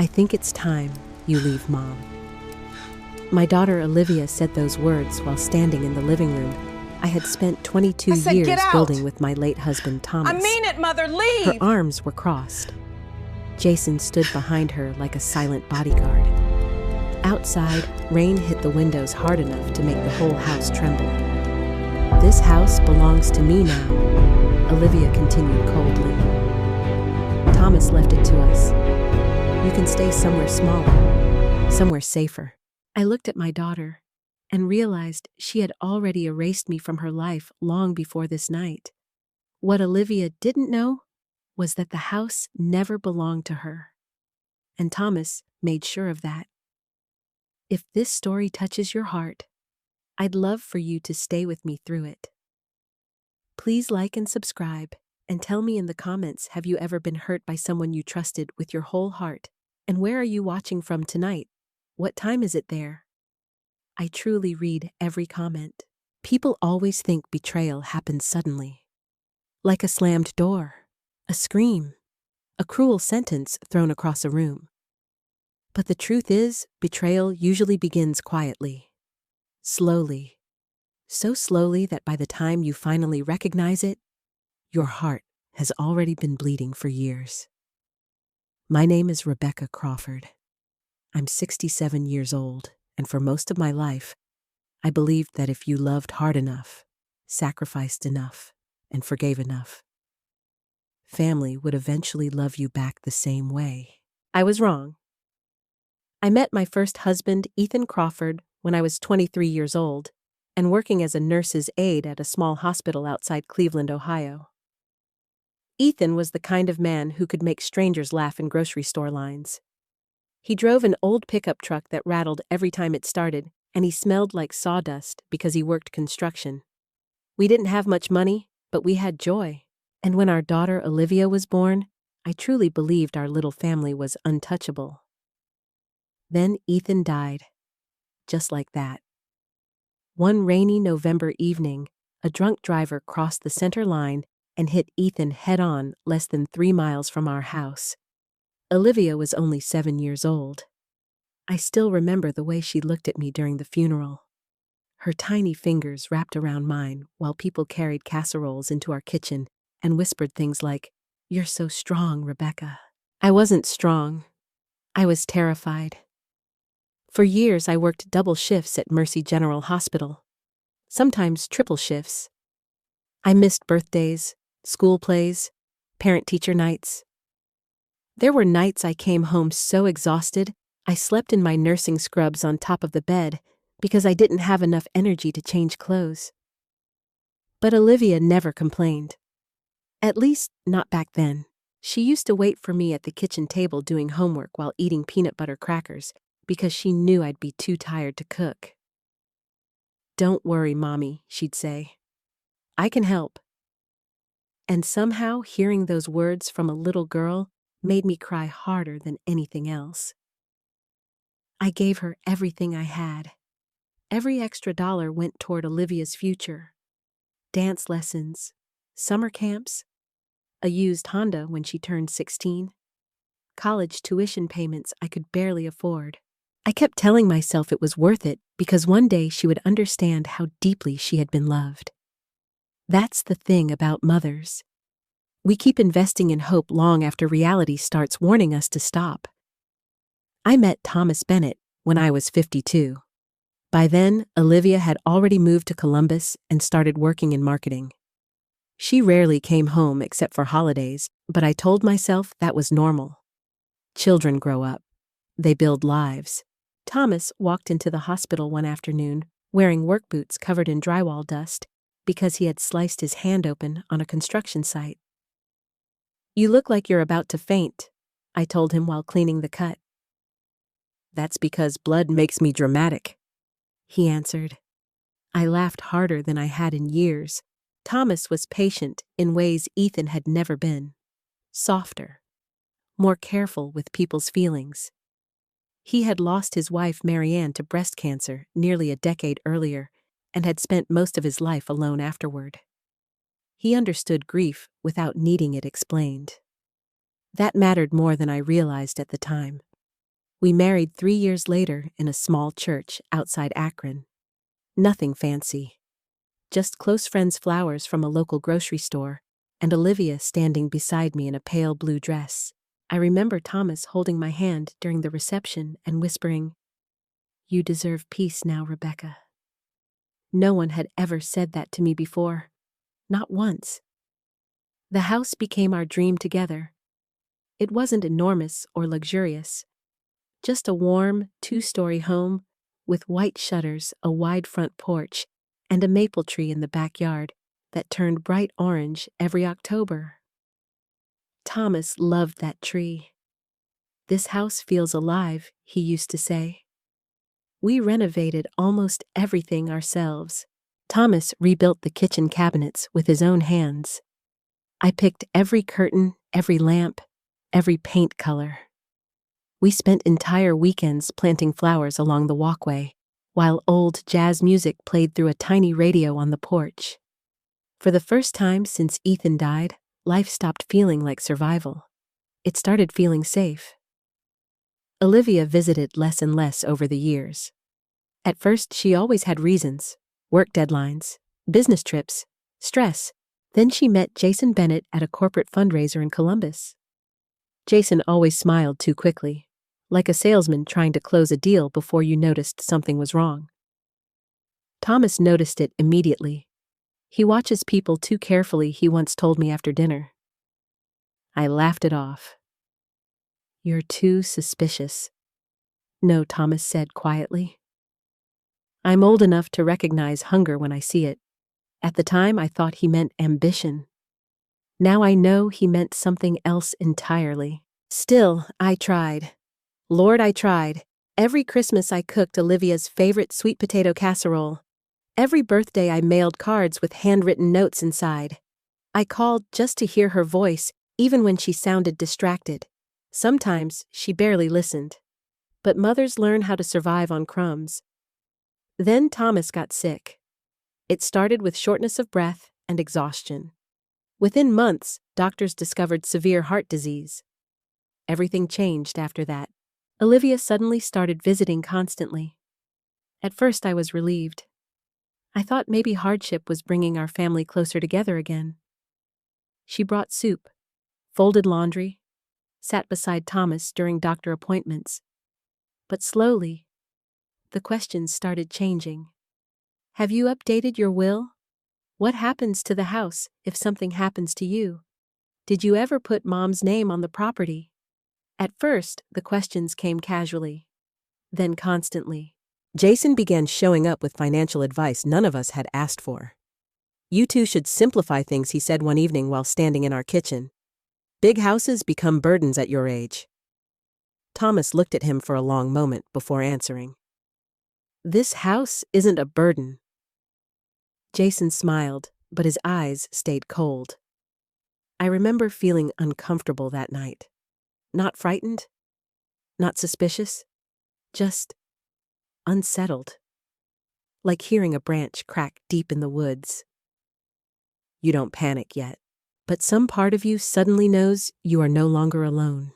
I think it's time you leave, Mom. My daughter Olivia said those words while standing in the living room I had spent 22 years building with my late husband, Thomas. I mean it, Mother, leave! Her arms were crossed. Jason stood behind her like a silent bodyguard. Outside, rain hit the windows hard enough to make the whole house tremble. This house belongs to me now, Olivia continued coldly. Thomas left it to us. You can stay somewhere smaller, somewhere safer. I looked at my daughter and realized she had already erased me from her life long before this night. What Olivia didn't know was that the house never belonged to her. And Thomas made sure of that. If this story touches your heart, I'd love for you to stay with me through it. Please like and subscribe, and tell me in the comments, have you ever been hurt by someone you trusted with your whole heart? And where are you watching from tonight? What time is it there? I truly read every comment. People always think betrayal happens suddenly. Like a slammed door, a scream, a cruel sentence thrown across a room. But the truth is, betrayal usually begins quietly, slowly. So slowly that by the time you finally recognize it, your heart has already been bleeding for years. My name is Rebecca Crawford. I'm 67 years old, and for most of my life, I believed that if you loved hard enough, sacrificed enough, and forgave enough, family would eventually love you back the same way. I was wrong. I met my first husband, Ethan Crawford, when I was 23 years old, and working as a nurse's aide at a small hospital outside Cleveland, Ohio. Ethan was the kind of man who could make strangers laugh in grocery store lines. He drove an old pickup truck that rattled every time it started, and he smelled like sawdust because he worked construction. We didn't have much money, but we had joy. And when our daughter Olivia was born, I truly believed our little family was untouchable. Then Ethan died, just like that. One rainy November evening, a drunk driver crossed the center line and hit Ethan head-on less than 3 miles from our house. Olivia was only 7 years old. I still remember the way she looked at me during the funeral. Her tiny fingers wrapped around mine while people carried casseroles into our kitchen and whispered things like, "You're so strong, Rebecca." I wasn't strong. I was terrified. For years, I worked double shifts at Mercy General Hospital, sometimes triple shifts. I missed birthdays, school plays, parent-teacher nights. There were nights I came home so exhausted, I slept in my nursing scrubs on top of the bed because I didn't have enough energy to change clothes. But Olivia never complained. At least, not back then. She used to wait for me at the kitchen table doing homework while eating peanut butter crackers because she knew I'd be too tired to cook. "Don't worry, Mommy," she'd say. "I can help." And somehow hearing those words from a little girl made me cry harder than anything else. I gave her everything I had. Every extra dollar went toward Olivia's future. Dance lessons, summer camps, a used Honda when she turned 16, college tuition payments I could barely afford. I kept telling myself it was worth it because one day she would understand how deeply she had been loved. That's the thing about mothers. We keep investing in hope long after reality starts warning us to stop. I met Thomas Bennett when I was 52. By then, Olivia had already moved to Columbus and started working in marketing. She rarely came home except for holidays, but I told myself that was normal. Children grow up. They build lives. Thomas walked into the hospital one afternoon, wearing work boots covered in drywall dust, because he had sliced his hand open on a construction site. "You look like you're about to faint," I told him while cleaning the cut. "That's because blood makes me dramatic," he answered. I laughed harder than I had in years. Thomas was patient in ways Ethan had never been. Softer. More careful with people's feelings. He had lost his wife Marianne to breast cancer nearly a decade earlier and had spent most of his life alone afterward. He understood grief without needing it explained. That mattered more than I realized at the time. We married 3 years later in a small church outside Akron. Nothing fancy. Just close friends' flowers from a local grocery store, and Olivia standing beside me in a pale blue dress. I remember Thomas holding my hand during the reception and whispering, "You deserve peace now, Rebecca." No one had ever said that to me before. Not once. The house became our dream together. It wasn't enormous or luxurious. Just a warm, 2-story home with white shutters, a wide front porch, and a maple tree in the backyard that turned bright orange every October. Thomas loved that tree. "This house feels alive," he used to say. We renovated almost everything ourselves. Thomas rebuilt the kitchen cabinets with his own hands. I picked every curtain, every lamp, every paint color. We spent entire weekends planting flowers along the walkway, while old jazz music played through a tiny radio on the porch. For the first time since Ethan died, life stopped feeling like survival. It started feeling safe. Olivia visited less and less over the years. At first, she always had reasons: work deadlines, business trips, stress. Then she met Jason Bennett at a corporate fundraiser in Columbus. Jason always smiled too quickly, like a salesman trying to close a deal before you noticed something was wrong. Thomas noticed it immediately. "He watches people too carefully," he once told me after dinner. I laughed it off. "You're too suspicious." "No," Thomas said quietly. "I'm old enough to recognize hunger when I see it. At the time, I thought he meant ambition. Now I know he meant something else entirely. Still, I tried. Lord, I tried. Every Christmas I cooked Olivia's favorite sweet potato casserole. Every birthday I mailed cards with handwritten notes inside. I called just to hear her voice, even when she sounded distracted. Sometimes she barely listened. But mothers learn how to survive on crumbs. Then Thomas got sick. It started with shortness of breath and exhaustion. Within months, doctors discovered severe heart disease. Everything changed after that. Olivia suddenly started visiting constantly. At first, I was relieved. I thought maybe hardship was bringing our family closer together again. She brought soup, folded laundry, sat beside Thomas during doctor appointments. But slowly, the questions started changing. "Have you updated your will? What happens to the house if something happens to you? Did you ever put Mom's name on the property?" At first, the questions came casually, then constantly. Jason began showing up with financial advice none of us had asked for. "You two should simplify things," he said one evening while standing in our kitchen. "Big houses become burdens at your age." Thomas looked at him for a long moment before answering. "This house isn't a burden." Jason smiled, but his eyes stayed cold. I remember feeling uncomfortable that night. Not frightened, not suspicious, just unsettled. Like hearing a branch crack deep in the woods. You don't panic yet, but some part of you suddenly knows you are no longer alone.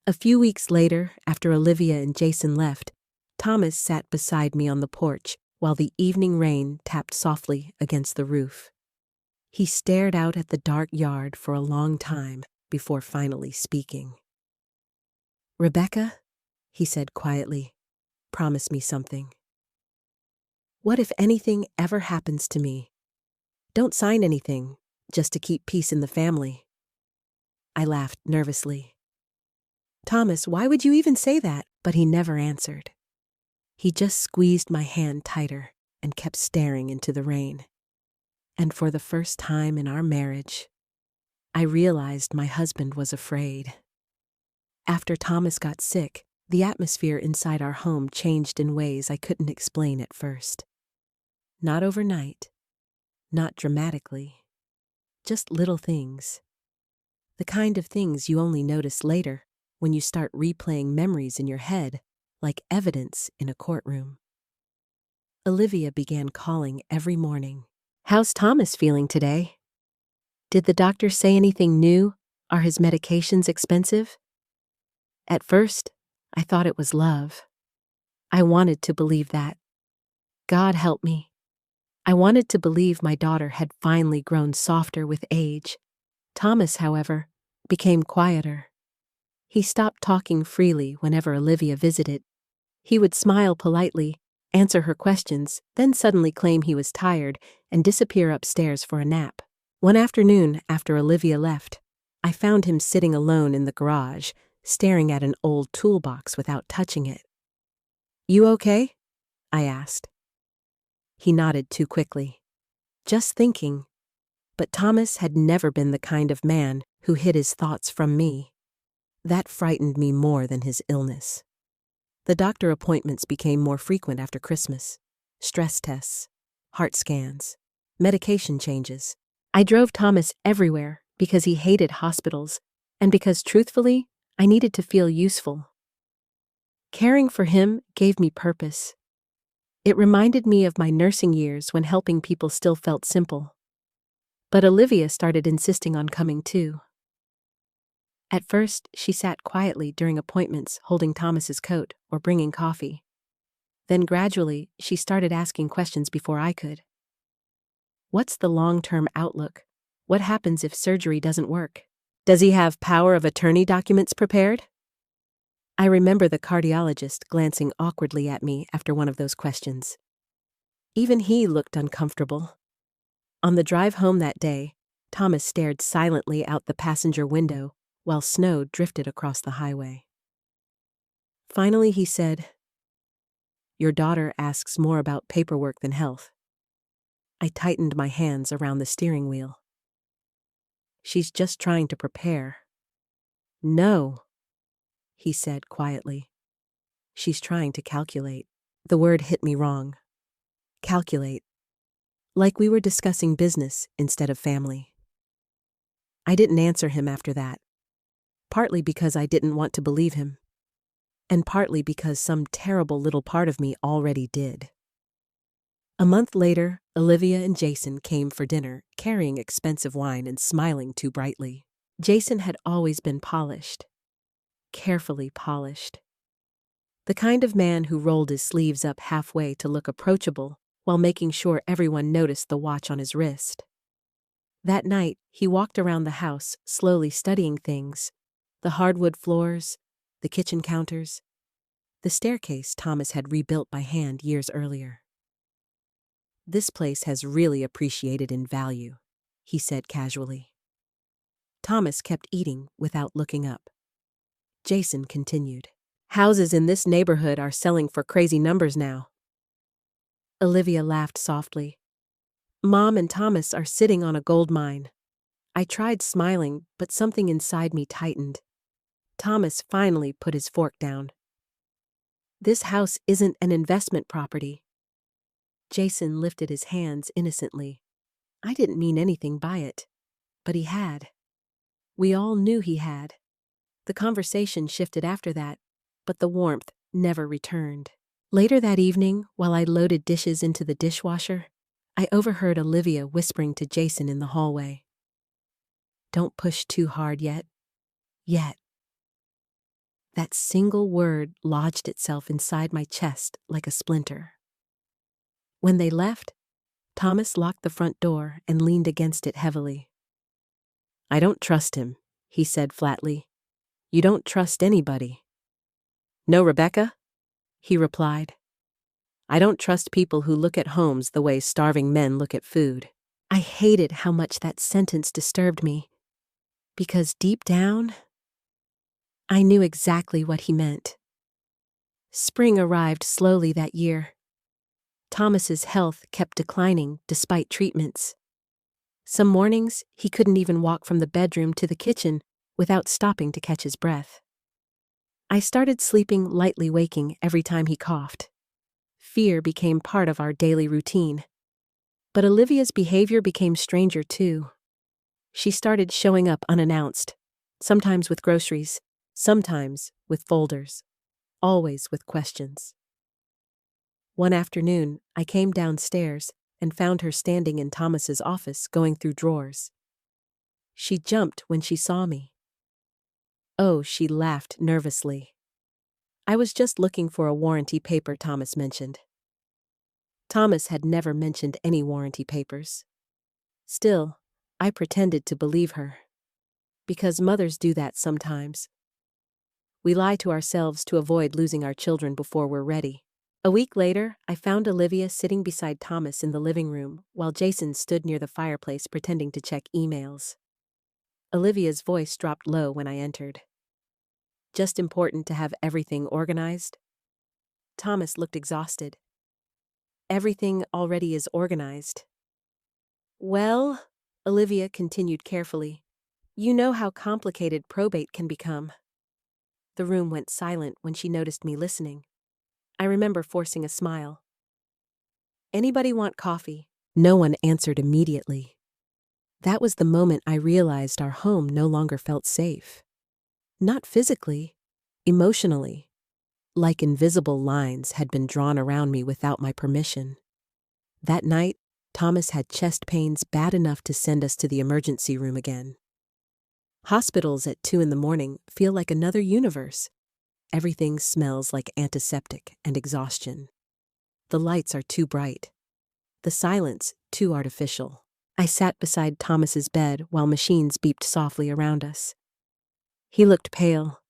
A few weeks later, after Olivia and Jason left, Thomas sat beside me on the porch while the evening rain tapped softly against the roof. He stared out at the dark yard for a long time before finally speaking. "Rebecca," he said quietly, "promise me something. What if anything ever happens to me? Don't sign anything, just to keep peace in the family." I laughed nervously. "Thomas, why would you even say that?" But he never answered. He just squeezed my hand tighter and kept staring into the rain. And for the first time in our marriage, I realized my husband was afraid. After Thomas got sick, the atmosphere inside our home changed in ways I couldn't explain at first. Not overnight, not dramatically, just little things. The kind of things you only notice later when you start replaying memories in your head, like evidence in a courtroom. Olivia began calling every morning. "How's Thomas feeling today? Did the doctor say anything new? Are his medications expensive?" At first, I thought it was love. I wanted to believe that. God help me. I wanted to believe my daughter had finally grown softer with age. Thomas, however, became quieter. He stopped talking freely whenever Olivia visited. He would smile politely, answer her questions, then suddenly claim he was tired and disappear upstairs for a nap. One afternoon, after Olivia left, I found him sitting alone in the garage, staring at an old toolbox without touching it. "You okay?" I asked. He nodded too quickly. "Just thinking." But Thomas had never been the kind of man who hid his thoughts from me. That frightened me more than his illness. The doctor appointments became more frequent after Christmas. Stress tests, heart scans, medication changes. I drove Thomas everywhere because he hated hospitals and because, truthfully, I needed to feel useful. Caring for him gave me purpose. It reminded me of my nursing years when helping people still felt simple. But Olivia started insisting on coming too. At first, she sat quietly during appointments, holding Thomas's coat or bringing coffee. Then gradually, she started asking questions before I could. What's the long-term outlook? What happens if surgery doesn't work? Does he have power of attorney documents prepared? I remember the cardiologist glancing awkwardly at me after one of those questions. Even he looked uncomfortable. On the drive home that day, Thomas stared silently out the passenger window while snow drifted across the highway. Finally, he said, "Your daughter asks more about paperwork than health." I tightened my hands around the steering wheel. "She's just trying to prepare." "No," he said quietly. "She's trying to calculate." The word hit me wrong. Calculate. Like we were discussing business instead of family. I didn't answer him after that. Partly because I didn't want to believe him, and partly because some terrible little part of me already did. A month later, Olivia and Jason came for dinner, carrying expensive wine and smiling too brightly. Jason had always been polished, carefully polished. The kind of man who rolled his sleeves up halfway to look approachable while making sure everyone noticed the watch on his wrist. That night, he walked around the house, slowly studying things. The hardwood floors, the kitchen counters, the staircase Thomas had rebuilt by hand years earlier. "This place has really appreciated in value," he said casually. Thomas kept eating without looking up. Jason continued. "Houses in this neighborhood are selling for crazy numbers now." Olivia laughed softly. "Mom and Thomas are sitting on a gold mine." I tried smiling, but something inside me tightened. Thomas finally put his fork down. "This house isn't an investment property." Jason lifted his hands innocently. I didn't mean anything by it, but he had. We all knew he had. The conversation shifted after that, but the warmth never returned. Later that evening, while I loaded dishes into the dishwasher, I overheard Olivia whispering to Jason in the hallway. "Don't push too hard yet. Yet." That single word lodged itself inside my chest like a splinter. When they left, Thomas locked the front door and leaned against it heavily. "I don't trust him," he said flatly. "You don't trust anybody." "No, Rebecca?" he replied. "I don't trust people who look at homes the way starving men look at food." I hated how much that sentence disturbed me, because deep down, I knew exactly what he meant. Spring arrived slowly that year. Thomas's health kept declining despite treatments. Some mornings, he couldn't even walk from the bedroom to the kitchen without stopping to catch his breath. I started sleeping lightly waking every time he coughed. Fear became part of our daily routine. But Olivia's behavior became stranger too. She started showing up unannounced, sometimes with groceries, sometimes with folders, always with questions. One afternoon, I came downstairs and found her standing in Thomas's office going through drawers. She jumped when she saw me. Oh, she laughed nervously. I was just looking for a warranty paper Thomas mentioned. Thomas had never mentioned any warranty papers. Still, I pretended to believe her. Because mothers do that sometimes. We lie to ourselves to avoid losing our children before we're ready. A week later, I found Olivia sitting beside Thomas in the living room while Jason stood near the fireplace pretending to check emails. Olivia's voice dropped low when I entered. Just important to have everything organized? Thomas looked exhausted. Everything already is organized. Well, Olivia continued carefully, you know how complicated probate can become. The room went silent when she noticed me listening. I remember forcing a smile. Anybody want coffee? No one answered immediately. That was the moment I realized our home no longer felt safe. Not physically, emotionally. Like invisible lines had been drawn around me without my permission. That night, Thomas had chest pains bad enough to send us to the emergency room again. Hospitals at 2 a.m. feel like another universe. Everything smells like antiseptic and exhaustion. The lights are too bright. The silence too artificial. I sat beside Thomas's bed while machines beeped softly around us. He looked pale,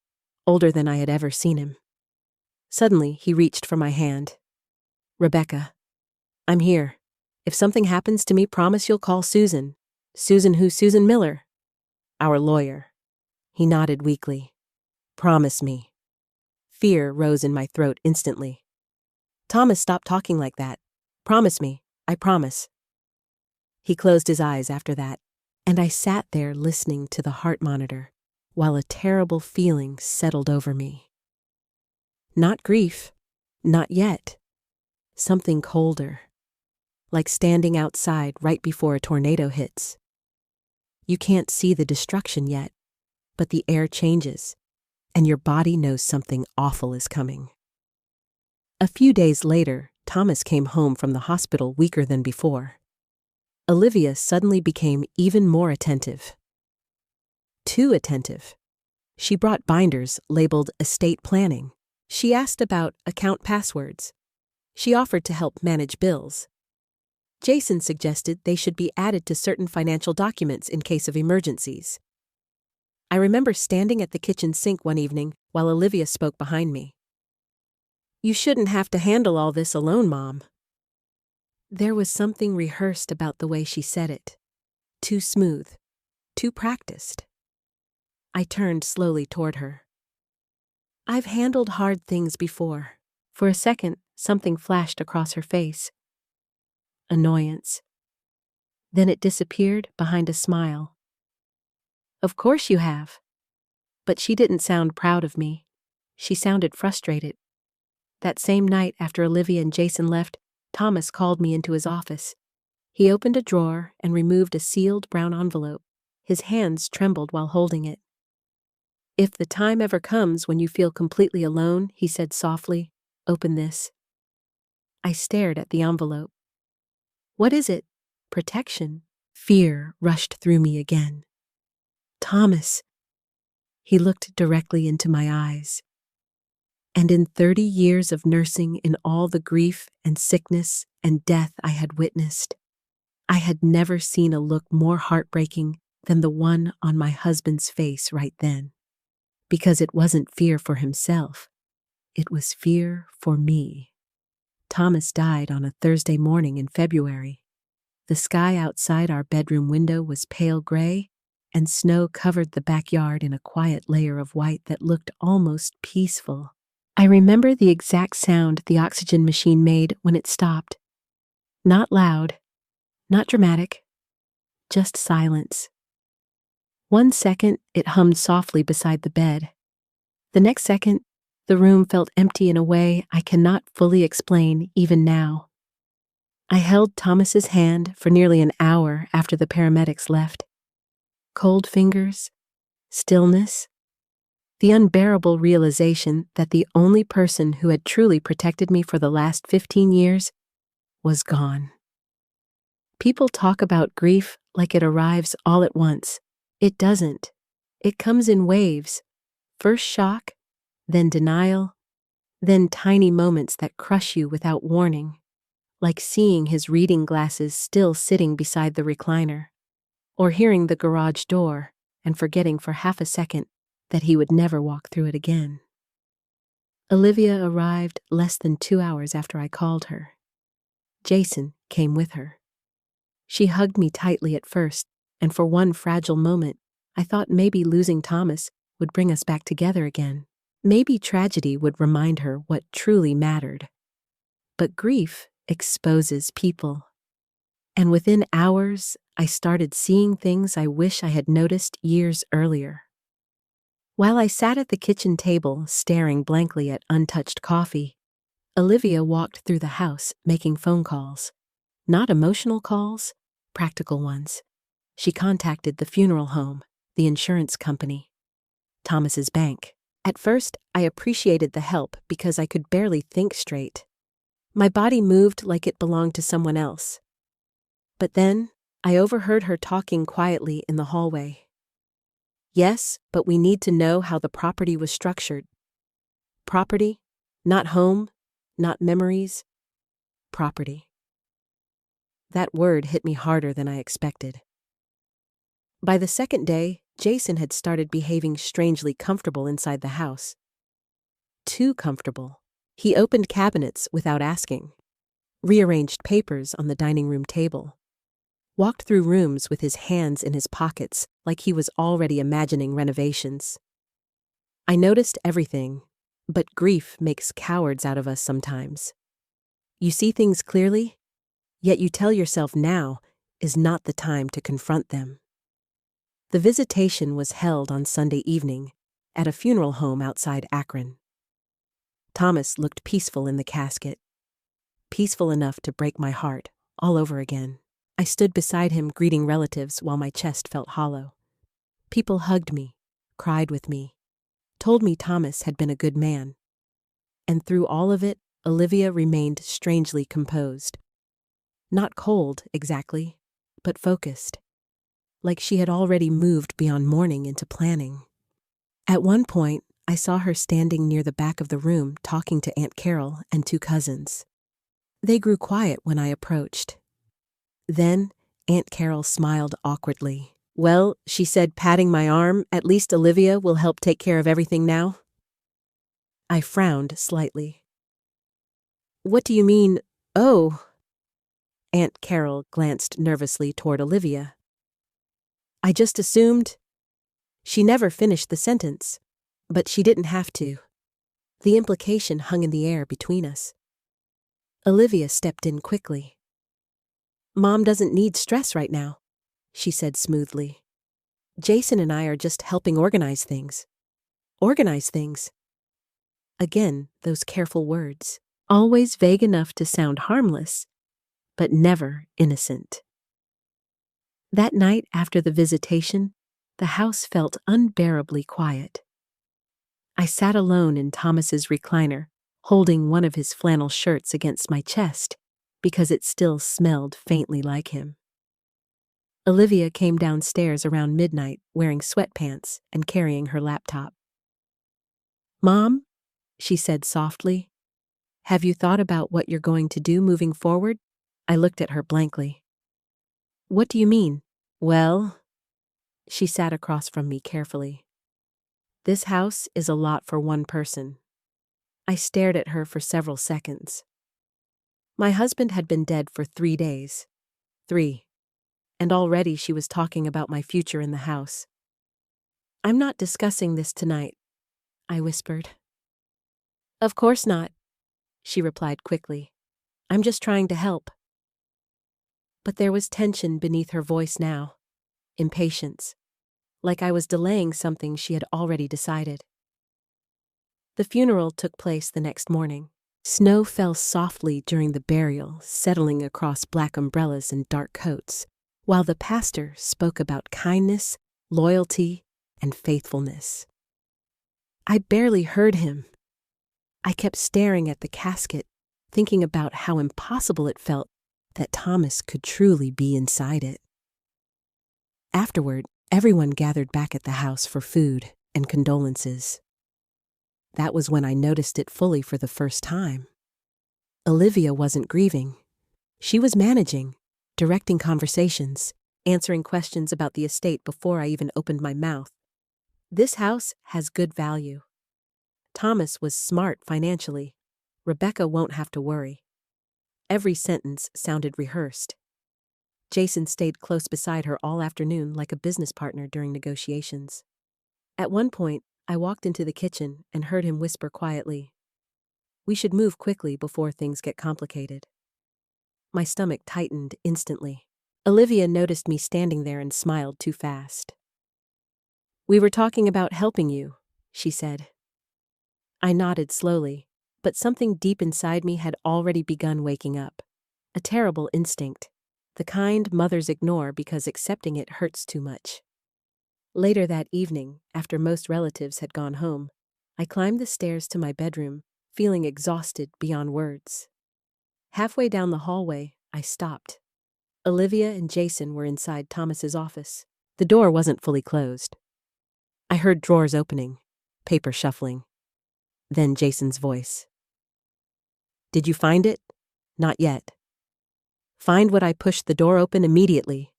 older than I had ever seen him. Suddenly, he reached for my hand. Rebecca, I'm here. If something happens to me, promise you'll call Susan. Susan who? Susan Miller. Our lawyer. He nodded weakly. Promise me. Fear rose in my throat instantly. Thomas, stop talking like that. Promise me. I promise. He closed his eyes after that, and I sat there listening to the heart monitor while a terrible feeling settled over me. Not grief. Not yet. Something colder. Like standing outside right before a tornado hits. You can't see the destruction yet, but the air changes, and your body knows something awful is coming. A few days later, Thomas came home from the hospital weaker than before. Olivia suddenly became even more attentive. Too attentive. She brought binders labeled estate planning. She asked about account passwords. She offered to help manage bills. Jason suggested they should be added to certain financial documents in case of emergencies. I remember standing at the kitchen sink one evening while Olivia spoke behind me. You shouldn't have to handle all this alone, Mom. There was something rehearsed about the way she said it. Too smooth. Too practiced. I turned slowly toward her. I've handled hard things before. For a second, something flashed across her face. Annoyance. Then it disappeared behind a smile. Of course you have. But she didn't sound proud of me. She sounded frustrated. That same night after Olivia and Jason left, Thomas called me into his office. He opened a drawer and removed a sealed brown envelope. His hands trembled while holding it. If the time ever comes when you feel completely alone, he said softly, open this. I stared at the envelope. What is it? Protection. Fear rushed through me again. Thomas. He looked directly into my eyes. And in 30 years of nursing in all the grief and sickness and death I had witnessed, I had never seen a look more heartbreaking than the one on my husband's face right then. Because it wasn't fear for himself. It was fear for me. Thomas died on a Thursday morning in February. The sky outside our bedroom window was pale gray, and snow covered the backyard in a quiet layer of white that looked almost peaceful. I remember the exact sound the oxygen machine made when it stopped. Not loud, not dramatic, just silence. 1 second, it hummed softly beside the bed. The next second, the room felt empty in a way I cannot fully explain even now. I held Thomas's hand for nearly an hour after the paramedics left. Cold fingers, stillness, the unbearable realization that the only person who had truly protected me for the last 15 years was gone. People talk about grief like it arrives all at once. It doesn't. It comes in waves. First shock, then denial, Then tiny moments that crush you without warning, like seeing his reading glasses still sitting beside the recliner, or hearing the garage door and forgetting for half a second that he would never walk through it again. Olivia arrived less than 2 hours after I called her. Jason came with her. She hugged me tightly at first, and for one fragile moment, I thought maybe losing Thomas would bring us back together again. Maybe tragedy would remind her what truly mattered. But grief exposes people. And within hours, I started seeing things I wish I had noticed years earlier. While I sat at the kitchen table staring blankly at untouched coffee, Olivia walked through the house making phone calls. Not emotional calls, practical ones. She contacted the funeral home, the insurance company, Thomas's bank. At first, I appreciated the help because I could barely think straight. My body moved like it belonged to someone else. But then, I overheard her talking quietly in the hallway. Yes, but we need to know how the property was structured. Property, not home, not memories. Property. That word hit me harder than I expected. By the second day, Jason had started behaving strangely comfortable inside the house. Too comfortable. He opened cabinets without asking, rearranged papers on the dining room table, walked through rooms with his hands in his pockets like he was already imagining renovations. I noticed everything, but grief makes cowards out of us sometimes. You see things clearly, yet you tell yourself now is not the time to confront them. The visitation was held on Sunday evening at a funeral home outside Akron. Thomas looked peaceful in the casket, peaceful enough to break my heart all over again. I stood beside him greeting relatives while my chest felt hollow. People hugged me, cried with me, told me Thomas had been a good man. And through all of it, Olivia remained strangely composed. Not cold, exactly, but focused. Like she had already moved beyond mourning into planning. At one point, I saw her standing near the back of the room talking to Aunt Carol and 2 cousins. They grew quiet when I approached. Then, Aunt Carol smiled awkwardly. "Well," she said, patting my arm, "at least Olivia will help take care of everything now." I frowned slightly. "What do you mean, oh?" Aunt Carol glanced nervously toward Olivia. "I just assumed—" She never finished the sentence, but she didn't have to. The implication hung in the air between us. Olivia stepped in quickly. "Mom doesn't need stress right now," she said smoothly. "Jason and I are just helping organize things." Organize things. Again, those careful words, always vague enough to sound harmless, but never innocent. That night after the visitation, the house felt unbearably quiet. I sat alone in Thomas's recliner, holding one of his flannel shirts against my chest because it still smelled faintly like him. Olivia came downstairs around midnight wearing sweatpants and carrying her laptop. "Mom," she said softly, "have you thought about what you're going to do moving forward?" I looked at her blankly. "What do you mean?" "Well," she sat across from me carefully. "This house is a lot for one person." I stared at her for several seconds. My husband had been dead for 3 days. 3. And already she was talking about my future in the house. "I'm not discussing this tonight," I whispered. "Of course not," she replied quickly. "I'm just trying to help." But there was tension beneath her voice now, impatience, like I was delaying something she had already decided. The funeral took place the next morning. Snow fell softly during the burial, settling across black umbrellas and dark coats, while the pastor spoke about kindness, loyalty, and faithfulness. I barely heard him. I kept staring at the casket, thinking about how impossible it felt that Thomas could truly be inside it. Afterward, everyone gathered back at the house for food and condolences. that was when I noticed it fully for the first time. Olivia wasn't grieving. She was managing, directing conversations, answering questions about the estate before I even opened my mouth. This house has good value. Thomas was smart financially. Rebecca won't have to worry. Every sentence sounded rehearsed. Jason stayed close beside her all afternoon like a business partner during negotiations. At one point, I walked into the kitchen and heard him whisper quietly, "We should move quickly before things get complicated." My stomach tightened instantly. Olivia noticed me standing there and smiled too fast. "We were talking about helping you," she said. I nodded slowly, but something deep inside me had already begun waking up. A terrible instinct, the kind mothers ignore because accepting it hurts too much. Later that evening, after most relatives had gone home, I climbed the stairs to my bedroom, feeling exhausted beyond words. Halfway down the hallway, I stopped. Olivia and Jason were inside Thomas's office. The door wasn't fully closed. I heard drawers opening, paper shuffling. Then Jason's voice. "Did you find it?" "Not yet." "Find what I pushed the door open immediately."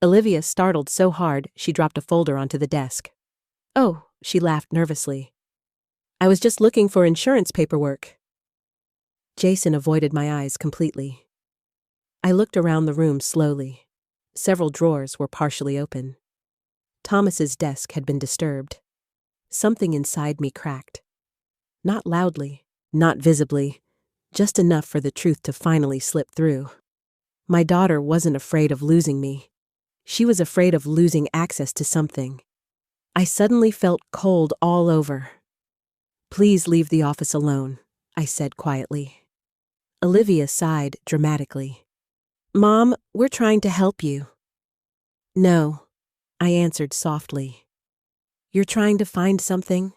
Olivia startled so hard she dropped a folder onto the desk. "Oh," she laughed nervously. "I was just looking for insurance paperwork." Jason avoided my eyes completely. I looked around the room slowly. Several drawers were partially open. Thomas's desk had been disturbed. Something inside me cracked. Not loudly, not visibly, just enough for the truth to finally slip through. My daughter wasn't afraid of losing me. She was afraid of losing access to something. I suddenly felt cold all over. "Please leave the office alone," I said quietly. Olivia sighed dramatically. "Mom, we're trying to help you." "No," I answered softly. "You're trying to find something?"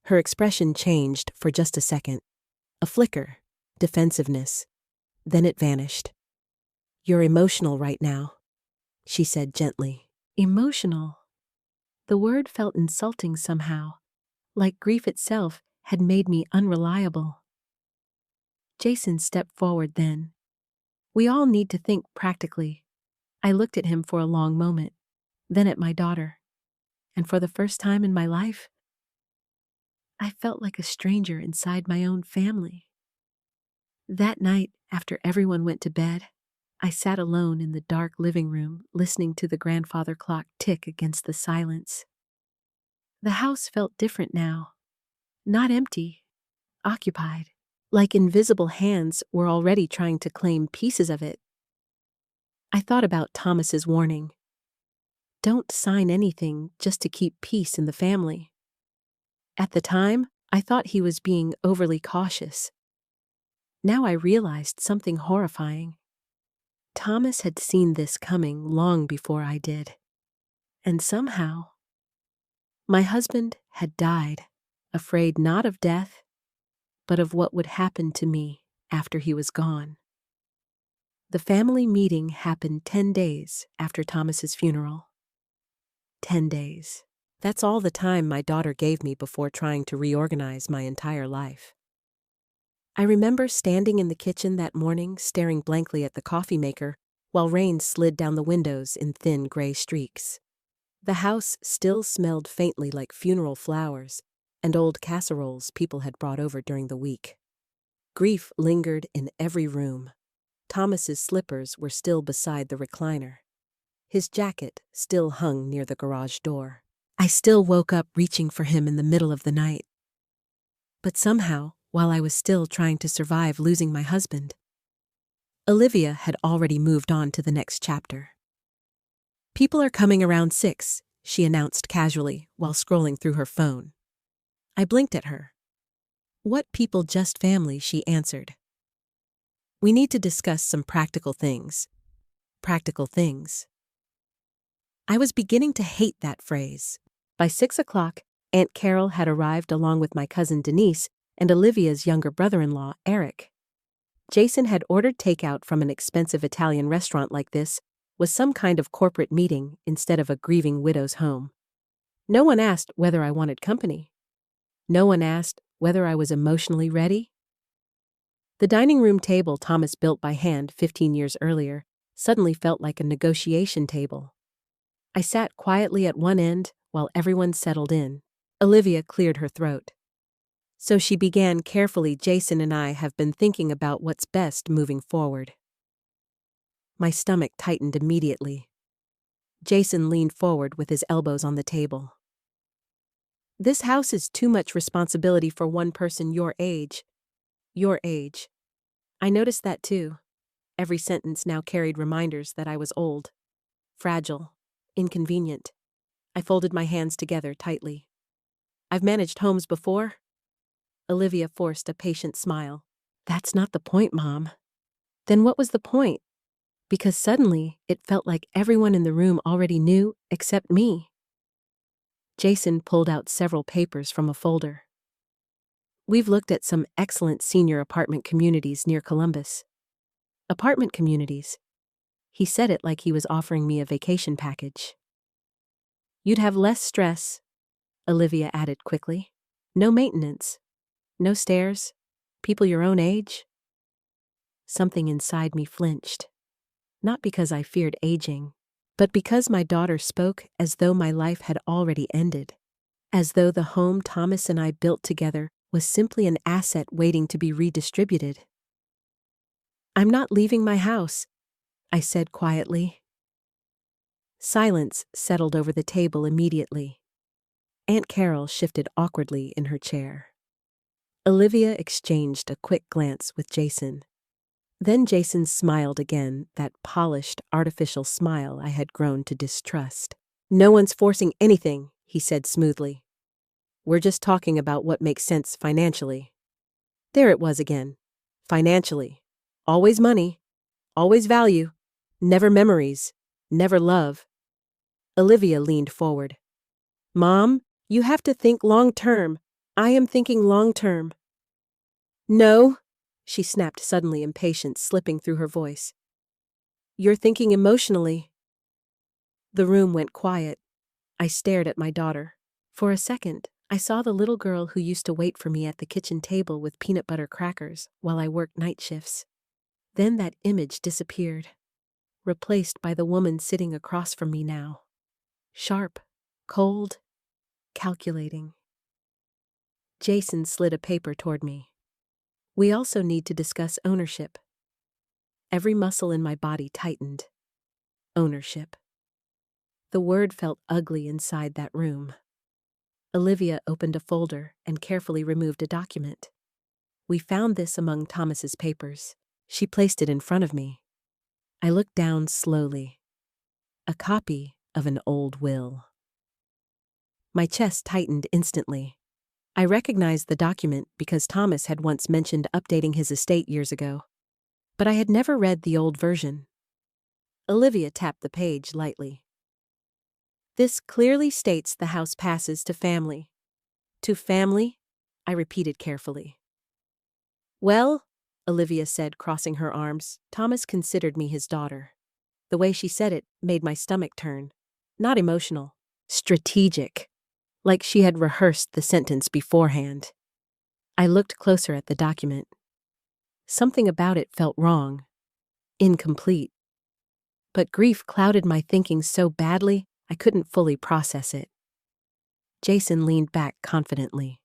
Her expression changed for just a second. A flicker, defensiveness. Then it vanished. "You're emotional right now," she said gently. Emotional. The word felt insulting somehow, like grief itself had made me unreliable. Jason stepped forward then. "We all need to think practically." I looked at him for a long moment, then at my daughter. And for the first time in my life, I felt like a stranger inside my own family. That night, after everyone went to bed, I sat alone in the dark living room, listening to the grandfather clock tick against the silence. The house felt different now. Not empty, occupied, like invisible hands were already trying to claim pieces of it. I thought about Thomas's warning. Don't sign anything just to keep peace in the family. At the time, I thought he was being overly cautious. Now I realized something horrifying. Thomas had seen this coming long before I did. And somehow, my husband had died, afraid not of death, but of what would happen to me after he was gone. The family meeting happened 10 days after Thomas's funeral. 10 days. That's all the time my daughter gave me before trying to reorganize my entire life. I remember standing in the kitchen that morning, staring blankly at the coffee maker while rain slid down the windows in thin gray streaks. The house still smelled faintly like funeral flowers and old casseroles people had brought over during the week. Grief lingered in every room. Thomas's slippers were still beside the recliner. His jacket still hung near the garage door. I still woke up reaching for him in the middle of the night. But somehow, while I was still trying to survive losing my husband, Olivia had already moved on to the next chapter. "People are coming around 6, she announced casually while scrolling through her phone. I blinked at her. "What people? Just family," she answered. "We need to discuss some practical things." Practical things. I was beginning to hate that phrase. By 6 o'clock, Aunt Carol had arrived along with my cousin Denise and Olivia's younger brother-in-law, Eric. Jason had ordered takeout from an expensive Italian restaurant like this was some kind of corporate meeting instead of a grieving widow's home. No one asked whether I wanted company. No one asked whether I was emotionally ready. The dining room table Thomas built by hand 15 years earlier suddenly felt like a negotiation table. I sat quietly at one end while everyone settled in. Olivia cleared her throat. So she began carefully. Jason and I have been thinking about what's best moving forward. My stomach tightened immediately. Jason leaned forward with his elbows on the table. This house is too much responsibility for one person your age. Your age. I noticed that too. Every sentence now carried reminders that I was old, fragile, inconvenient. I folded my hands together tightly. I've managed homes before. Olivia forced a patient smile. That's not the point, Mom. Then what was the point? Because suddenly it felt like everyone in the room already knew except me. Jason pulled out several papers from a folder. We've looked at some excellent senior apartment communities near Columbus. Apartment communities. He said it like he was offering me a vacation package. You'd have less stress, Olivia added quickly. No maintenance. No stairs. People your own age. Something inside me flinched. Not because I feared aging, but because my daughter spoke as though my life had already ended. As though the home Thomas and I built together was simply an asset waiting to be redistributed. I'm not leaving my house, I said quietly. Silence settled over the table immediately. Aunt Carol shifted awkwardly in her chair. Olivia exchanged a quick glance with Jason. Then Jason smiled again, that polished, artificial smile I had grown to distrust. No one's forcing anything, he said smoothly. We're just talking about what makes sense financially. There it was again. Financially. Always money. Always value. Never memories. Never love. Olivia leaned forward. Mom, you have to think long-term. I am thinking long-term. No, she snapped, suddenly, impatience slipping through her voice. You're thinking emotionally. The room went quiet. I stared at my daughter. For a second, I saw the little girl who used to wait for me at the kitchen table with peanut butter crackers while I worked night shifts. Then that image disappeared, replaced by the woman sitting across from me now. Sharp, cold, calculating. Jason slid a paper toward me. We also need to discuss ownership. Every muscle in my body tightened. Ownership. The word felt ugly inside that room. Olivia opened a folder and carefully removed a document. We found this among Thomas's papers. She placed it in front of me. I looked down slowly. A copy of an old will. My chest tightened instantly. I recognized the document because Thomas had once mentioned updating his estate years ago. But I had never read the old version. Olivia tapped the page lightly. This clearly states the house passes to family. To family? I repeated carefully. Well, Olivia said, crossing her arms, Thomas considered me his daughter. The way she said it made my stomach turn. Not emotional. Strategic. Like she had rehearsed the sentence beforehand. I looked closer at the document. Something about it felt wrong. Incomplete. But grief clouded my thinking so badly, I couldn't fully process it. Jason leaned back confidently.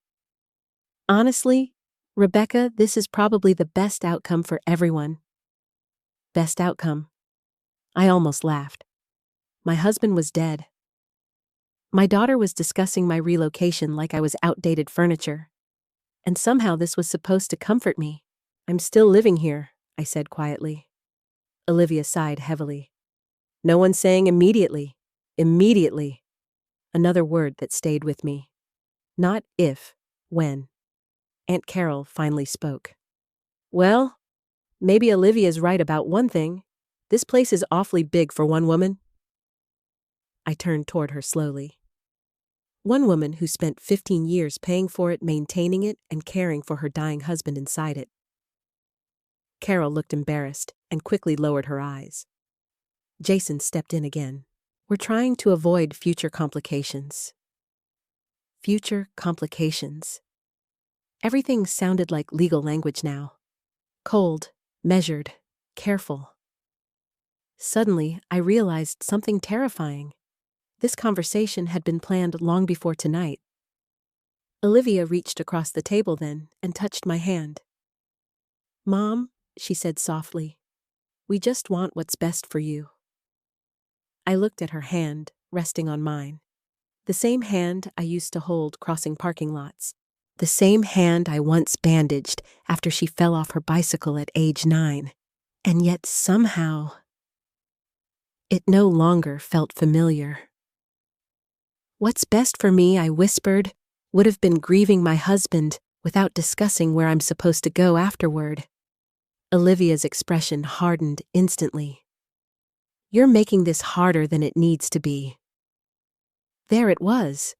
Honestly, Rebecca, this is probably the best outcome for everyone. Best outcome. I almost laughed. My husband was dead. My daughter was discussing my relocation like I was outdated furniture. And somehow this was supposed to comfort me. I'm still living here, I said quietly. Olivia sighed heavily. No one's saying immediately. Immediately. Another word that stayed with me. Not if, when. Aunt Carol finally spoke. Well, maybe Olivia's right about one thing. This place is awfully big for one woman. I turned toward her slowly. One woman who spent 15 years paying for it, maintaining it, and caring for her dying husband inside it. Carol looked embarrassed and quickly lowered her eyes. Jason stepped in again. We're trying to avoid future complications. Future complications. Everything sounded like legal language now. Cold, measured, careful. Suddenly, I realized something terrifying. This conversation had been planned long before tonight. Olivia reached across the table then and touched my hand. "Mom," she said softly, "we just want what's best for you." I looked at her hand, resting on mine. The same hand I used to hold crossing parking lots. The same hand I once bandaged after she fell off her bicycle at age 9. And yet somehow, it no longer felt familiar. "What's best for me," I whispered, "would have been grieving my husband without discussing where I'm supposed to go afterward." Olivia's expression hardened instantly. "You're making this harder than it needs to be." There it was,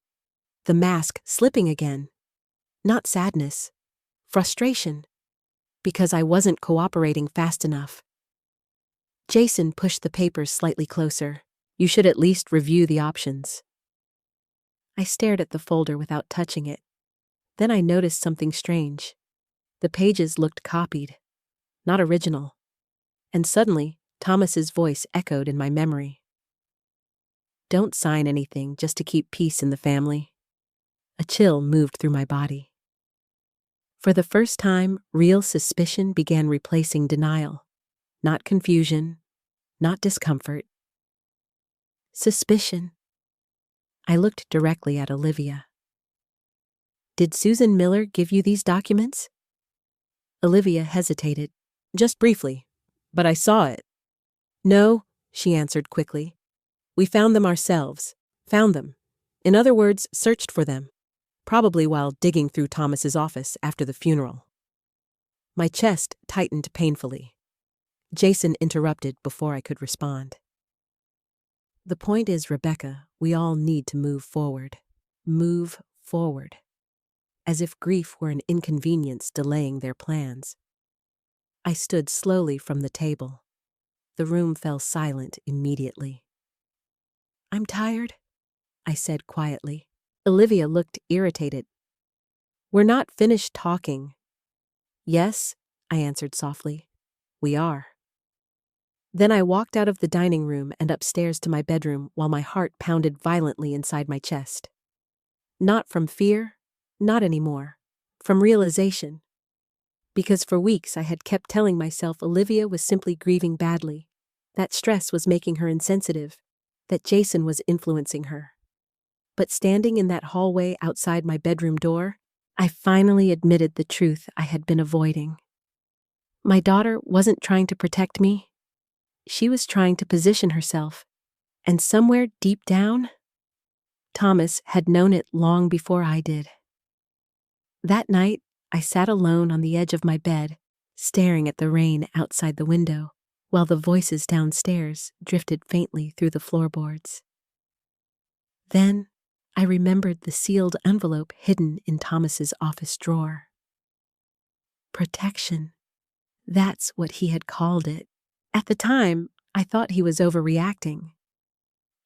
the mask slipping again. Not sadness, frustration, because I wasn't cooperating fast enough. Jason pushed the papers slightly closer. "You should at least review the options." I stared at the folder without touching it. Then I noticed something strange. The pages looked copied, not original. And suddenly, Thomas's voice echoed in my memory. "Don't sign anything just to keep peace in the family." A chill moved through my body. For the first time, real suspicion began replacing denial. Not confusion, not discomfort. Suspicion. I looked directly at Olivia. "Did Susan Miller give you these documents?" Olivia hesitated. "Just briefly, but I saw it." "No," she answered quickly. "We found them ourselves. Found them. In other words, searched for them. Probably while digging through Thomas's office after the funeral." My chest tightened painfully. Jason interrupted before I could respond. "The point is, Rebecca, we all need to move forward. Move forward. As if grief were an inconvenience delaying their plans." I stood slowly from the table. The room fell silent immediately. "I'm tired," I said quietly. Olivia looked irritated. "We're not finished talking." "Yes," I answered softly. "We are." Then I walked out of the dining room and upstairs to my bedroom while my heart pounded violently inside my chest. Not from fear, not anymore. From realization. Because for weeks I had kept telling myself Olivia was simply grieving badly, that stress was making her insensitive, that Jason was influencing her. But standing in that hallway outside my bedroom door, I finally admitted the truth I had been avoiding. My daughter wasn't trying to protect me. She was trying to position herself, and somewhere deep down, Thomas had known it long before I did. That night, I sat alone on the edge of my bed, staring at the rain outside the window, while the voices downstairs drifted faintly through the floorboards. Then, I remembered the sealed envelope hidden in Thomas's office drawer. Protection. That's what he had called it. At the time, I thought he was overreacting.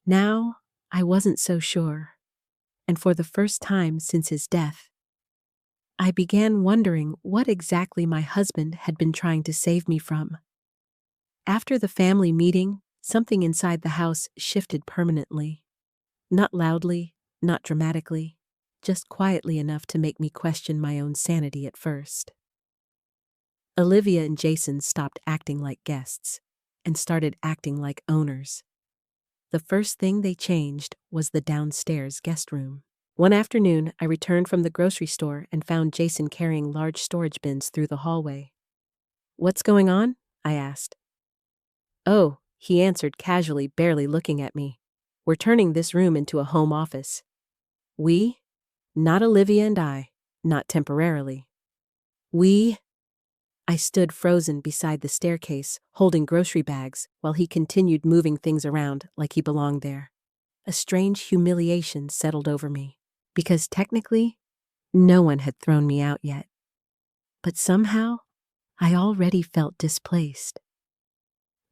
Now, I wasn't so sure. And for the first time since his death, I began wondering what exactly my husband had been trying to save me from. After the family meeting, something inside the house shifted permanently. Not loudly, not dramatically, just quietly enough to make me question my own sanity at first. Olivia and Jason stopped acting like guests and started acting like owners. The first thing they changed was the downstairs guest room. One afternoon, I returned from the grocery store and found Jason carrying large storage bins through the hallway. "What's going on?" I asked. "Oh," he answered casually, barely looking at me. "We're turning this room into a home office." "We?" Not Olivia and I, not temporarily. "We?" I stood frozen beside the staircase, holding grocery bags, while he continued moving things around like he belonged there. A strange humiliation settled over me, because technically, no one had thrown me out yet. But somehow, I already felt displaced.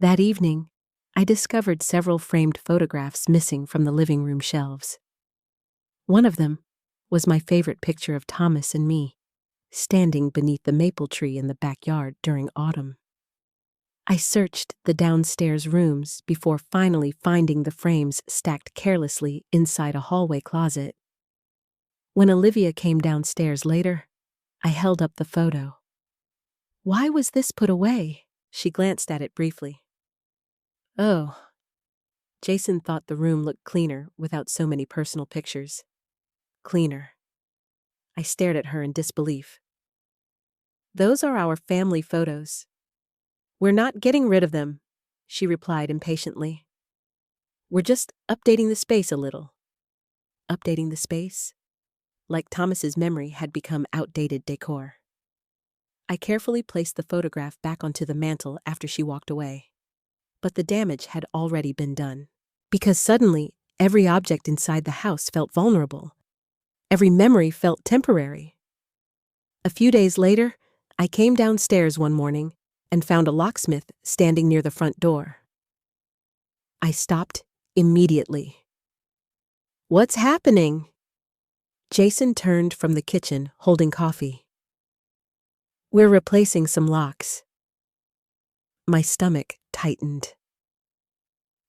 That evening, I discovered several framed photographs missing from the living room shelves. One of them was my favorite picture of Thomas and me, standing beneath the maple tree in the backyard during autumn. I searched the downstairs rooms before finally finding the frames stacked carelessly inside a hallway closet. When Olivia came downstairs later, I held up the photo. "Why was this put away?" She glanced at it briefly. "Oh." Jason thought the room looked cleaner without so many personal pictures. Cleaner. I stared at her in disbelief. "Those are our family photos. We're not getting rid of them," she replied impatiently. "We're just updating the space a little." Updating the space? Like Thomas's memory had become outdated decor. I carefully placed the photograph back onto the mantel after she walked away. But the damage had already been done. Because suddenly, every object inside the house felt vulnerable. Every memory felt temporary. A few days later, I came downstairs one morning and found a locksmith standing near the front door. I stopped immediately. "What's happening?" Jason turned from the kitchen holding coffee. "We're replacing some locks." My stomach tightened.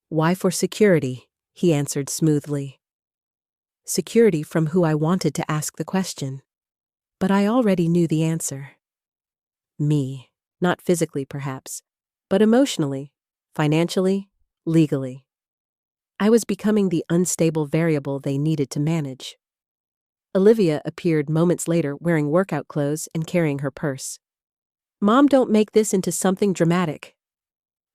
"Why for security?" he answered smoothly. Security from who I wanted to ask the question. But I already knew the answer. Me. Not physically, perhaps, but emotionally, financially, legally. I was becoming the unstable variable they needed to manage. Olivia appeared moments later wearing workout clothes and carrying her purse. "Mom, don't make this into something dramatic."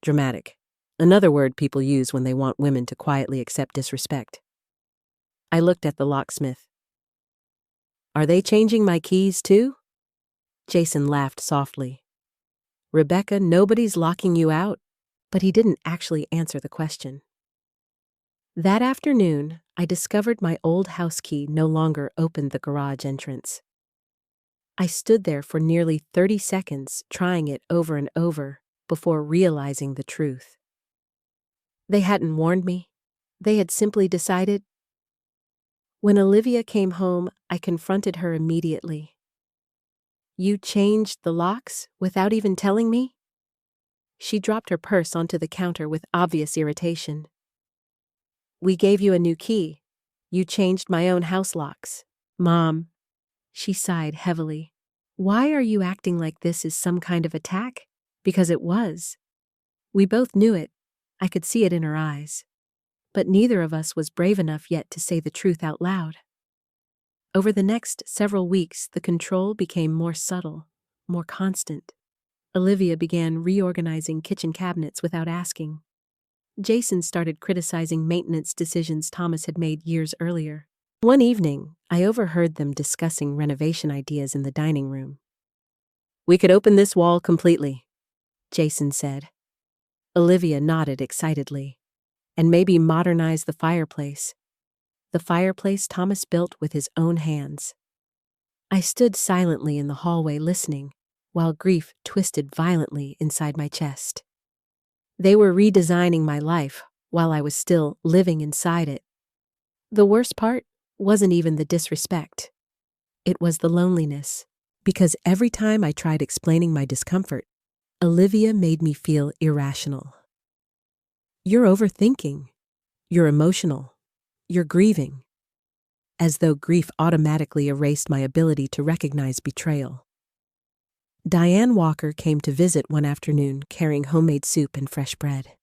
Dramatic. Another word people use when they want women to quietly accept disrespect. I looked at the locksmith. "Are they changing my keys too?" Jason laughed softly. "Rebecca, nobody's locking you out." But he didn't actually answer the question. That afternoon, I discovered my old house key no longer opened the garage entrance. I stood there for nearly 30 seconds trying it over and over before realizing the truth. They hadn't warned me. They had simply decided. When Olivia came home, I confronted her immediately. "You changed the locks without even telling me?" She dropped her purse onto the counter with obvious irritation. "We gave you a new key. You changed my own house locks." "Mom," she sighed heavily. "Why are you acting like this is some kind of attack?" Because it was. We both knew it. I could see it in her eyes. But neither of us was brave enough yet to say the truth out loud. Over the next several weeks, the control became more subtle, more constant. Olivia began reorganizing kitchen cabinets without asking. Jason started criticizing maintenance decisions Thomas had made years earlier. One evening, I overheard them discussing renovation ideas in the dining room. "We could open this wall completely," Jason said. Olivia nodded excitedly. "And maybe modernize the fireplace." The fireplace Thomas built with his own hands. I stood silently in the hallway listening, while grief twisted violently inside my chest. They were redesigning my life while I was still living inside it. The worst part wasn't even the disrespect. It was the loneliness, because every time I tried explaining my discomfort, Olivia made me feel irrational. "You're overthinking. You're emotional. You're grieving." As though grief automatically erased my ability to recognize betrayal. Diane Walker came to visit one afternoon carrying homemade soup and fresh bread.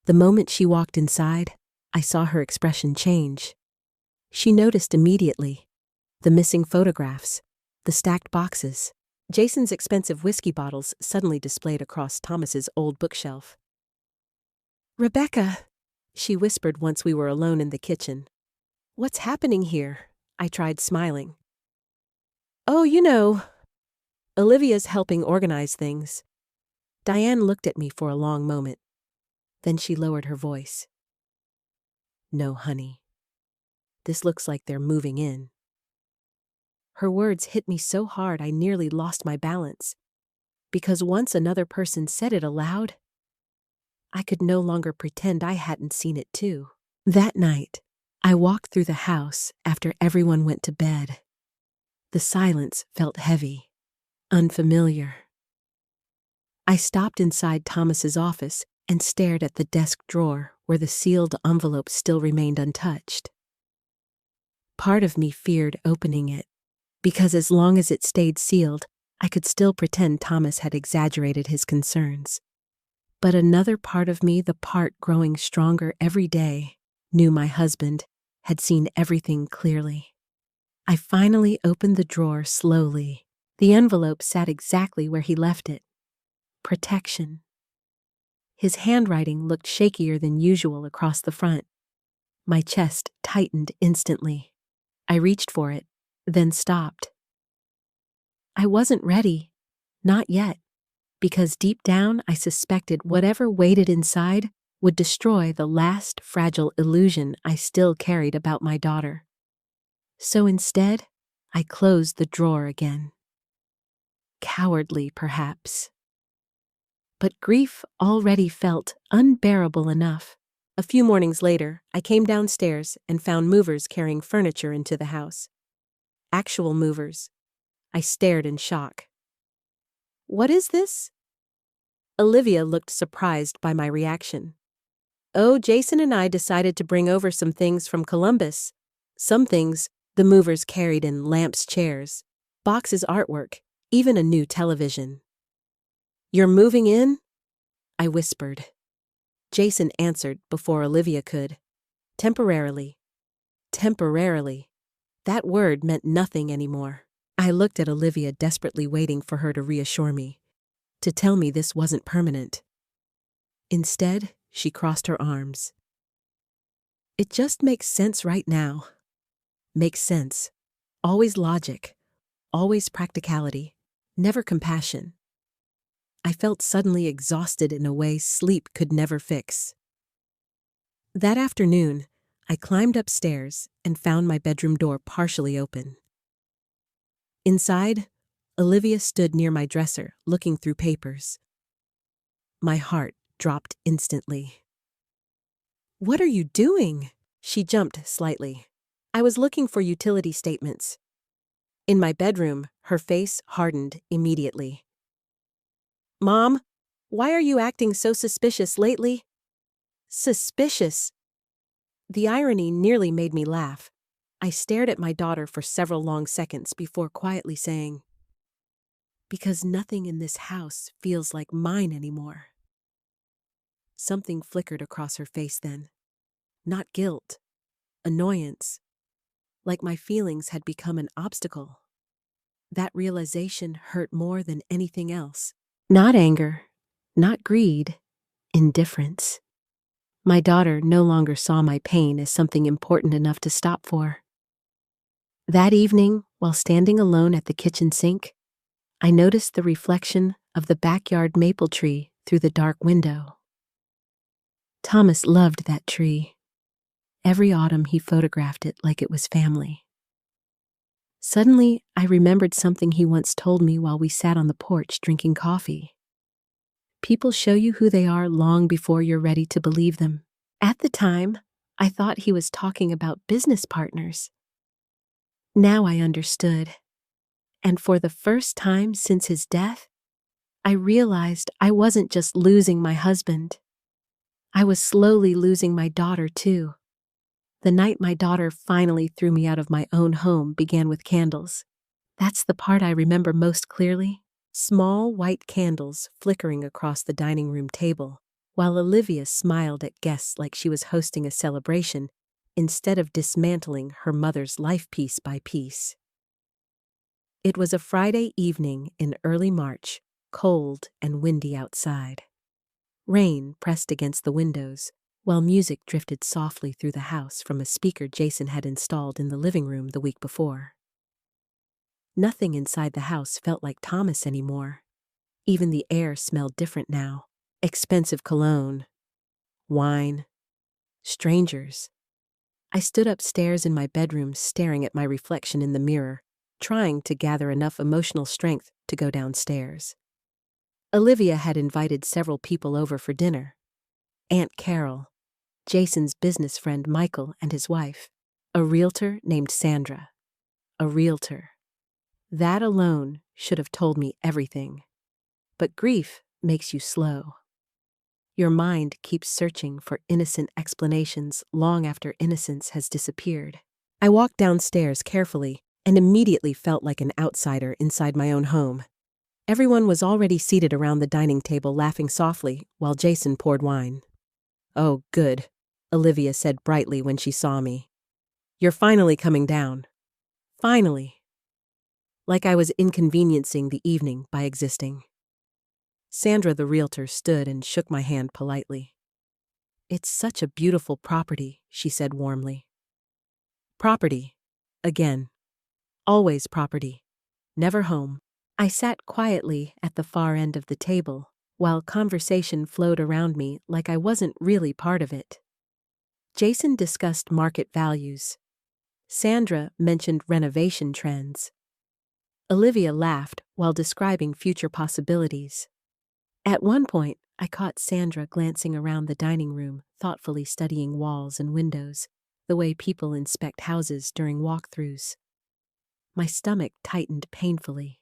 The moment she walked inside, I saw her expression change. She noticed immediately the missing photographs, the stacked boxes, Jason's expensive whiskey bottles suddenly displayed across Thomas's old bookshelf. "Rebecca," she whispered once we were alone in the kitchen. "What's happening here?" I tried smiling. "Oh, you know. Olivia's helping organize things." Diane looked at me for a long moment. Then she lowered her voice. "No, honey. This looks like they're moving in." Her words hit me so hard I nearly lost my balance. Because once another person said it aloud, I could no longer pretend I hadn't seen it too. That night, I walked through the house after everyone went to bed. The silence felt heavy, unfamiliar. I stopped inside Thomas's office and stared at the desk drawer where the sealed envelope still remained untouched. Part of me feared opening it, because as long as it stayed sealed, I could still pretend Thomas had exaggerated his concerns. But another part of me, the part growing stronger every day, knew my husband had seen everything clearly. I finally opened the drawer slowly. The envelope sat exactly where he left it. Protection. His handwriting looked shakier than usual across the front. My chest tightened instantly. I reached for it, then stopped. I wasn't ready. Not yet. Because deep down I suspected whatever waited inside would destroy the last fragile illusion I still carried about my daughter. So instead, I closed the drawer again. Cowardly, perhaps. But grief already felt unbearable enough. A few mornings later, I came downstairs and found movers carrying furniture into the house. Actual movers. I stared in shock. "What is this?" Olivia looked surprised by my reaction. "Oh, Jason and I decided to bring over some things from Columbus. Some things the movers carried in lamps, chairs, boxes, artwork, even a new television." "You're moving in?" I whispered. Jason answered before Olivia could. "Temporarily." Temporarily. That word meant nothing anymore. I looked at Olivia, desperately waiting for her to reassure me, to tell me this wasn't permanent. Instead, she crossed her arms. "It just makes sense right now." Makes sense. Always logic. Always practicality. Never compassion. I felt suddenly exhausted in a way sleep could never fix. That afternoon, I climbed upstairs and found my bedroom door partially open. Inside, Olivia stood near my dresser, looking through papers. My heart dropped instantly. "What are you doing?" She jumped slightly. "I was looking for utility statements." In my bedroom, her face hardened immediately. "Mom, why are you acting so suspicious lately?" Suspicious? The irony nearly made me laugh. I stared at my daughter for several long seconds before quietly saying, "Because nothing in this house feels like mine anymore." Something flickered across her face then. Not guilt, annoyance, like my feelings had become an obstacle. That realization hurt more than anything else. Not anger, not greed, indifference. My daughter no longer saw my pain as something important enough to stop for. That evening, while standing alone at the kitchen sink, I noticed the reflection of the backyard maple tree through the dark window. Thomas loved that tree. Every autumn he photographed it like it was family. Suddenly, I remembered something he once told me while we sat on the porch drinking coffee. People show you who they are long before you're ready to believe them. At the time, I thought he was talking about business partners. Now I understood. And for the first time since his death, I realized I wasn't just losing my husband. I was slowly losing my daughter, too. The night my daughter finally threw me out of my own home began with candles. That's the part I remember most clearly. Small white candles flickering across the dining room table, while Olivia smiled at guests like she was hosting a celebration instead of dismantling her mother's life piece by piece. It was a Friday evening in early March, cold and windy outside. Rain pressed against the windows, while music drifted softly through the house from a speaker Jason had installed in the living room the week before. Nothing inside the house felt like Thomas anymore. Even the air smelled different now. Expensive cologne, wine, strangers. I stood upstairs in my bedroom staring at my reflection in the mirror, trying to gather enough emotional strength to go downstairs. Olivia had invited several people over for dinner. Aunt Carol, Jason's business friend Michael and his wife, a realtor named Sandra. A realtor. That alone should have told me everything. But grief makes you slow. Your mind keeps searching for innocent explanations long after innocence has disappeared. I walked downstairs carefully and immediately felt like an outsider inside my own home. Everyone was already seated around the dining table laughing softly while Jason poured wine. "Oh, good," Olivia said brightly when she saw me. "You're finally coming down. Finally." Like I was inconveniencing the evening by existing. Sandra, the realtor, stood and shook my hand politely. "It's such a beautiful property," she said warmly. Property. Again. Always property. Never home. I sat quietly at the far end of the table, while conversation flowed around me like I wasn't really part of it. Jason discussed market values. Sandra mentioned renovation trends. Olivia laughed while describing future possibilities. At one point, I caught Sandra glancing around the dining room, thoughtfully studying walls and windows, the way people inspect houses during walkthroughs. My stomach tightened painfully.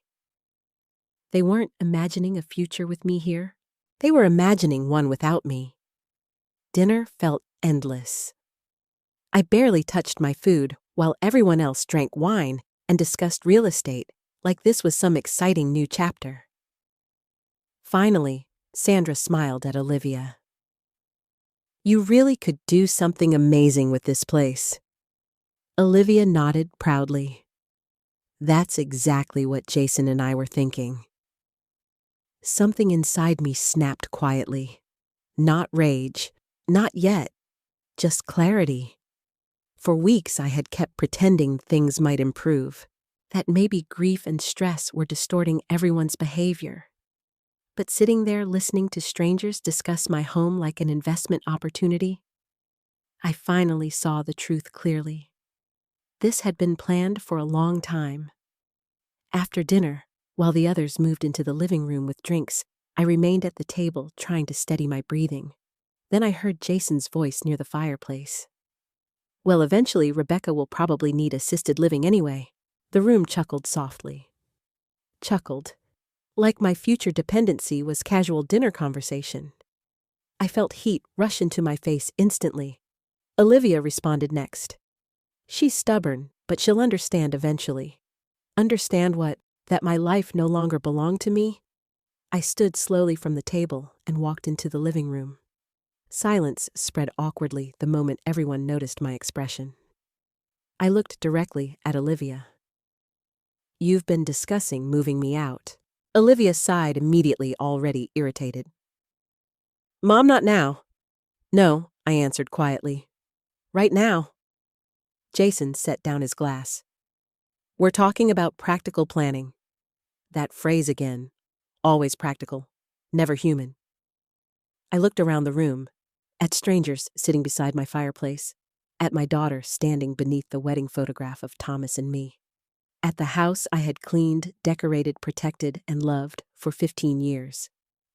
They weren't imagining a future with me here. They were imagining one without me. Dinner felt endless. I barely touched my food while everyone else drank wine and discussed real estate like this was some exciting new chapter. Finally, Sandra smiled at Olivia. "You really could do something amazing with this place." Olivia nodded proudly. That's exactly what Jason and I were thinking. Something inside me snapped quietly. Not rage, not yet, just clarity. For weeks I had kept pretending things might improve, that maybe grief and stress were distorting everyone's behavior. But sitting there listening to strangers discuss my home like an investment opportunity, I finally saw the truth clearly. This had been planned for a long time. After dinner, while the others moved into the living room with drinks, I remained at the table trying to steady my breathing. Then I heard Jason's voice near the fireplace. "Well, eventually Rebecca will probably need assisted living anyway." The room chuckled softly. Chuckled. Like my future dependency was casual dinner conversation. I felt heat rush into my face instantly. Olivia responded next. "She's stubborn, but she'll understand eventually." Understand what? That my life no longer belonged to me? I stood slowly from the table and walked into the living room. Silence spread awkwardly the moment everyone noticed my expression. I looked directly at Olivia. "You've been discussing moving me out." Olivia sighed immediately, already irritated. "Mom, not now." "No," I answered quietly. "Right now." Jason set down his glass. "We're talking about practical planning." That phrase again. Always practical. Never human. I looked around the room, at strangers sitting beside my fireplace, at my daughter standing beneath the wedding photograph of Thomas and me, at the house I had cleaned, decorated, protected, and loved for 15 years.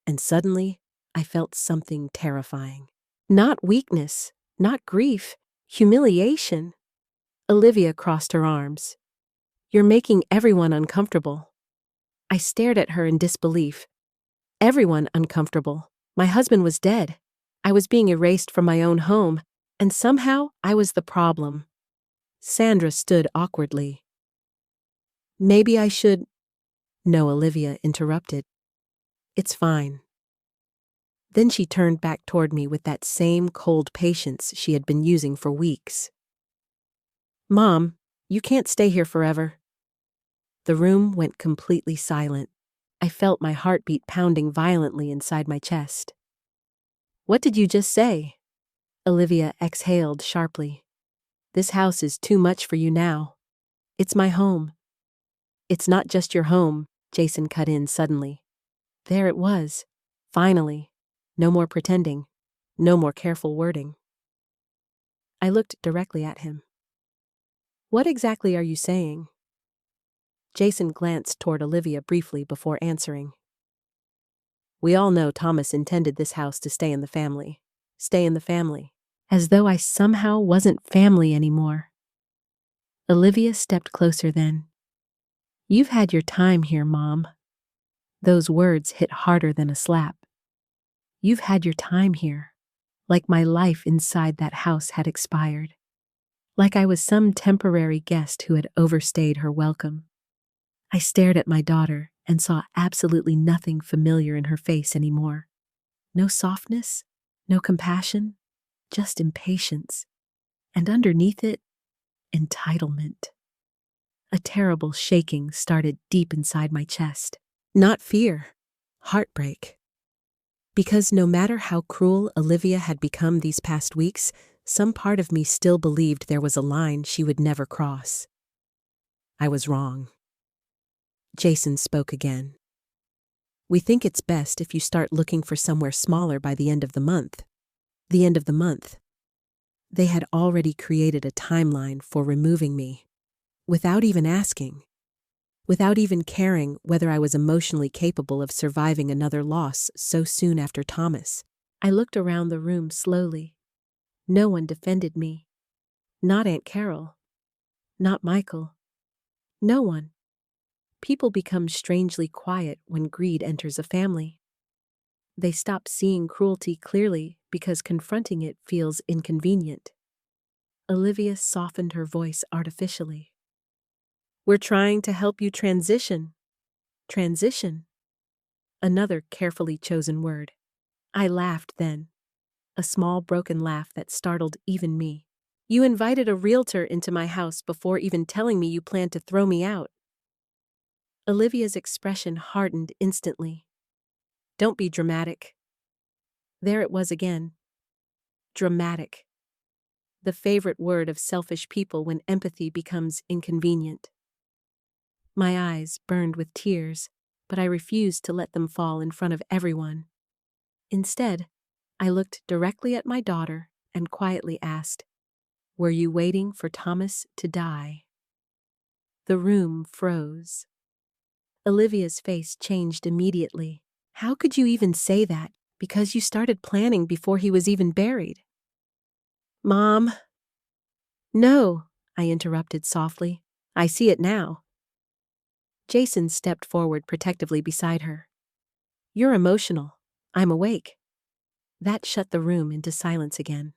And suddenly, I felt something terrifying. Not weakness, not grief, humiliation. Olivia crossed her arms. "You're making everyone uncomfortable." I stared at her in disbelief. Everyone uncomfortable. My husband was dead. I was being erased from my own home, and somehow I was the problem. Sandra stood awkwardly. "Maybe I should—" No, Olivia interrupted. "It's fine." Then she turned back toward me with that same cold patience she had been using for weeks. "Mom, you can't stay here forever." The room went completely silent. I felt my heartbeat pounding violently inside my chest. "What did you just say?" Olivia exhaled sharply. "This house is too much for you now. It's my home." "It's not just your home," Jason cut in suddenly. There it was. Finally. No more pretending. No more careful wording. I looked directly at him. "What exactly are you saying?" Jason glanced toward Olivia briefly before answering. "We all know Thomas intended this house to stay in the family. Stay in the family." As though I somehow wasn't family anymore. Olivia stepped closer then. You've had your time here, Mom. Those words hit harder than a slap. You've had your time here. Like my life inside that house had expired. Like I was some temporary guest who had overstayed her welcome. I stared at my daughter and saw absolutely nothing familiar in her face anymore. No softness, no compassion, just impatience. And underneath it, entitlement. A terrible shaking started deep inside my chest. Not fear, heartbreak. Because no matter how cruel Olivia had become these past weeks, some part of me still believed there was a line she would never cross. I was wrong. Jason spoke again. We think it's best if you start looking for somewhere smaller by the end of the month. The end of the month. They had already created a timeline for removing me. Without even asking. Without even caring whether I was emotionally capable of surviving another loss so soon after Thomas. I looked around the room slowly. No one defended me. Not Aunt Carol. Not Michael. No one. People become strangely quiet when greed enters a family. They stop seeing cruelty clearly because confronting it feels inconvenient. Olivia softened her voice artificially. We're trying to help you transition. Transition. Another carefully chosen word. I laughed then. A small broken laugh that startled even me. You invited a realtor into my house before even telling me you planned to throw me out. Olivia's expression hardened instantly. Don't be dramatic. There it was again. Dramatic. The favorite word of selfish people when empathy becomes inconvenient. My eyes burned with tears, but I refused to let them fall in front of everyone. Instead, I looked directly at my daughter and quietly asked, "Were you waiting for Thomas to die?" The room froze. Olivia's face changed immediately. How could you even say that? Because you started planning before he was even buried. Mom. No, I interrupted softly. I see it now. Jason stepped forward protectively beside her. You're emotional. I'm awake. That shut the room into silence again.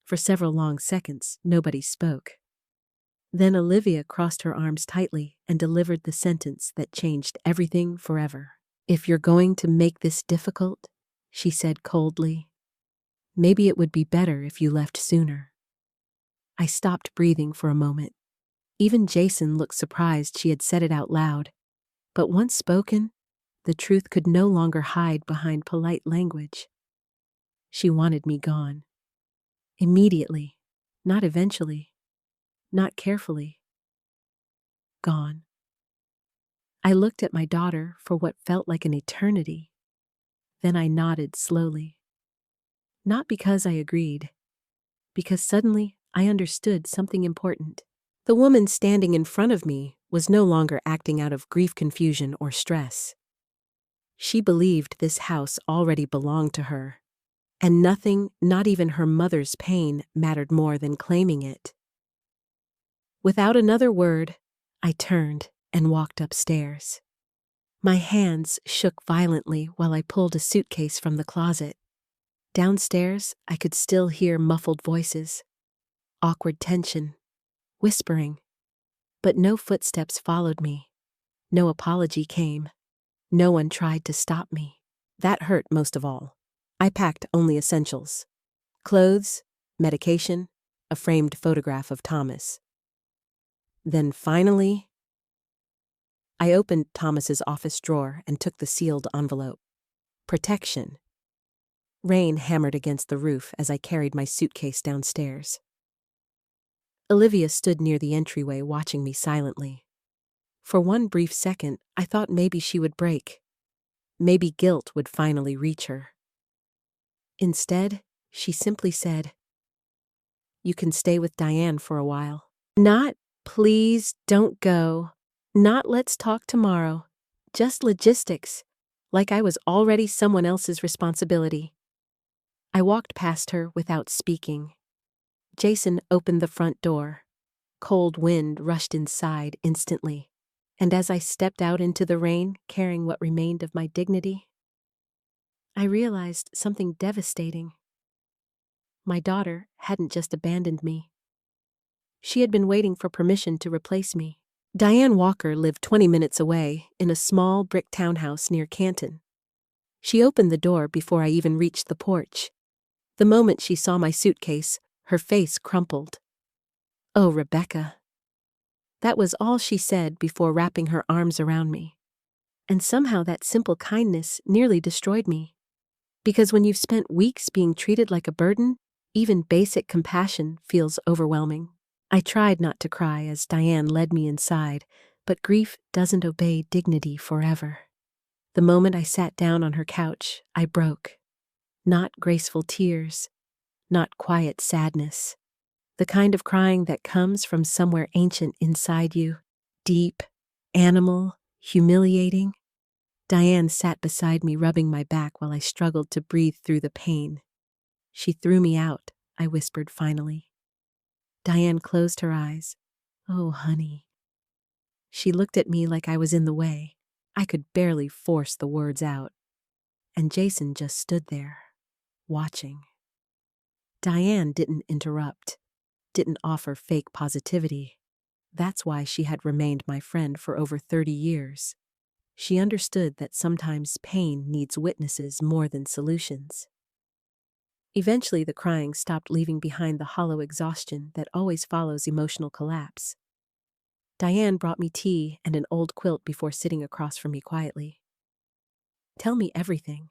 For several long seconds, nobody spoke. Then Olivia crossed her arms tightly and delivered the sentence that changed everything forever. If you're going to make this difficult, she said coldly, maybe it would be better if you left sooner. I stopped breathing for a moment. Even Jason looked surprised she had said it out loud. But once spoken, the truth could no longer hide behind polite language. She wanted me gone. Immediately. Not eventually. Not carefully. Gone. I looked at my daughter for what felt like an eternity. Then I nodded slowly. Not because I agreed. Because suddenly I understood something important. The woman standing in front of me was no longer acting out of grief, confusion, or stress. She believed this house already belonged to her, and nothing, not even her mother's pain, mattered more than claiming it. Without another word, I turned and walked upstairs. My hands shook violently while I pulled a suitcase from the closet. Downstairs, I could still hear muffled voices, awkward tension, whispering. But no footsteps followed me. No apology came. No one tried to stop me. That hurt most of all. I packed only essentials. Clothes, medication, a framed photograph of Thomas. Then finally, I opened Thomas's office drawer and took the sealed envelope. Protection. Rain hammered against the roof as I carried my suitcase downstairs. Olivia stood near the entryway watching me silently. For one brief second, I thought maybe she would break. Maybe guilt would finally reach her. Instead, she simply said, "You can stay with Diane for a while." Not, "Please don't go." Not, "Let's talk tomorrow." Just logistics, like I was already someone else's responsibility. I walked past her without speaking. Jason opened the front door. Cold wind rushed inside instantly. And as I stepped out into the rain, carrying what remained of my dignity, I realized something devastating. My daughter hadn't just abandoned me. She had been waiting for permission to replace me. Diane Walker lived 20 minutes away in a small brick townhouse near Canton. She opened the door before I even reached the porch. The moment she saw my suitcase, her face crumpled. "Oh, Rebecca." That was all she said before wrapping her arms around me. And somehow that simple kindness nearly destroyed me. Because when you've spent weeks being treated like a burden, even basic compassion feels overwhelming. I tried not to cry as Diane led me inside, but grief doesn't obey dignity forever. The moment I sat down on her couch, I broke. Not graceful tears, not quiet sadness. The kind of crying that comes from somewhere ancient inside you, deep, animal, humiliating. Diane sat beside me, rubbing my back while I struggled to breathe through the pain. "She threw me out," I whispered finally. Diane closed her eyes. "Oh, honey." She looked at me like I was in the way. I could barely force the words out. And Jason just stood there, watching. Diane didn't interrupt, didn't offer fake positivity. That's why she had remained my friend for over 30 years. She understood that sometimes pain needs witnesses more than solutions. Eventually, the crying stopped, leaving behind the hollow exhaustion that always follows emotional collapse. Diane brought me tea and an old quilt before sitting across from me quietly. "Tell me everything."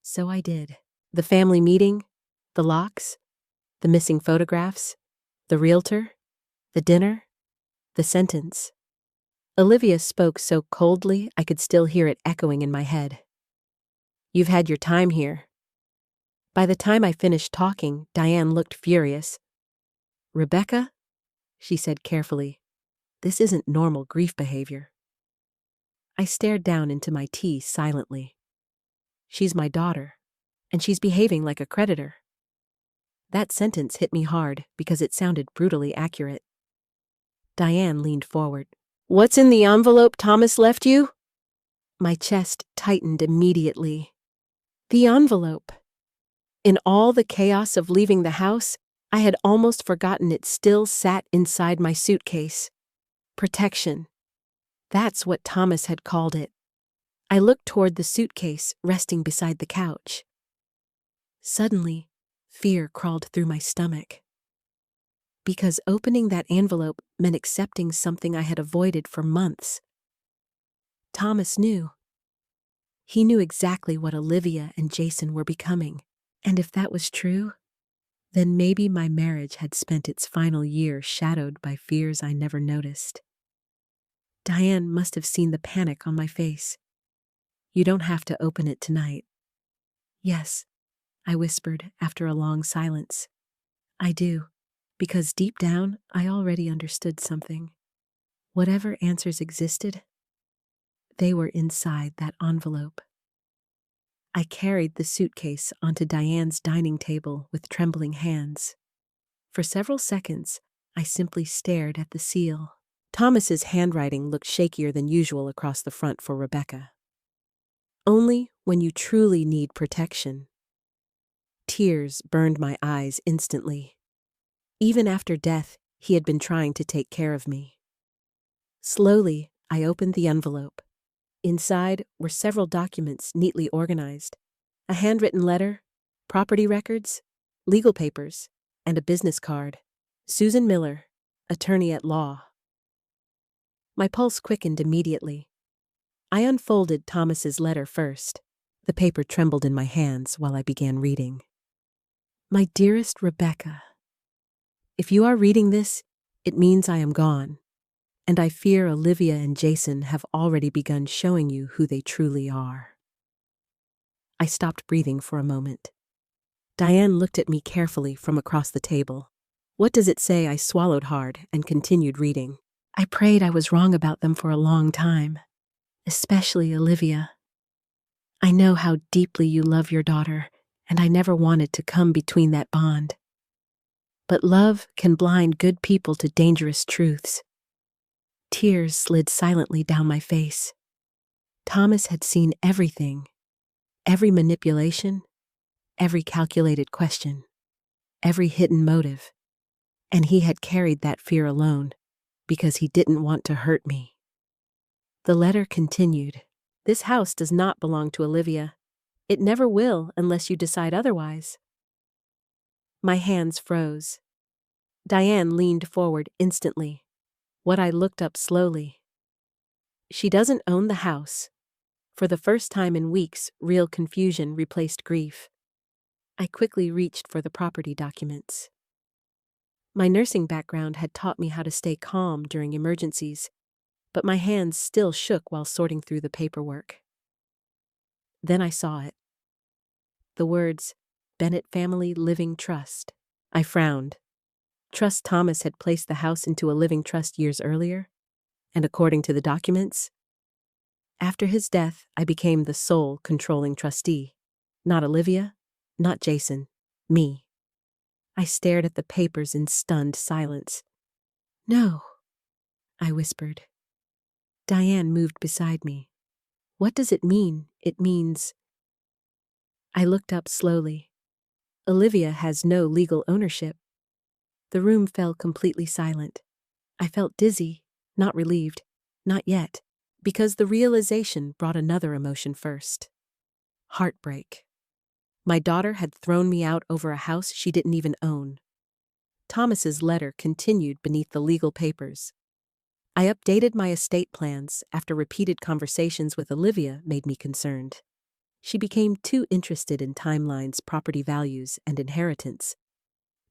So I did. The family meeting, the locks, the missing photographs, the realtor, the dinner, the sentence. Olivia spoke so coldly I could still hear it echoing in my head. "You've had your time here." By the time I finished talking, Diane looked furious. "Rebecca," she said carefully, "this isn't normal grief behavior." I stared down into my tea silently. She's my daughter, and she's behaving like a creditor. That sentence hit me hard because it sounded brutally accurate. Diane leaned forward. "What's in the envelope Thomas left you?" My chest tightened immediately. The envelope. In all the chaos of leaving the house, I had almost forgotten it still sat inside my suitcase. Protection. That's what Thomas had called it. I looked toward the suitcase resting beside the couch. Suddenly, fear crawled through my stomach. Because opening that envelope meant accepting something I had avoided for months. Thomas knew. He knew exactly what Olivia and Jason were becoming. And if that was true, then maybe my marriage had spent its final year shadowed by fears I never noticed. Diane must have seen the panic on my face. "You don't have to open it tonight." "Yes," I whispered after a long silence. "I do, because deep down I already understood something. Whatever answers existed, they were inside that envelope." I carried the suitcase onto Diane's dining table with trembling hands. For several seconds, I simply stared at the seal. Thomas's handwriting looked shakier than usual across the front for Rebecca. "Only when you truly need protection." Tears burned my eyes instantly. Even after death, he had been trying to take care of me. Slowly, I opened the envelope. Inside were several documents neatly organized. A handwritten letter, property records, legal papers, and a business card. Susan Miller, attorney at law. My pulse quickened immediately. I unfolded Thomas's letter first. The paper trembled in my hands while I began reading. "My dearest Rebecca, if you are reading this, it means I am gone. And I fear Olivia and Jason have already begun showing you who they truly are." I stopped breathing for a moment. Diane looked at me carefully from across the table. "What does it say?" I swallowed hard and continued reading. "I prayed I was wrong about them for a long time, especially Olivia. I know how deeply you love your daughter, and I never wanted to come between that bond. But love can blind good people to dangerous truths. Tears slid silently down my face. Thomas had seen everything, every manipulation, every calculated question, every hidden motive, and he had carried that fear alone because he didn't want to hurt me. The letter continued. This house does not belong to Olivia. It never will unless you decide otherwise. My hands froze. Diane leaned forward instantly. What I looked up slowly. She doesn't own the house. For the first time in weeks, real confusion replaced grief. I quickly reached for the property documents. My nursing background had taught me how to stay calm during emergencies, but my hands still shook while sorting through the paperwork. Then I saw it. The words, Bennett Family Living Trust. I frowned. Trust Thomas had placed the house into a living trust years earlier, and according to the documents, after his death, I became the sole controlling trustee. Not Olivia, not Jason, me. I stared at the papers in stunned silence. No, I whispered. Diane moved beside me. What does it mean? It means... I looked up slowly. Olivia has no legal ownership. The room fell completely silent. I felt dizzy, not relieved, not yet, because the realization brought another emotion first. Heartbreak. My daughter had thrown me out over a house she didn't even own. Thomas's letter continued beneath the legal papers. I updated my estate plans after repeated conversations with Olivia made me concerned. She became too interested in timelines, property values, and inheritance.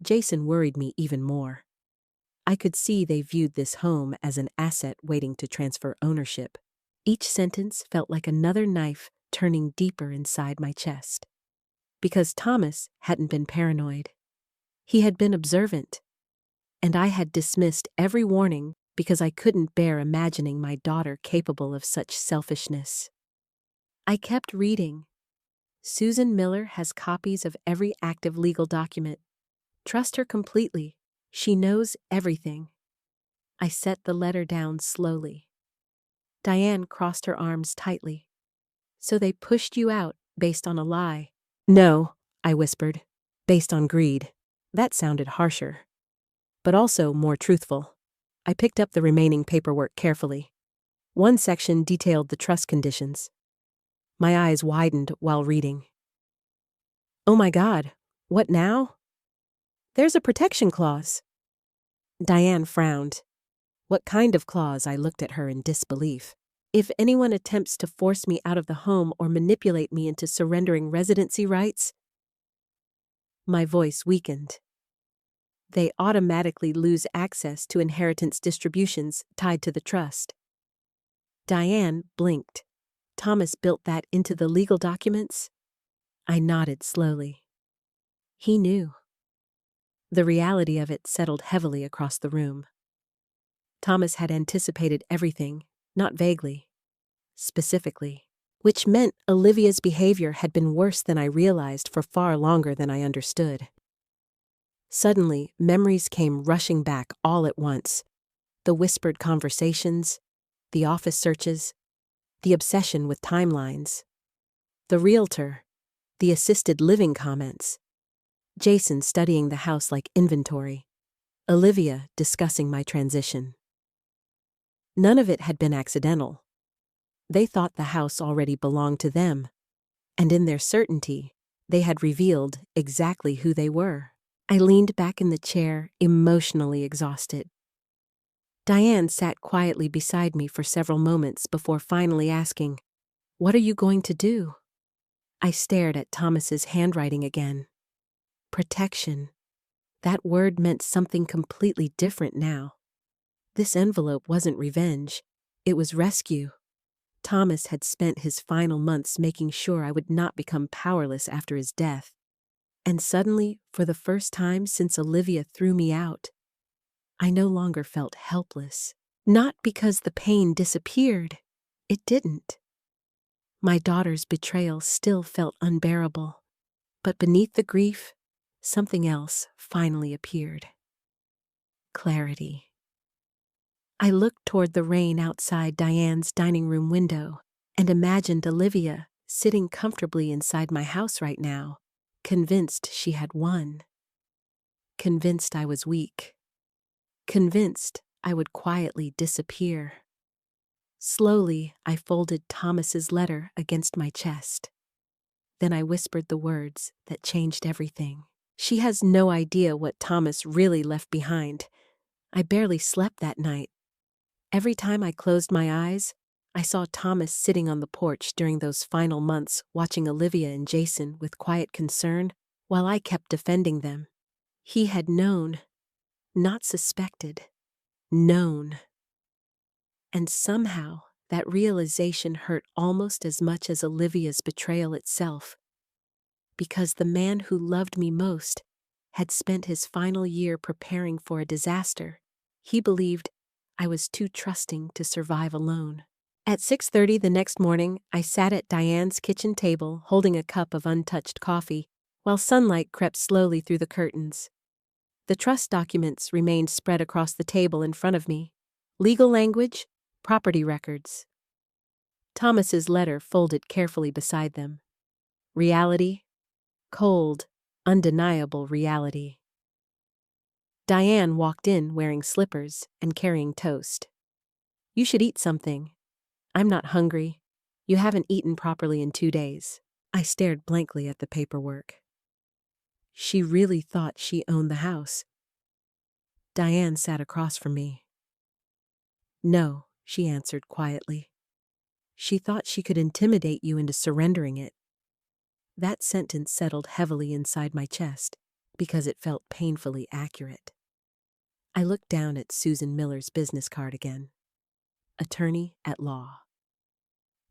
Jason worried me even more. I could see they viewed this home as an asset waiting to transfer ownership. Each sentence felt like another knife turning deeper inside my chest. Because Thomas hadn't been paranoid. He had been observant. And I had dismissed every warning because I couldn't bear imagining my daughter capable of such selfishness. I kept reading. Susan Miller has copies of every active legal document. Trust her completely. She knows everything. I set the letter down slowly. Diane crossed her arms tightly. So they pushed you out based on a lie. No, I whispered. Based on greed. That sounded harsher, but also more truthful. I picked up the remaining paperwork carefully. One section detailed the trust conditions. My eyes widened while reading. Oh my God, what now? There's a protection clause. Diane frowned. What kind of clause? I looked at her in disbelief. If anyone attempts to force me out of the home or manipulate me into surrendering residency rights, my voice weakened. They automatically lose access to inheritance distributions tied to the trust. Diane blinked. Thomas built that into the legal documents? I nodded slowly. He knew. The reality of it settled heavily across the room. Thomas had anticipated everything, not vaguely, specifically, which meant Olivia's behavior had been worse than I realized for far longer than I understood. Suddenly, memories came rushing back all at once. The whispered conversations, the office searches, the obsession with timelines, the realtor, the assisted living comments, Jason studying the house like inventory, Olivia discussing my transition. None of it had been accidental. They thought the house already belonged to them, and in their certainty, they had revealed exactly who they were. I leaned back in the chair, emotionally exhausted. Diane sat quietly beside me for several moments before finally asking, "What are you going to do?" I stared at Thomas's handwriting again. Protection. That word meant something completely different now. This envelope wasn't revenge. It was rescue. Thomas had spent his final months making sure I would not become powerless after his death. And suddenly, for the first time since Olivia threw me out, I no longer felt helpless. Not because the pain disappeared. It didn't. My daughter's betrayal still felt unbearable. But beneath the grief, something else finally appeared. Clarity. I looked toward the rain outside Diane's dining room window and imagined Olivia sitting comfortably inside my house right now, convinced she had won. Convinced I was weak. Convinced I would quietly disappear. Slowly, I folded Thomas's letter against my chest. Then I whispered the words that changed everything. She has no idea what Thomas really left behind. I barely slept that night. Every time I closed my eyes, I saw Thomas sitting on the porch during those final months, watching Olivia and Jason with quiet concern while I kept defending them. He had known, not suspected, known. And somehow, that realization hurt almost as much as Olivia's betrayal itself. Because the man who loved me most had spent his final year preparing for a disaster. He believed I was too trusting to survive alone. At 6:30 the next morning, I sat at Diane's kitchen table holding a cup of untouched coffee while sunlight crept slowly through the curtains. The trust documents remained spread across the table in front of me. Legal language, property records. Thomas's letter folded carefully beside them. Reality, cold, undeniable reality. Diane walked in wearing slippers and carrying toast. "You should eat something." "I'm not hungry. You haven't eaten properly in 2 days." I stared blankly at the paperwork. She really thought she owned the house. Diane sat across from me. "No," she answered quietly. "She thought she could intimidate you into surrendering it." That sentence settled heavily inside my chest because it felt painfully accurate. I looked down at Susan Miller's business card again. Attorney at law.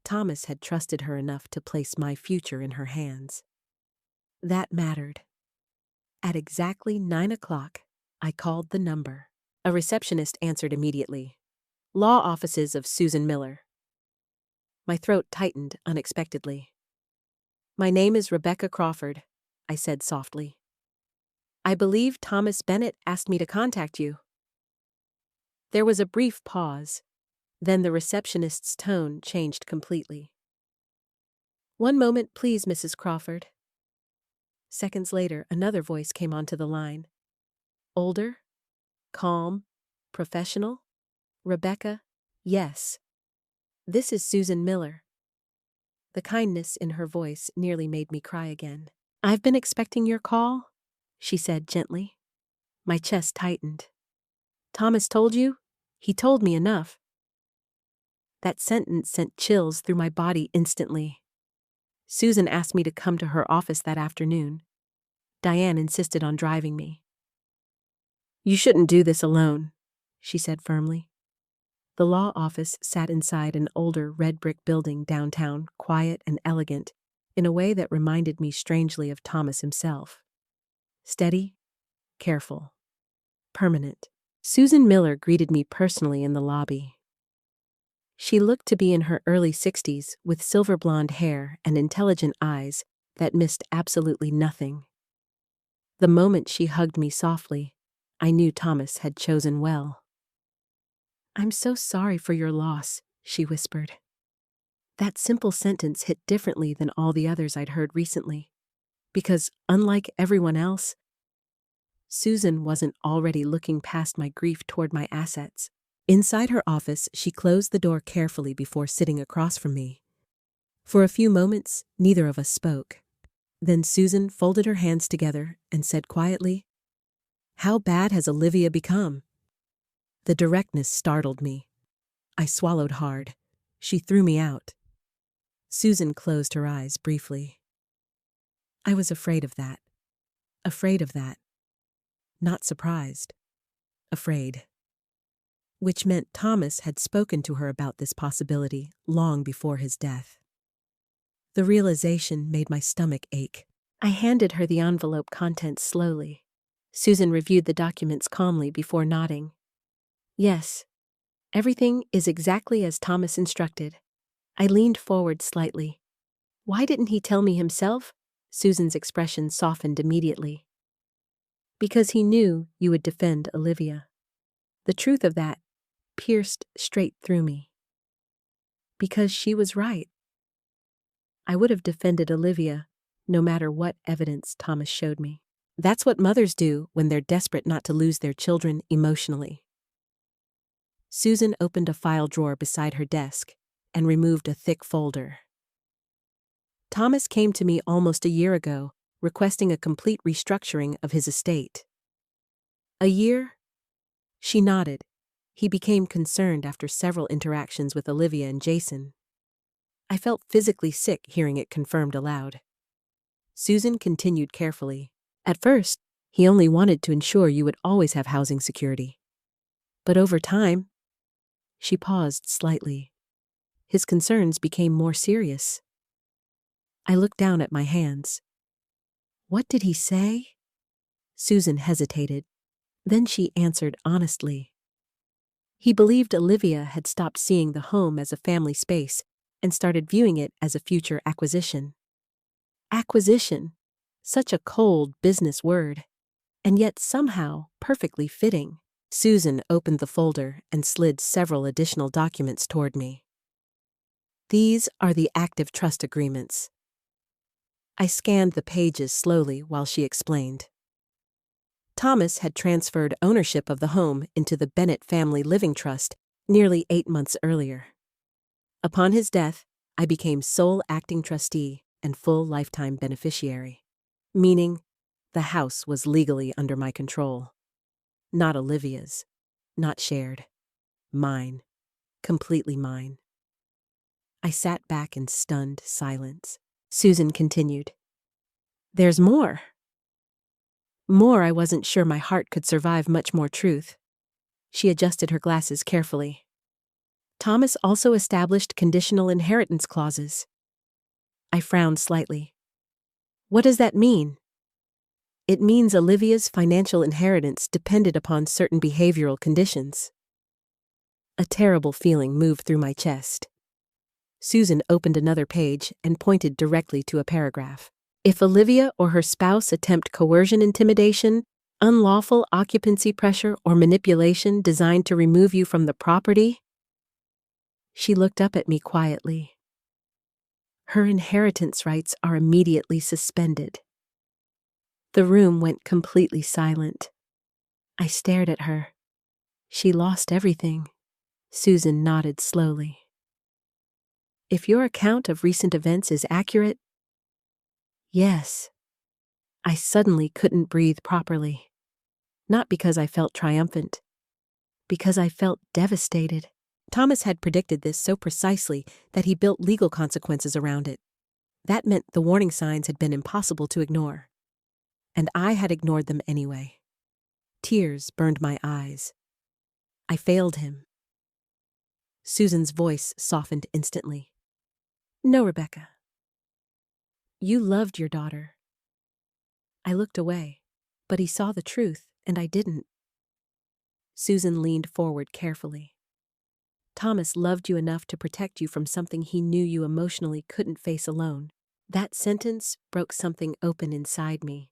Thomas had trusted her enough to place my future in her hands. That mattered. At exactly 9 o'clock, I called the number. A receptionist answered immediately. "Law offices of Susan Miller." My throat tightened unexpectedly. "My name is Rebecca Crawford," I said softly. "I believe Thomas Bennett asked me to contact you." There was a brief pause. Then the receptionist's tone changed completely. "One moment, please, Mrs. Crawford." Seconds later, another voice came onto the line. Older, calm, professional. "Rebecca, yes. This is Susan Miller." The kindness in her voice nearly made me cry again. "I've been expecting your call," she said gently. My chest tightened. "Thomas told you?" "He told me enough." That sentence sent chills through my body instantly. Susan asked me to come to her office that afternoon. Diane insisted on driving me. "You shouldn't do this alone," she said firmly. The law office sat inside an older red brick building downtown, quiet and elegant, in a way that reminded me strangely of Thomas himself. Steady, careful, permanent. Susan Miller greeted me personally in the lobby. She looked to be in her early 60s with silver blonde hair and intelligent eyes that missed absolutely nothing. The moment she hugged me softly, I knew Thomas had chosen well. "I'm so sorry for your loss," she whispered. That simple sentence hit differently than all the others I'd heard recently, because, unlike everyone else, Susan wasn't already looking past my grief toward my assets. Inside her office, she closed the door carefully before sitting across from me. For a few moments, neither of us spoke. Then Susan folded her hands together and said quietly, "How bad has Olivia become?" The directness startled me. I swallowed hard. She threw me out. Susan closed her eyes briefly. I was afraid of that. Afraid of that. Not surprised. Afraid. Which meant Thomas had spoken to her about this possibility long before his death. The realization made my stomach ache. I handed her the envelope contents slowly. Susan reviewed the documents calmly before nodding. "Yes, everything is exactly as Thomas instructed." I leaned forward slightly. "Why didn't he tell me himself?" Susan's expression softened immediately. "Because he knew you would defend Olivia. The truth of that pierced straight through me. Because she was right. I would have defended Olivia, no matter what evidence Thomas showed me. That's what mothers do when they're desperate not to lose their children emotionally. Susan opened a file drawer beside her desk and removed a thick folder. Thomas came to me almost a year ago, requesting a complete restructuring of his estate. A year? She nodded. He became concerned after several interactions with Olivia and Jason. I felt physically sick hearing it confirmed aloud. Susan continued carefully. At first, he only wanted to ensure you would always have housing security. But over time, she paused slightly. His concerns became more serious. I looked down at my hands. What did he say? Susan hesitated. Then she answered honestly. He believed Olivia had stopped seeing the home as a family space and started viewing it as a future acquisition. Acquisition, such a cold business word, and yet somehow perfectly fitting. Susan opened the folder and slid several additional documents toward me. These are the active trust agreements. I scanned the pages slowly while she explained. Thomas had transferred ownership of the home into the Bennett Family Living Trust nearly 8 months earlier. Upon his death, I became sole acting trustee and full lifetime beneficiary, meaning the house was legally under my control. Not Olivia's, not shared. Mine, completely mine. I sat back in stunned silence. Susan continued. There's more. More I wasn't sure my heart could survive much more truth. She adjusted her glasses carefully. Thomas also established conditional inheritance clauses. I frowned slightly. What does that mean? It means Olivia's financial inheritance depended upon certain behavioral conditions. A terrible feeling moved through my chest. Susan opened another page and pointed directly to a paragraph. If Olivia or her spouse attempt coercion, intimidation, unlawful occupancy pressure, or manipulation designed to remove you from the property. She looked up at me quietly. Her inheritance rights are immediately suspended. The room went completely silent. I stared at her. She lost everything. Susan nodded slowly. If your account of recent events is accurate, yes. I suddenly couldn't breathe properly. Not because I felt triumphant, because I felt devastated. Thomas had predicted this so precisely that he built legal consequences around it. That meant the warning signs had been impossible to ignore. And I had ignored them anyway. Tears burned my eyes. I failed him. Susan's voice softened instantly. No, Rebecca. You loved your daughter. I looked away, but he saw the truth, and I didn't. Susan leaned forward carefully. Thomas loved you enough to protect you from something he knew you emotionally couldn't face alone. That sentence broke something open inside me,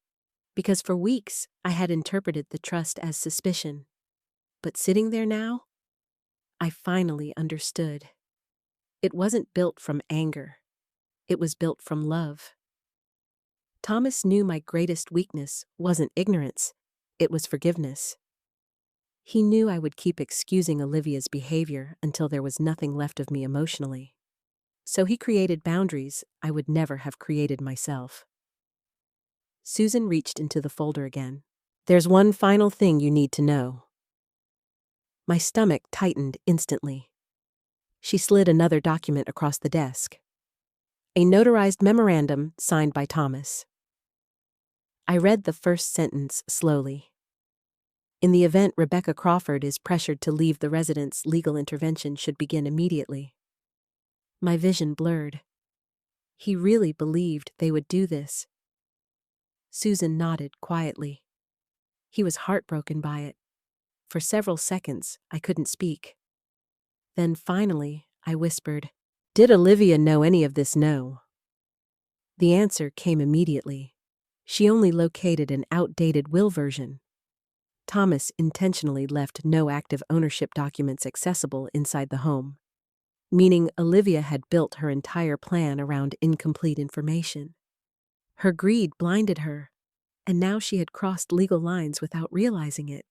because for weeks I had interpreted the trust as suspicion. But sitting there now, I finally understood. It wasn't built from anger. It was built from love. Thomas knew my greatest weakness wasn't ignorance, it was forgiveness. He knew I would keep excusing Olivia's behavior until there was nothing left of me emotionally. So he created boundaries I would never have created myself. Susan reached into the folder again. There's one final thing you need to know. My stomach tightened instantly. She slid another document across the desk. A notarized memorandum signed by Thomas. I read the first sentence slowly. In the event Rebecca Crawford is pressured to leave the residence, legal intervention should begin immediately. My vision blurred. He really believed they would do this. Susan nodded quietly. He was heartbroken by it. For several seconds, I couldn't speak. Then finally, I whispered, "Did Olivia know any of this? No." The answer came immediately. She only located an outdated will version. Thomas intentionally left no active ownership documents accessible inside the home, meaning Olivia had built her entire plan around incomplete information. Her greed blinded her, and now she had crossed legal lines without realizing it.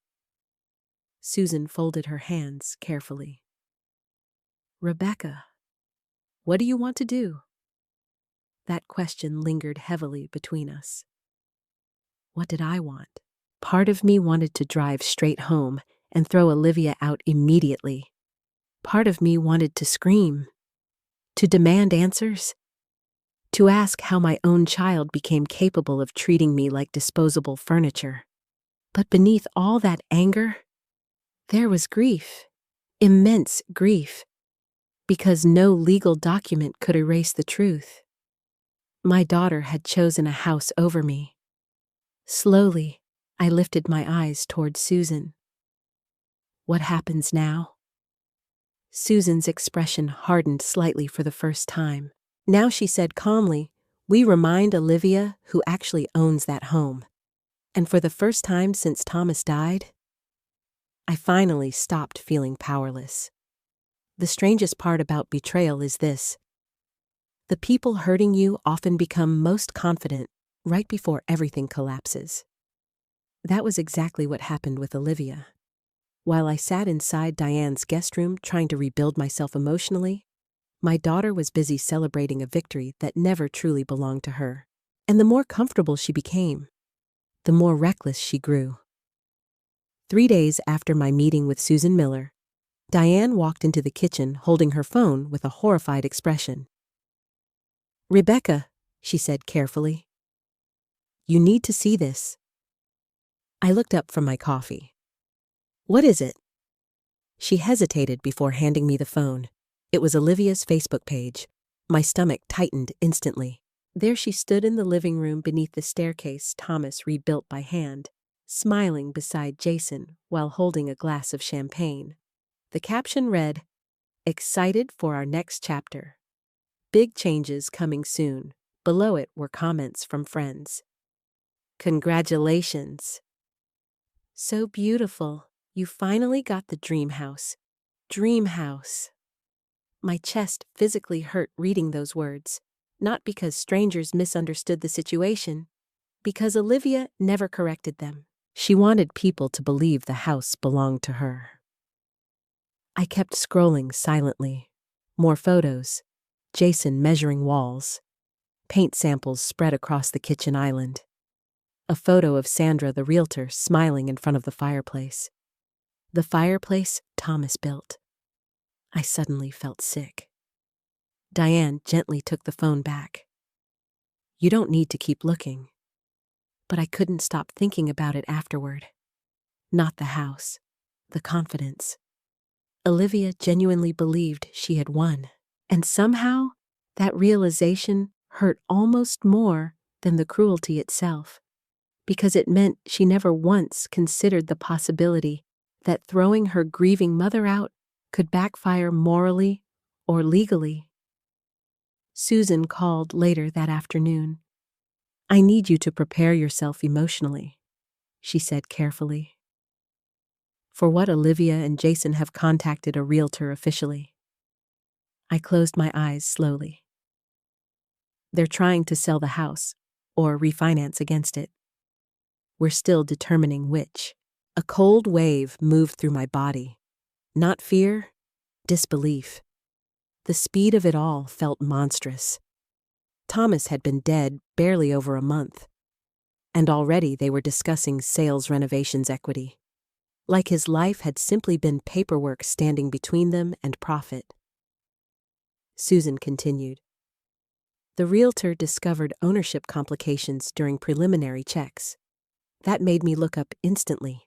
Susan folded her hands carefully. "Rebecca, what do you want to do?" That question lingered heavily between us. What did I want? Part of me wanted to drive straight home and throw Olivia out immediately. Part of me wanted to scream, to demand answers, to ask how my own child became capable of treating me like disposable furniture. But beneath all that anger, there was grief, immense grief, because no legal document could erase the truth. My daughter had chosen a house over me. Slowly, I lifted my eyes toward Susan. What happens now? Susan's expression hardened slightly for the first time. Now she said calmly, "We remind Olivia who actually owns that home. And for the first time since Thomas died, I finally stopped feeling powerless. The strangest part about betrayal is this: the people hurting you often become most confident right before everything collapses. That was exactly what happened with Olivia. While I sat inside Diane's guest room trying to rebuild myself emotionally, my daughter was busy celebrating a victory that never truly belonged to her. And the more comfortable she became, the more reckless she grew. 3 days after my meeting with Susan Miller, Diane walked into the kitchen holding her phone with a horrified expression. "Rebecca," she said carefully, "you need to see this." I looked up from my coffee. "What is it?" She hesitated before handing me the phone. It was Olivia's Facebook page. My stomach tightened instantly. There she stood in the living room beneath the staircase Thomas rebuilt by hand, smiling beside Jason while holding a glass of champagne. The caption read, "Excited for our next chapter. Big changes coming soon." Below it were comments from friends. "Congratulations. So beautiful. You finally got the dream house. Dream house." My chest physically hurt reading those words, not because strangers misunderstood the situation, because Olivia never corrected them. She wanted people to believe the house belonged to her. I kept scrolling silently. More photos. Jason measuring walls. Paint samples spread across the kitchen island. A photo of Sandra, the realtor, smiling in front of the fireplace. The fireplace Thomas built. I suddenly felt sick. Diane gently took the phone back. "You don't need to keep looking." But I couldn't stop thinking about it afterward. Not the house, the confidence. Olivia genuinely believed she had won. And somehow, that realization hurt almost more than the cruelty itself, because it meant she never once considered the possibility that throwing her grieving mother out could backfire morally or legally. Susan called later that afternoon. "I need you to prepare yourself emotionally," she said carefully. "For what Olivia and Jason have contacted a realtor officially." I closed my eyes slowly. "They're trying to sell the house or refinance against it. We're still determining which." A cold wave moved through my body. Not fear, disbelief. The speed of it all felt monstrous. Thomas had been dead barely over a month, and already they were discussing sales renovations equity. Like his life had simply been paperwork standing between them and profit. Susan continued. "The realtor discovered ownership complications during preliminary checks. That made me look up instantly.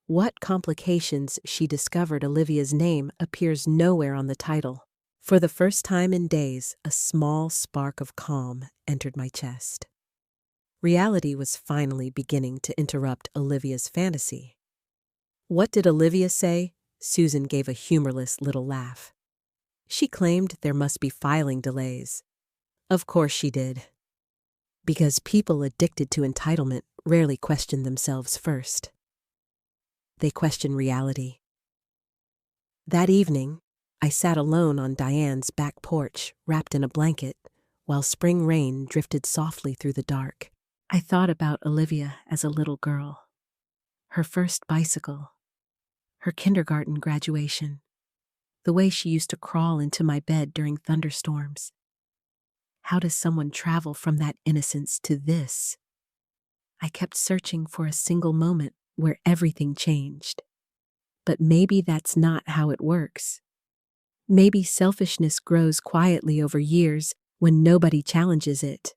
What complications she discovered Olivia's name appears nowhere on the title. For the first time in days, a small spark of calm entered my chest. Reality was finally beginning to interrupt Olivia's fantasy. What did Olivia say? Susan gave a humorless little laugh. She claimed there must be filing delays. Of course she did. Because people addicted to entitlement rarely question themselves first. they question reality. That evening, I sat alone on Diane's back porch, wrapped in a blanket, while spring rain drifted softly through the dark. I thought about Olivia as a little girl. Her first bicycle, her kindergarten graduation, the way she used to crawl into my bed during thunderstorms. How does someone travel from that innocence to this? I kept searching for a single moment where everything changed. But maybe that's not how it works. Maybe selfishness grows quietly over years when nobody challenges it.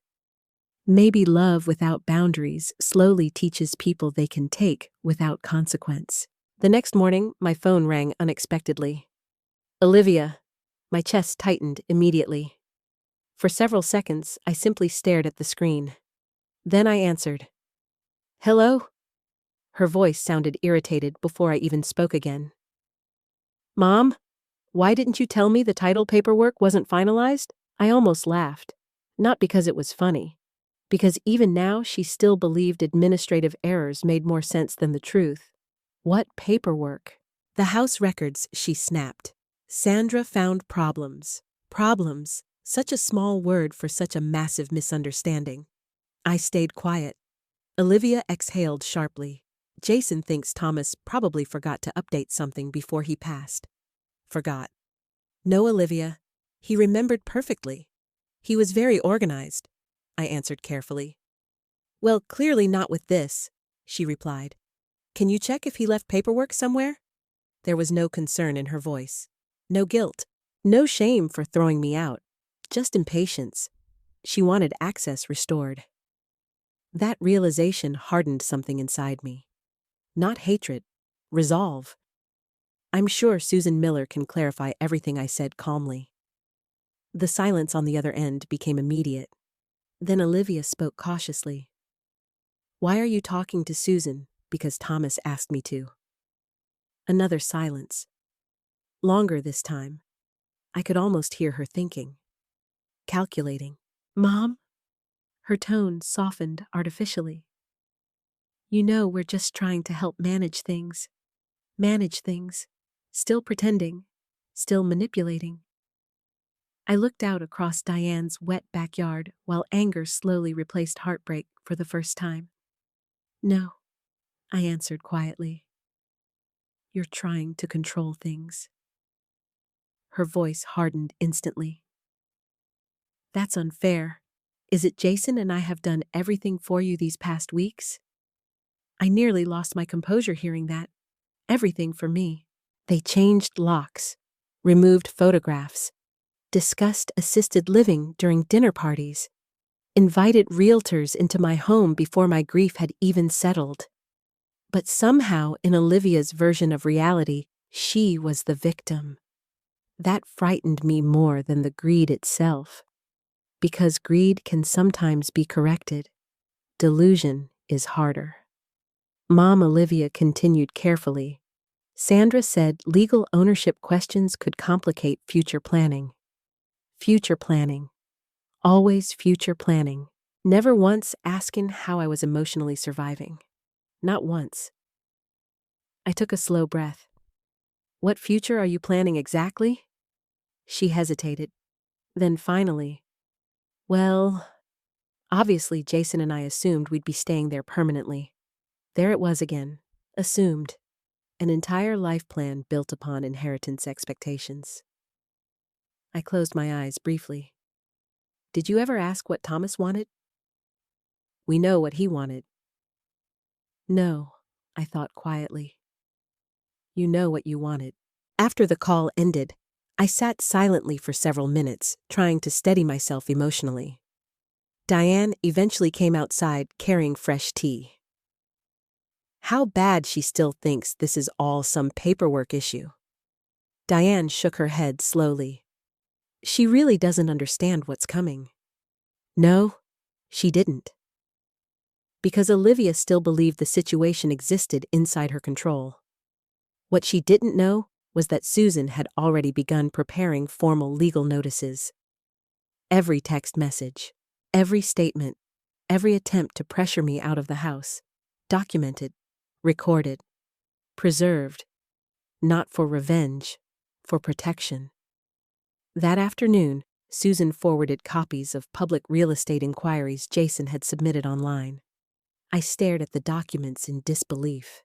Maybe love without boundaries slowly teaches people they can take without consequence. The next morning, my phone rang unexpectedly. Olivia. My chest tightened immediately. For several seconds, I simply stared at the screen. Then I answered. Hello? Her voice sounded irritated before I even spoke again. Mom? Why didn't you tell me the title paperwork wasn't finalized? I almost laughed. Not because it was funny. Because even now she still believed administrative errors made more sense than the truth. What paperwork? The house records, she snapped. Sandra found problems. Problems. Such a small word for such a massive misunderstanding. I stayed quiet. Olivia exhaled sharply. Jason thinks Thomas probably forgot to update something before he passed. Forgot. No, Olivia. He remembered perfectly. He was very organized, I answered carefully. Well, clearly not with this, she replied. Can you check if he left paperwork somewhere? There was no concern in her voice. No guilt. No shame for throwing me out. Just impatience. She wanted access restored. That realization hardened something inside me. Not hatred. Resolve. I'm sure Susan Miller can clarify everything I said calmly. The silence on the other end became immediate. Then Olivia spoke cautiously. Why are you talking to Susan? Because Thomas asked me to. Another silence. Longer this time. I could almost hear her thinking. Calculating. Mom? Her tone softened artificially. You know we're just trying to help manage things. Manage things. Still pretending. Still manipulating. I looked out across Diane's wet backyard while anger slowly replaced heartbreak for the first time. No, I answered quietly. You're trying to control things. Her voice hardened instantly. That's unfair. Is it Jason and I have done everything for you these past weeks? I nearly lost my composure hearing that. Everything for me. They changed locks, removed photographs, discussed assisted living during dinner parties, invited realtors into my home before my grief had even settled. But somehow, in Olivia's version of reality, she was the victim. That frightened me more than the greed itself. Because greed can sometimes be corrected. Delusion is harder. Mom Olivia continued carefully. Sandra said legal ownership questions could complicate future planning. Future planning. Always future planning. Never once asking how I was emotionally surviving. Not once. I took a slow breath. What future are you planning exactly? She hesitated. Then finally, well, obviously Jason and I assumed we'd be staying there permanently. There it was again. Assumed. An entire life plan built upon inheritance expectations. I closed my eyes briefly. Did you ever ask what Thomas wanted? We know what he wanted. No, I thought quietly. You know what you wanted. After the call ended, I sat silently for several minutes, trying to steady myself emotionally. Diane eventually came outside carrying fresh tea. How bad she still thinks this is all some paperwork issue. Diane shook her head slowly. She really doesn't understand what's coming. No, she didn't. Because Olivia still believed the situation existed inside her control. What she didn't know was that Susan had already begun preparing formal legal notices. Every text message, every statement, every attempt to pressure me out of the house, documented, recorded. preserved, not for revenge, for protection. That afternoon, Susan forwarded copies of public real estate inquiries Jason had submitted online. I stared at the documents in disbelief.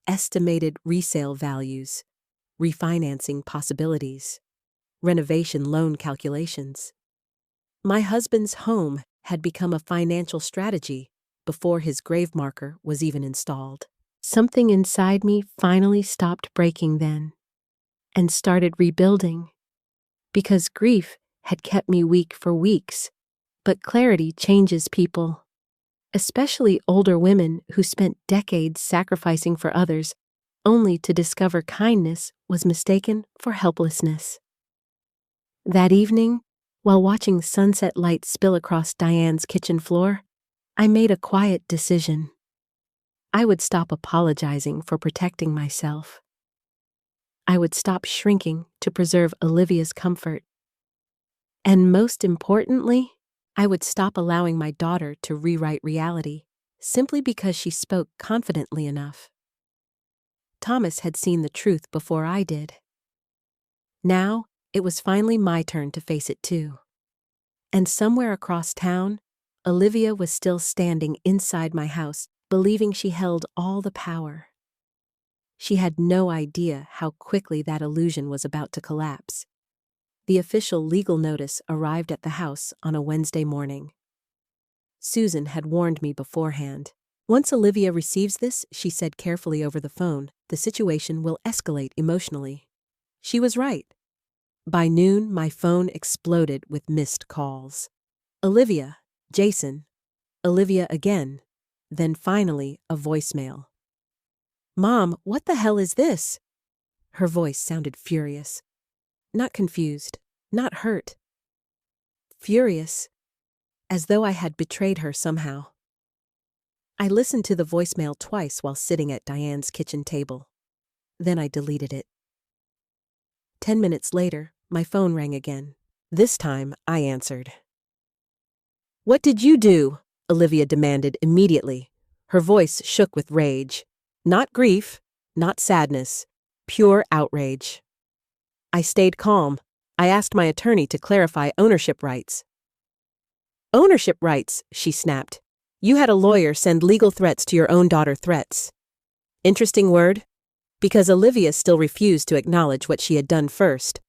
Estimated resale values, refinancing possibilities, renovation loan calculations. My husband's home had become a financial strategy before his grave marker was even installed. Something inside me finally stopped breaking then and started rebuilding, because grief had kept me weak for weeks, but clarity changes people, especially older women who spent decades sacrificing for others only to discover kindness was mistaken for helplessness. That evening, while watching sunset light spill across Diane's kitchen floor, I made a quiet decision. I would stop apologizing for protecting myself. I would stop shrinking to preserve Olivia's comfort. And most importantly, I would stop allowing my daughter to rewrite reality simply because she spoke confidently enough. Thomas had seen the truth before I did. Now, it was finally my turn to face it too. And somewhere across town, Olivia was still standing inside my house, believing she held all the power. She had no idea how quickly that illusion was about to collapse. The official legal notice arrived at the house on a Wednesday morning. Susan had warned me beforehand. Once Olivia receives this, she said carefully over the phone, the situation will escalate emotionally. She was right. By noon, my phone exploded with missed calls. Olivia, Jason, Olivia again, then finally a voicemail. "Mom, what the hell is this?" Her voice sounded furious. Not confused, not hurt. Furious, as though I had betrayed her somehow. I listened to the voicemail twice while sitting at Diane's kitchen table. Then I deleted it. 10 minutes later, my phone rang again. This time, I answered. "What did you do?" Olivia demanded immediately. Her voice shook with rage. Not grief, not sadness, pure outrage. I stayed calm. I asked my attorney to clarify ownership rights. "Ownership rights," she snapped. "You had a lawyer send legal threats to your own daughter threats." Interesting word, because Olivia still refused to acknowledge what she had done first.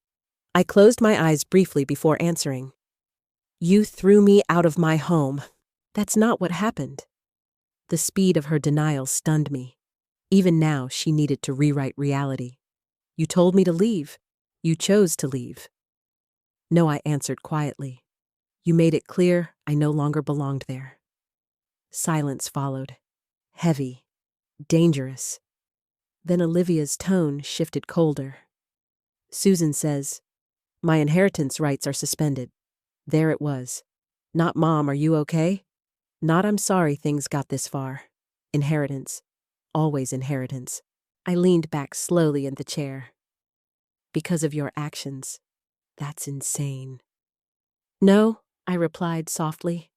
I closed my eyes briefly before answering. "You threw me out of my home." That's not what happened. The speed of her denial stunned me. Even now, she needed to rewrite reality. "You told me to leave. You chose to leave." "No," I answered quietly. "You made it clear I no longer belonged there." Silence followed. Heavy. Dangerous. Then Olivia's tone shifted colder. "Susan says, my inheritance rights are suspended." There it was. Not "Mom, are you okay?" Not "I'm sorry things got this far." Inheritance. Always inheritance. I leaned back slowly in the chair. "Because of your actions. That's insane." "No," I replied softly.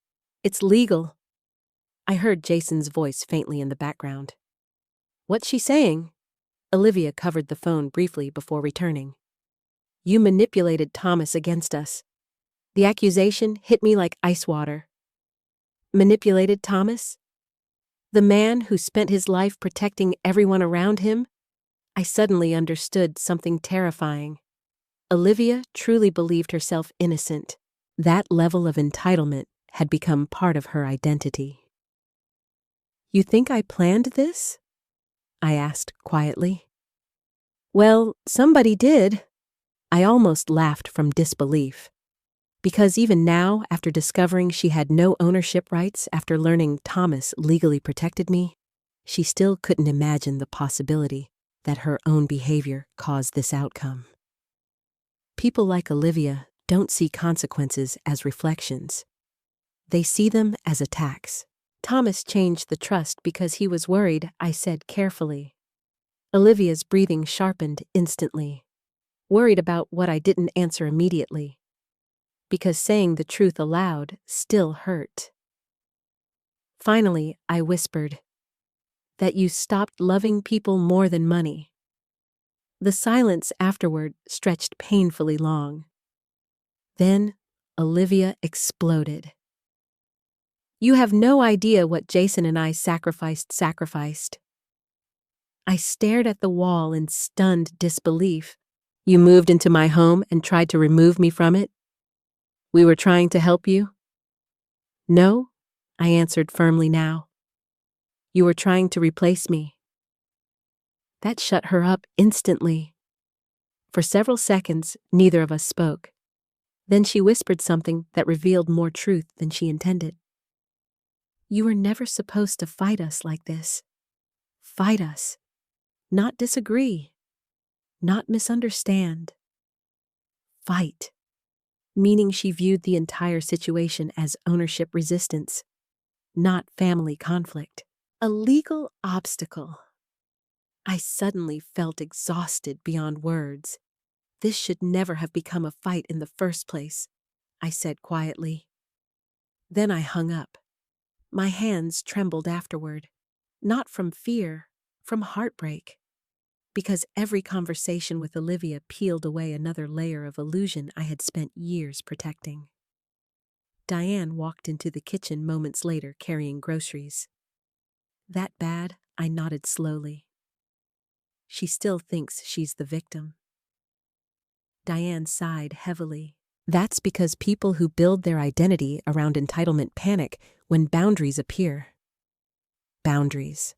"It's legal." I heard Jason's voice faintly in the background. "What's she saying?" Olivia covered the phone briefly before returning. "You manipulated Thomas against us." The accusation hit me like ice water. Manipulated Thomas? The man who spent his life protecting everyone around him? I suddenly understood something terrifying. Olivia truly believed herself innocent. That level of entitlement had become part of her identity. "You think I planned this?" I asked quietly. "Well, somebody did." I almost laughed from disbelief. Because even now, after discovering she had no ownership rights after learning Thomas legally protected me, she still couldn't imagine the possibility that her own behavior caused this outcome. People like Olivia don't see consequences as reflections. They see them as attacks. "Thomas changed the trust because he was worried," I said carefully. Olivia's breathing sharpened instantly. Worried about what I didn't answer immediately. Because saying the truth aloud still hurt. Finally, I whispered, That you stopped loving people more than money. The silence afterward stretched painfully long. Then, Olivia exploded. You have no idea what Jason and I sacrificed. I stared at the wall in stunned disbelief. You moved into my home and tried to remove me from it? We were trying to help you? No, I answered firmly now. You were trying to replace me. That shut her up instantly. For several seconds, neither of us spoke. Then she whispered something that revealed more truth than she intended. You were never supposed to fight us like this. Fight us. Not disagree. Not misunderstand. Fight. Meaning she viewed the entire situation as ownership resistance, not family conflict. A legal obstacle. I suddenly felt exhausted beyond words. This should never have become a fight in the first place, I said quietly. Then I hung up. My hands trembled afterward, not from fear, from heartbreak, because every conversation with Olivia peeled away another layer of illusion I had spent years protecting. Diane walked into the kitchen moments later carrying groceries. That bad? I nodded slowly. She still thinks she's the victim. Diane sighed heavily. That's because people who build their identity around entitlement panic when boundaries appear. Boundaries.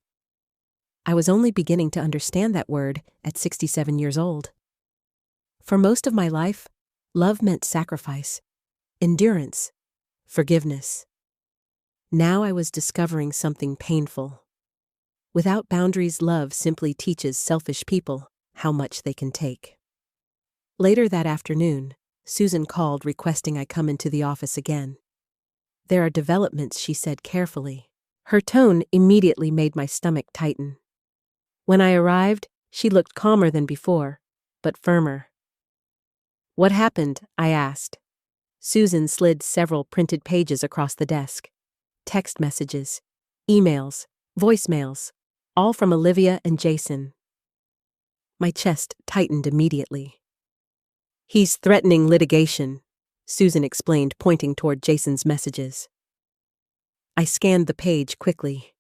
I was only beginning to understand that word at 67 years old. For most of my life, love meant sacrifice, endurance, forgiveness. Now I was discovering something painful. Without boundaries, love simply teaches selfish people how much they can take. Later that afternoon, Susan called requesting I come into the office again. There are developments, she said carefully. Her tone immediately made my stomach tighten. When I arrived, she looked calmer than before, but firmer. What happened? I asked. Susan slid several printed pages across the desk. Text messages, emails, voicemails, all from Olivia and Jason. My chest tightened immediately. He's threatening litigation, Susan explained, pointing toward Jason's messages. I scanned the page quickly.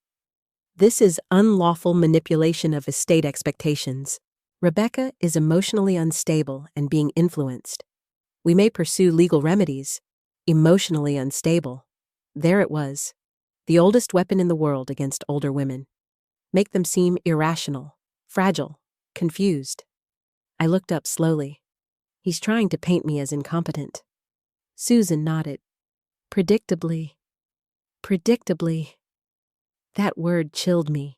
This is unlawful manipulation of estate expectations. Rebecca is emotionally unstable and being influenced. We may pursue legal remedies. Emotionally unstable. There it was. The oldest weapon in the world against older women. Make them seem irrational, fragile, confused. I looked up slowly. He's trying to paint me as incompetent. Susan nodded. Predictably. That word chilled me,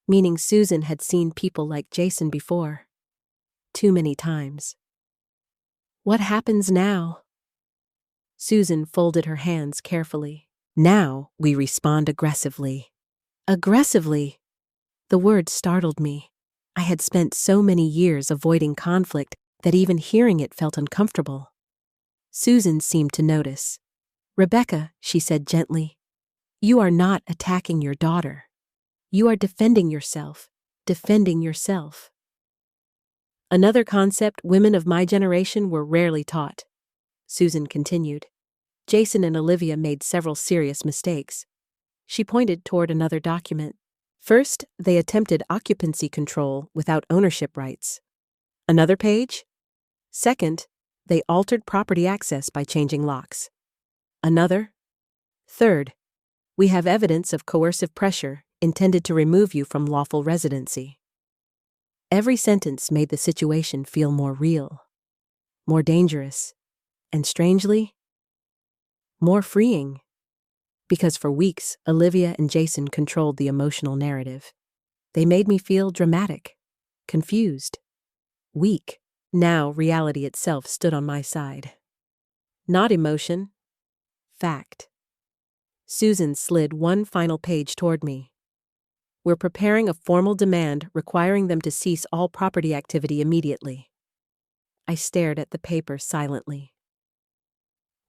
meaning Susan had seen people like Jason before. Too many times. What happens now? Susan folded her hands carefully. Now we respond aggressively. Aggressively? The word startled me. I had spent so many years avoiding conflict that even hearing it felt uncomfortable. Susan seemed to notice. Rebecca, she said gently, you are not attacking your daughter. You are defending yourself. Another concept women of my generation were rarely taught. Susan continued. Jason and Olivia made several serious mistakes. She pointed toward another document. First, they attempted occupancy control without ownership rights. Another page? Second, they altered property access by changing locks. Another? Third, we have evidence of coercive pressure intended to remove you from lawful residency. Every sentence made the situation feel more real, more dangerous, and strangely, more freeing. Because for weeks, Olivia and Jason controlled the emotional narrative. They made me feel dramatic, confused, weak. Now reality itself stood on my side. Not emotion, fact. Susan slid one final page toward me. We're preparing a formal demand requiring them to cease all property activity immediately. I stared at the paper silently.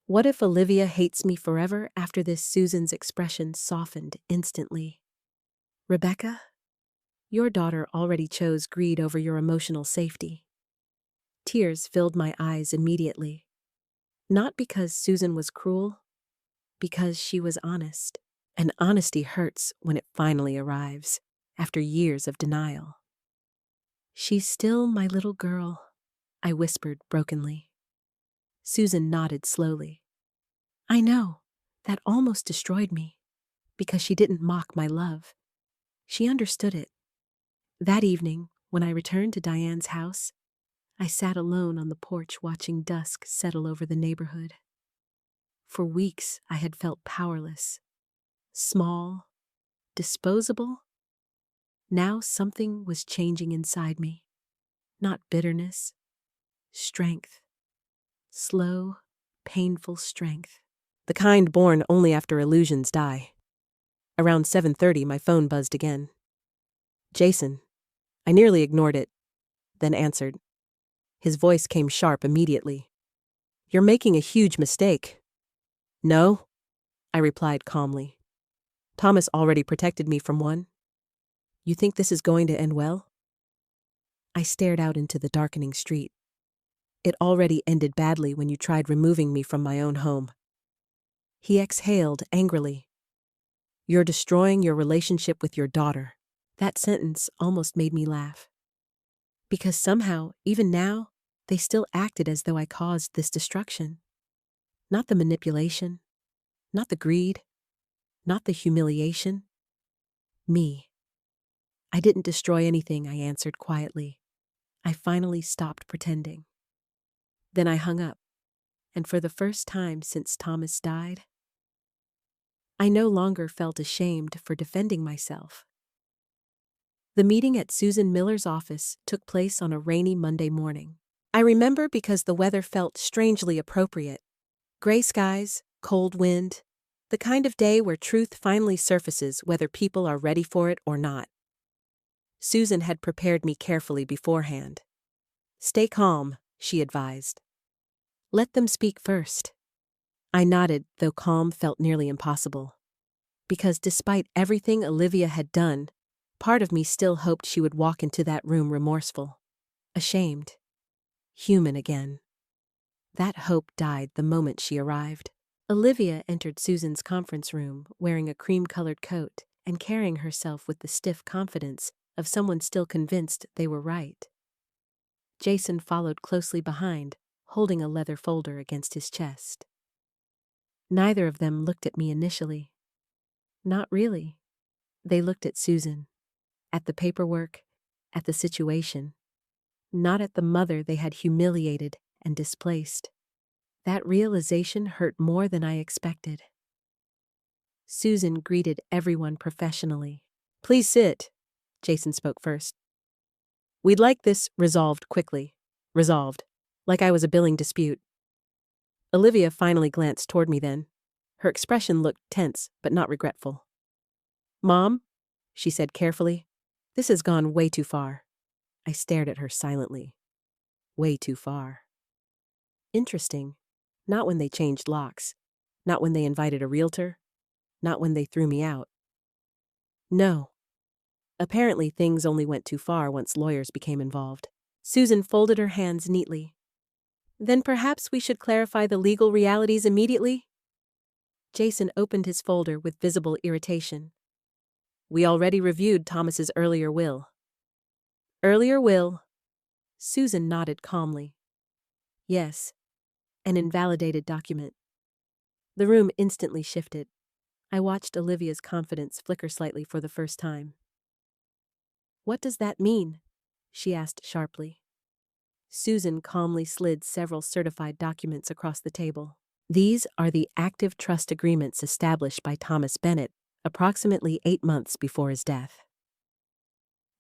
What if Olivia hates me forever after this? Susan's expression softened instantly. Rebecca? Your daughter already chose greed over your emotional safety. Tears filled my eyes immediately. Not because Susan was cruel, because she was honest. And honesty hurts when it finally arrives, after years of denial. She's still my little girl, I whispered brokenly. Susan nodded slowly. I know, that almost destroyed me, because she didn't mock my love. She understood it. That evening, when I returned to Diane's house, I sat alone on the porch watching dusk settle over the neighborhood. For weeks, I had felt powerless, small, disposable. Now something was changing inside me. Not bitterness, strength. Slow, painful strength. The kind born only after illusions die. Around 7:30, my phone buzzed again. Jason. I nearly ignored it, then answered. His voice came sharp immediately. You're making a huge mistake. No, I replied calmly. Thomas already protected me from one. You think this is going to end well? I stared out into the darkening street. It already ended badly when you tried removing me from my own home. He exhaled angrily. You're destroying your relationship with your daughter. That sentence almost made me laugh. Because somehow, even now, they still acted as though I caused this destruction. Not the manipulation, not the greed, not the humiliation. Me. I didn't destroy anything, I answered quietly. I finally stopped pretending. Then I hung up, and for the first time since Thomas died, I no longer felt ashamed for defending myself. The meeting at Susan Miller's office took place on a rainy Monday morning. I remember because the weather felt strangely appropriate. Gray skies, cold wind, the kind of day where truth finally surfaces whether people are ready for it or not. Susan had prepared me carefully beforehand. Stay calm, she advised. Let them speak first. I nodded, though calm felt nearly impossible. Because despite everything Olivia had done, part of me still hoped she would walk into that room remorseful, ashamed, human again. That hope died the moment she arrived. Olivia entered Susan's conference room wearing a cream-colored coat and carrying herself with the stiff confidence of someone still convinced they were right. Jason followed closely behind, holding a leather folder against his chest. Neither of them looked at me initially. Not really. They looked at Susan, at the paperwork, at the situation, not at the mother they had humiliated and displaced. That realization hurt more than I expected. Susan greeted everyone professionally. Please sit, Jason spoke first. We'd like this resolved quickly. Resolved. Like I was a billing dispute. Olivia finally glanced toward me then. Her expression looked tense, but not regretful. Mom, she said carefully, this has gone way too far. I stared at her silently. Way too far. Interesting. Not when they changed locks. Not when they invited a realtor. Not when they threw me out. No. Apparently things only went too far once lawyers became involved. Susan folded her hands neatly. Then perhaps we should clarify the legal realities immediately? Jason opened his folder with visible irritation. We already reviewed Thomas's earlier will. Earlier will? Susan nodded calmly. Yes, an invalidated document. The room instantly shifted. I watched Olivia's confidence flicker slightly for the first time. What does that mean? She asked sharply. Susan calmly slid several certified documents across the table. These are the active trust agreements established by Thomas Bennett approximately 8 months before his death.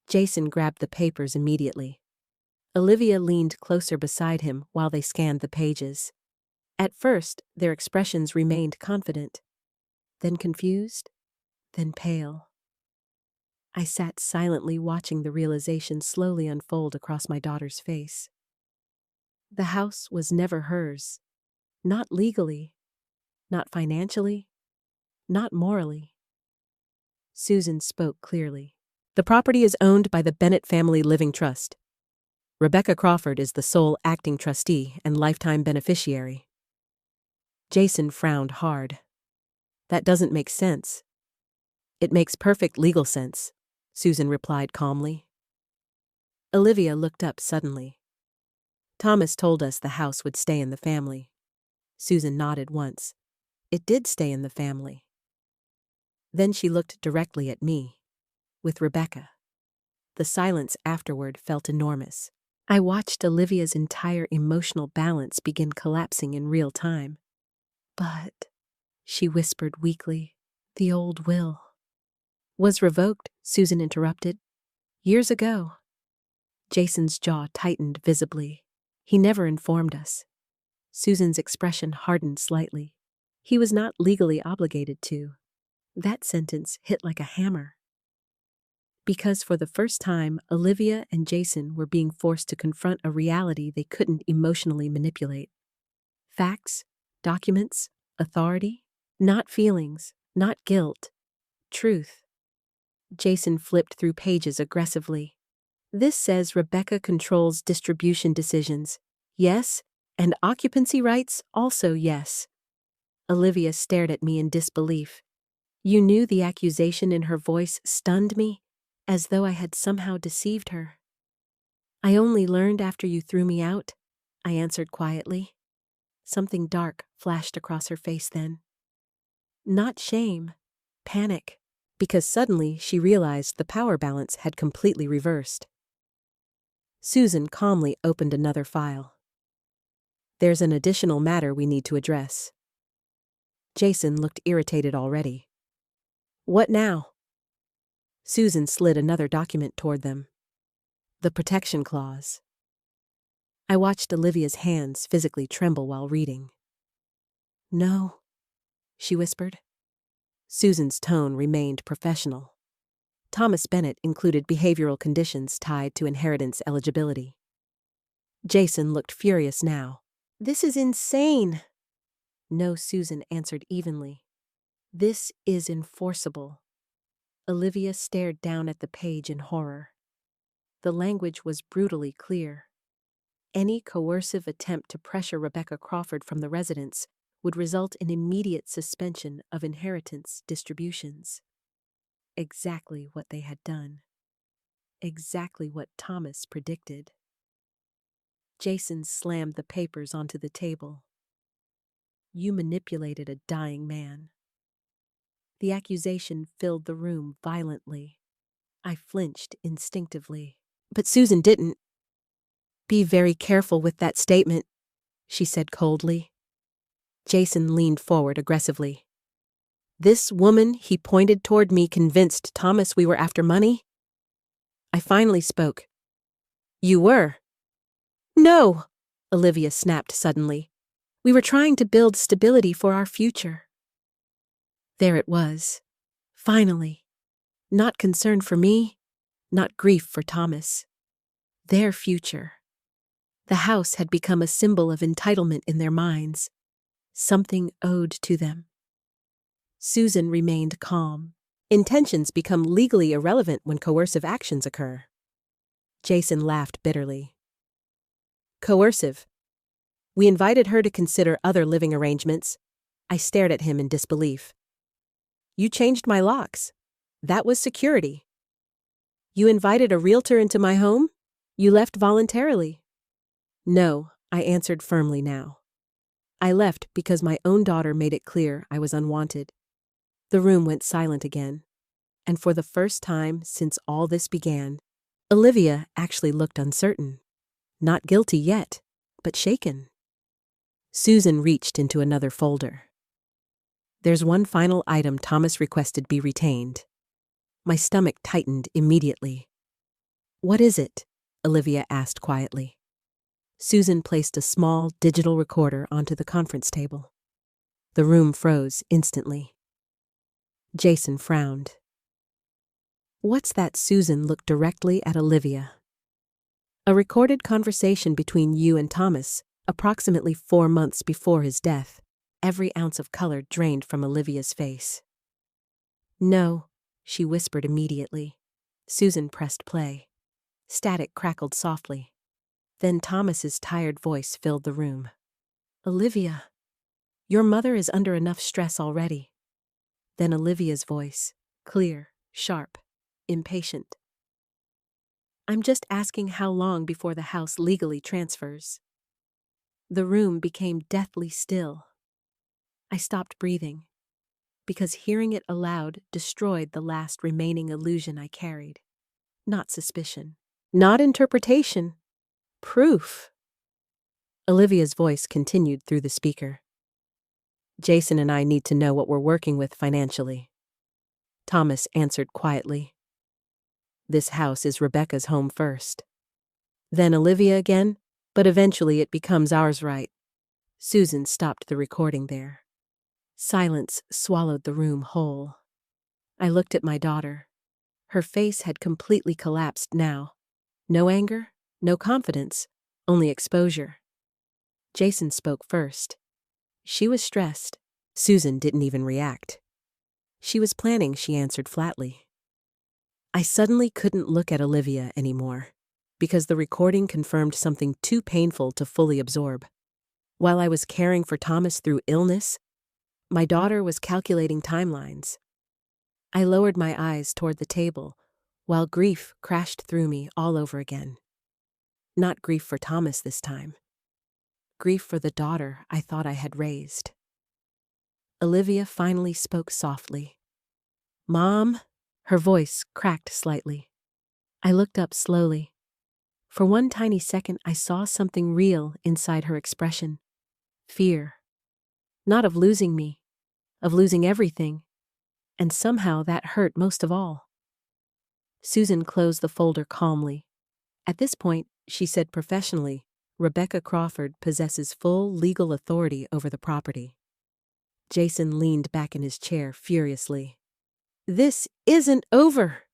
Jason grabbed the papers immediately. Olivia leaned closer beside him while they scanned the pages. At first, their expressions remained confident, then confused, then pale. I sat silently watching the realization slowly unfold across my daughter's face. The house was never hers, not legally, not financially, not morally. Susan spoke clearly. The property is owned by the Bennett Family Living Trust. Rebecca Crawford is the sole acting trustee and lifetime beneficiary. Jason frowned hard. That doesn't make sense. It makes perfect legal sense, Susan replied calmly. Olivia looked up suddenly. Thomas told us the house would stay in the family. Susan nodded once. It did stay in the family. Then she looked directly at me, with Rebecca. The silence afterward felt enormous. I watched Olivia's entire emotional balance begin collapsing in real time. But, she whispered weakly, the old will was revoked, Susan interrupted. Years ago. Jason's jaw tightened visibly. He never informed us. Susan's expression hardened slightly. He was not legally obligated to. That sentence hit like a hammer. Because for the first time, Olivia and Jason were being forced to confront a reality they couldn't emotionally manipulate. Facts, documents, authority, not feelings, not guilt, truth. Jason flipped through pages aggressively. This says Rebecca controls distribution decisions. Yes, and occupancy rights also yes. Olivia stared at me in disbelief. You knew the accusation in her voice stunned me, as though I had somehow deceived her. I only learned after you threw me out, I answered quietly. Something dark flashed across her face then. Not shame, panic, because suddenly she realized the power balance had completely reversed. Susan calmly opened another file. There's an additional matter we need to address. Jason looked irritated already. What now? Susan slid another document toward them. The protection clause. I watched Olivia's hands physically tremble while reading. No, she whispered. Susan's tone remained professional. Thomas Bennett included behavioral conditions tied to inheritance eligibility. Jason looked furious now. This is insane. No, Susan answered evenly. This is enforceable. Olivia stared down at the page in horror. The language was brutally clear. Any coercive attempt to pressure Rebecca Crawford from the residence would result in immediate suspension of inheritance distributions. Exactly what they had done. Exactly what Thomas predicted. Jason slammed the papers onto the table. You manipulated a dying man. The accusation filled the room violently. I flinched instinctively. But Susan didn't. Be very careful with that statement, she said coldly. Jason leaned forward aggressively. This woman, he pointed toward me, convinced Thomas we were after money? I finally spoke. You were. No, Olivia snapped suddenly. We were trying to build stability for our future. There it was. Finally. Not concern for me, not grief for Thomas. Their future. The house had become a symbol of entitlement in their minds, something owed to them. Susan remained calm. Intentions become legally irrelevant when coercive actions occur. Jason laughed bitterly. Coercive. We invited her to consider other living arrangements. I stared at him in disbelief. You changed my locks. That was security. You invited a realtor into my home? You left voluntarily. No, I answered firmly now. I left because my own daughter made it clear I was unwanted. The room went silent again, and for the first time since all this began, Olivia actually looked uncertain. Not guilty yet, but shaken. Susan reached into another folder. There's one final item Thomas requested be retained. My stomach tightened immediately. What is it? Olivia asked quietly. Susan placed a small digital recorder onto the conference table. The room froze instantly. Jason frowned. What's that? Susan looked directly at Olivia. A recorded conversation between you and Thomas, approximately 4 months before his death. Every ounce of color drained from Olivia's face. No, she whispered immediately. Susan pressed play. Static crackled softly. Then Thomas's tired voice filled the room. Olivia, your mother is under enough stress already. Then Olivia's voice, clear, sharp, impatient. I'm just asking how long before the house legally transfers. The room became deathly still. I stopped breathing, because hearing it aloud destroyed the last remaining illusion I carried. Not suspicion. Not interpretation. Proof. Olivia's voice continued through the speaker. Jason and I need to know what we're working with financially. Thomas answered quietly. This house is Rebecca's home first. Then Olivia again, but eventually it becomes ours, right? Susan stopped the recording there. Silence swallowed the room whole. I looked at my daughter. Her face had completely collapsed now. No anger, no confidence, only exposure. Jason spoke first. She was stressed. Susan didn't even react. She was planning, she answered flatly. I suddenly couldn't look at Olivia anymore, because the recording confirmed something too painful to fully absorb. While I was caring for Thomas through illness, my daughter was calculating timelines. I lowered my eyes toward the table, while grief crashed through me all over again. Not grief for Thomas this time. Grief for the daughter I thought I had raised. Olivia finally spoke softly. Mom? Her voice cracked slightly. I looked up slowly. For one tiny second, I saw something real inside her expression. Fear. Not of losing me, of losing everything. And somehow that hurt most of all. Susan closed the folder calmly. At this point, she said professionally, Rebecca Crawford possesses full legal authority over the property. Jason leaned back in his chair furiously. This isn't over.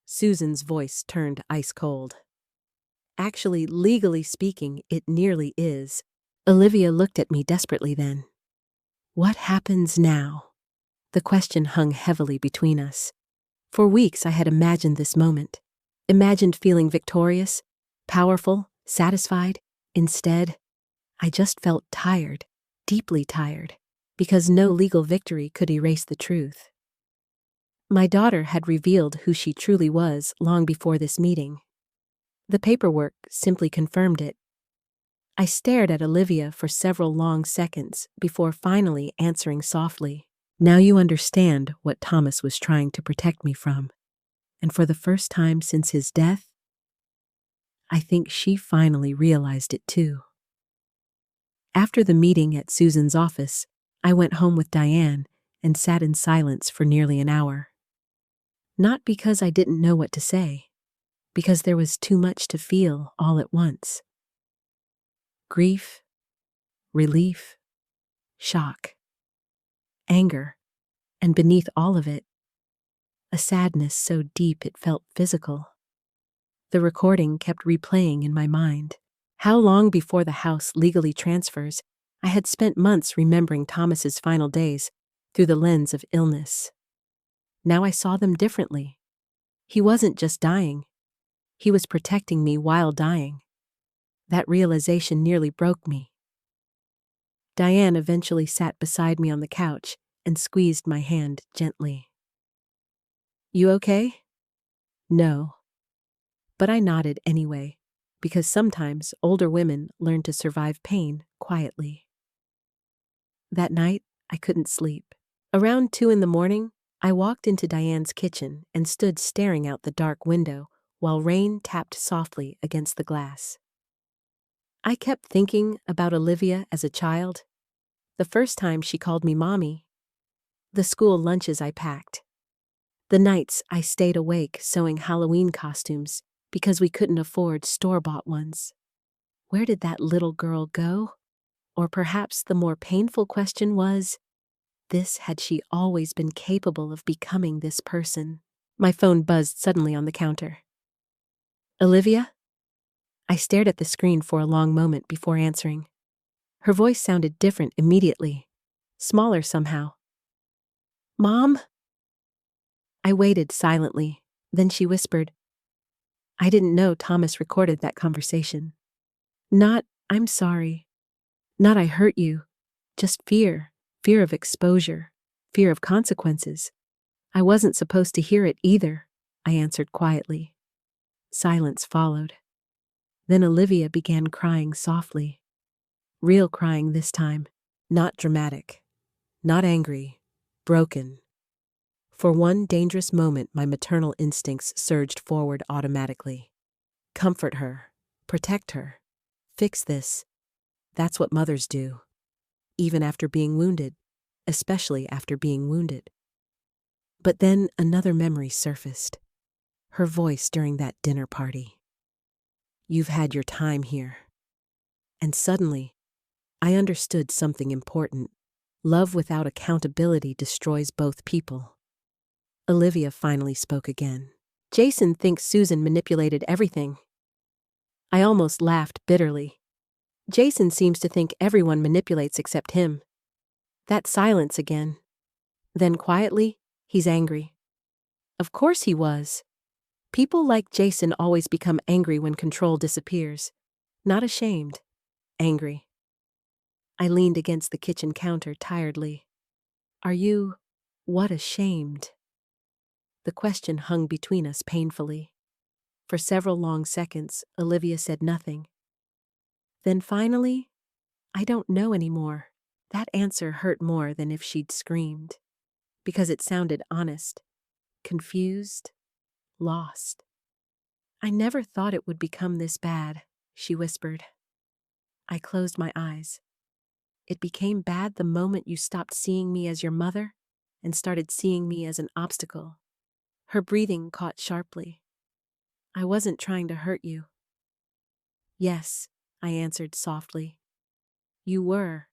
Susan's voice turned ice cold. Actually, legally speaking, it nearly is. Olivia looked at me desperately then. What happens now? The question hung heavily between us. For weeks I had imagined this moment. Imagined feeling victorious, powerful, satisfied. Instead, I just felt tired, deeply tired, because no legal victory could erase the truth. My daughter had revealed who she truly was long before this meeting. The paperwork simply confirmed it. I stared at Olivia for several long seconds before finally answering softly. Now you understand what Thomas was trying to protect me from. And for the first time since his death, I think she finally realized it too. After the meeting at Susan's office, I went home with Diane and sat in silence for nearly an hour. Not because I didn't know what to say, because there was too much to feel all at once. Grief, relief, shock, anger, and beneath all of it, a sadness so deep it felt physical. The recording kept replaying in my mind. How long before the house legally transfers, I had spent months remembering Thomas's final days through the lens of illness. Now I saw them differently. He wasn't just dying. He was protecting me while dying. That realization nearly broke me. Diane eventually sat beside me on the couch and squeezed my hand gently. You okay? No. But I nodded anyway, because sometimes older women learn to survive pain quietly. That night, I couldn't sleep. Around 2 a.m, I walked into Diane's kitchen and stood staring out the dark window while rain tapped softly against the glass. I kept thinking about Olivia as a child, the first time she called me mommy, the school lunches I packed, the nights I stayed awake sewing Halloween costumes because we couldn't afford store-bought ones. Where did that little girl go? Or perhaps the more painful question was, had she always been capable of becoming this person? My phone buzzed suddenly on the counter. Olivia? I stared at the screen for a long moment before answering. Her voice sounded different immediately, smaller somehow. Mom? I waited silently, Then she whispered, "I didn't know Thomas recorded that conversation. Not, 'I'm sorry.' Not, 'I hurt you.' Just fear. Fear of exposure. Fear of consequences. I wasn't supposed to hear it either," I answered quietly. Silence followed. Then Olivia began crying softly. Real crying this time. Not dramatic. Not angry. Broken. For one dangerous moment, my maternal instincts surged forward automatically. Comfort her. Protect her. Fix this. That's what mothers do. Even after being wounded. Especially after being wounded. But then another memory surfaced. Her voice during that dinner party. "You've had your time here." And suddenly, I understood something important. Love without accountability destroys both people. Olivia finally spoke again. "Jason thinks Susan manipulated everything." I almost laughed bitterly. Jason seems to think everyone manipulates except him. That silence again. Then quietly, "He's angry." Of course he was. People like Jason always become angry when control disappears. Not ashamed. Angry. I leaned against the kitchen counter tiredly. "Are you, what, ashamed?" The question hung between us painfully. For several long seconds, Olivia said nothing. Then finally, "I don't know anymore." That answer hurt more than if she'd screamed. Because it sounded honest. Confused. Lost. "I never thought it would become this bad," she whispered. I closed my eyes. "It became bad the moment you stopped seeing me as your mother and started seeing me as an obstacle." Her breathing caught sharply. "I wasn't trying to hurt you." "Yes," I answered softly. "You were.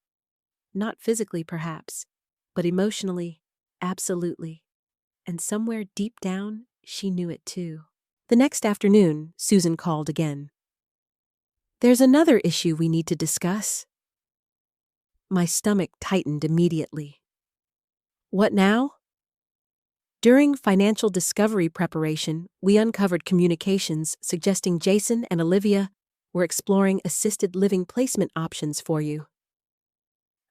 Not physically, perhaps, but emotionally, absolutely." And somewhere deep down, she knew it too. The next afternoon, Susan called again. "There's another issue we need to discuss." My stomach tightened immediately. "What now?" "During financial discovery preparation, we uncovered communications suggesting Jason and Olivia were exploring assisted living placement options for you."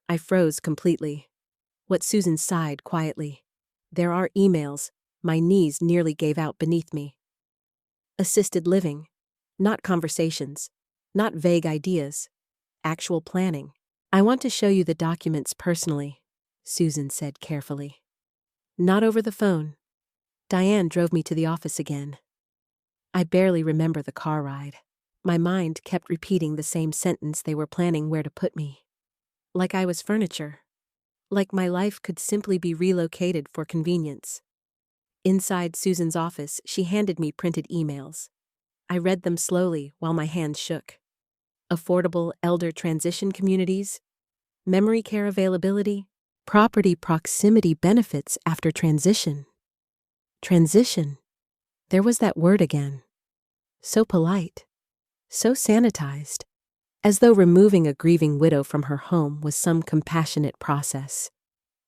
I froze completely. What Susan sighed quietly. "There are emails." My knees nearly gave out beneath me. Assisted living. Not conversations. Not vague ideas. Actual planning. "I want to show you the documents personally," Susan said carefully. "Not over the phone." Diane drove me to the office again. I barely remember the car ride. My mind kept repeating the same sentence they were planning where to put me. Like I was furniture. Like my life could simply be relocated for convenience. Inside Susan's office, she handed me printed emails. I read them slowly while my hands shook. Affordable elder transition communities, memory care availability, property proximity benefits after transition. Transition. There was that word again. So polite. So sanitized. As though removing a grieving widow from her home was some compassionate process.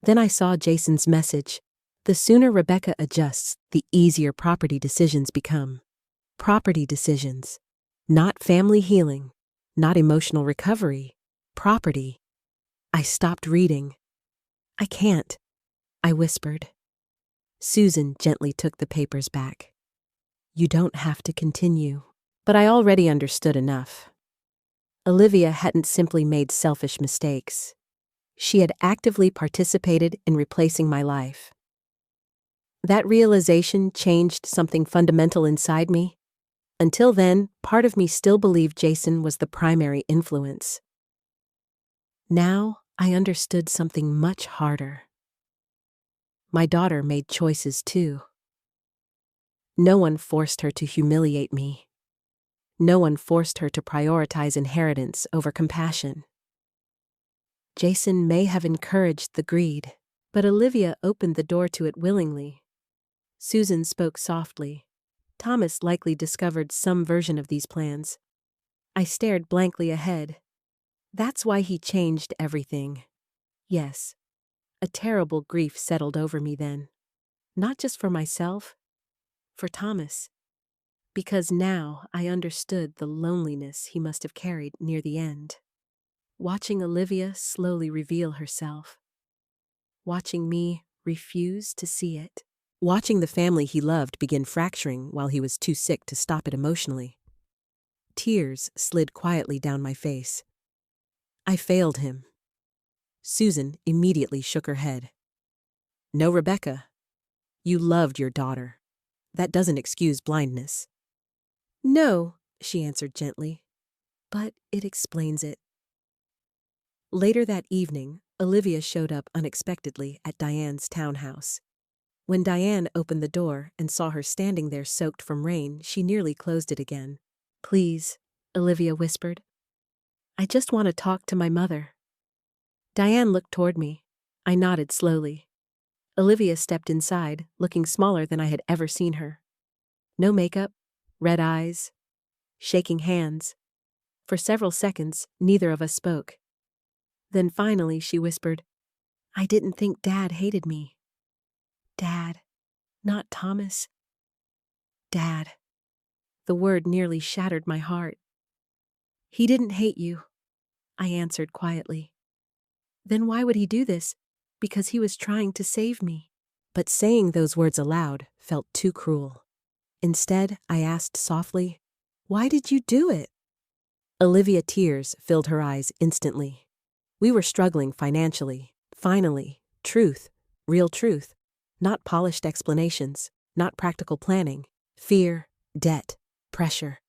Then I saw Jason's message. The sooner Rebecca adjusts, the easier property decisions become. Property decisions. Not family healing. Not emotional recovery. Property. I stopped reading. "I can't," I whispered. Susan gently took the papers back. "You don't have to continue." But I already understood enough. Olivia hadn't simply made selfish mistakes. She had actively participated in replacing my life. That realization changed something fundamental inside me. Until then, part of me still believed Jason was the primary influence. Now, I understood something much harder. My daughter made choices too. No one forced her to humiliate me. No one forced her to prioritize inheritance over compassion. Jason may have encouraged the greed, but Olivia opened the door to it willingly. Susan spoke softly. Thomas likely discovered some version of these plans. I stared blankly ahead. That's why he changed everything. Yes. A terrible grief settled over me then. Not just for myself, For Thomas. Because now I understood the loneliness he must have carried near the end. Watching Olivia slowly reveal herself. Watching me refuse to see it. Watching the family he loved begin fracturing while he was too sick to stop it emotionally. Tears slid quietly down my face. I failed him. Susan immediately shook her head. No, Rebecca. You loved your daughter. That doesn't excuse blindness. No, she answered gently, but it explains it. Later that evening, Olivia showed up unexpectedly at Diane's townhouse. When Diane opened the door and saw her standing there soaked from rain, she nearly closed it again. Please, Olivia whispered. I just want to talk to my mother. Diane looked toward me. I nodded slowly. Olivia stepped inside, looking smaller than I had ever seen her. No makeup, red eyes, shaking hands. For several seconds, neither of us spoke. Then finally she whispered, I didn't think Dad hated me. Dad, not Thomas. Dad. The word nearly shattered my heart. He didn't hate you, I answered quietly. Then why would he do this? Because he was trying to save me. But saying those words aloud felt too cruel. Instead, I asked softly, why did you do it? Olivia, tears filled her eyes instantly. We were struggling financially. Finally, truth, real truth. Not polished explanations, not practical planning. Fear, debt, pressure.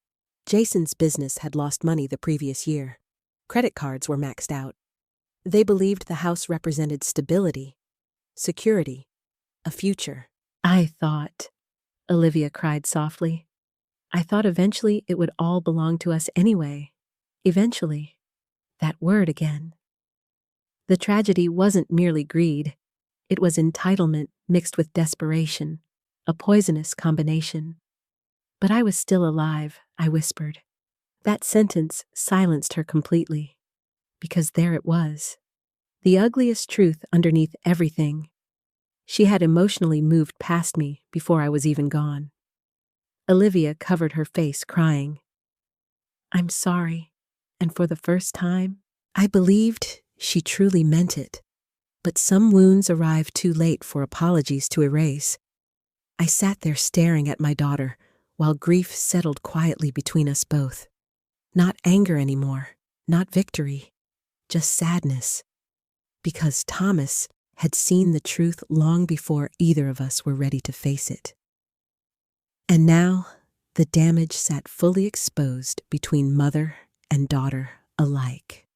Jason's business had lost money the previous year. Credit cards were maxed out. They believed the house represented stability, security, a future. I thought, Olivia cried softly. I thought eventually it would all belong to us anyway. Eventually. That word again. The tragedy wasn't merely greed. It was entitlement mixed with desperation, a poisonous combination. But I was still alive, I whispered. That sentence silenced her completely. Because there it was. The ugliest truth underneath everything. She had emotionally moved past me before I was even gone. Olivia covered her face, crying. I'm sorry, and for the first time, I believed she truly meant it. But some wounds arrived too late for apologies to erase. I sat there staring at my daughter, while grief settled quietly between us both. Not anger anymore, not victory, just sadness. Because Thomas had seen the truth long before either of us were ready to face it. And now, the damage sat fully exposed between mother and daughter alike.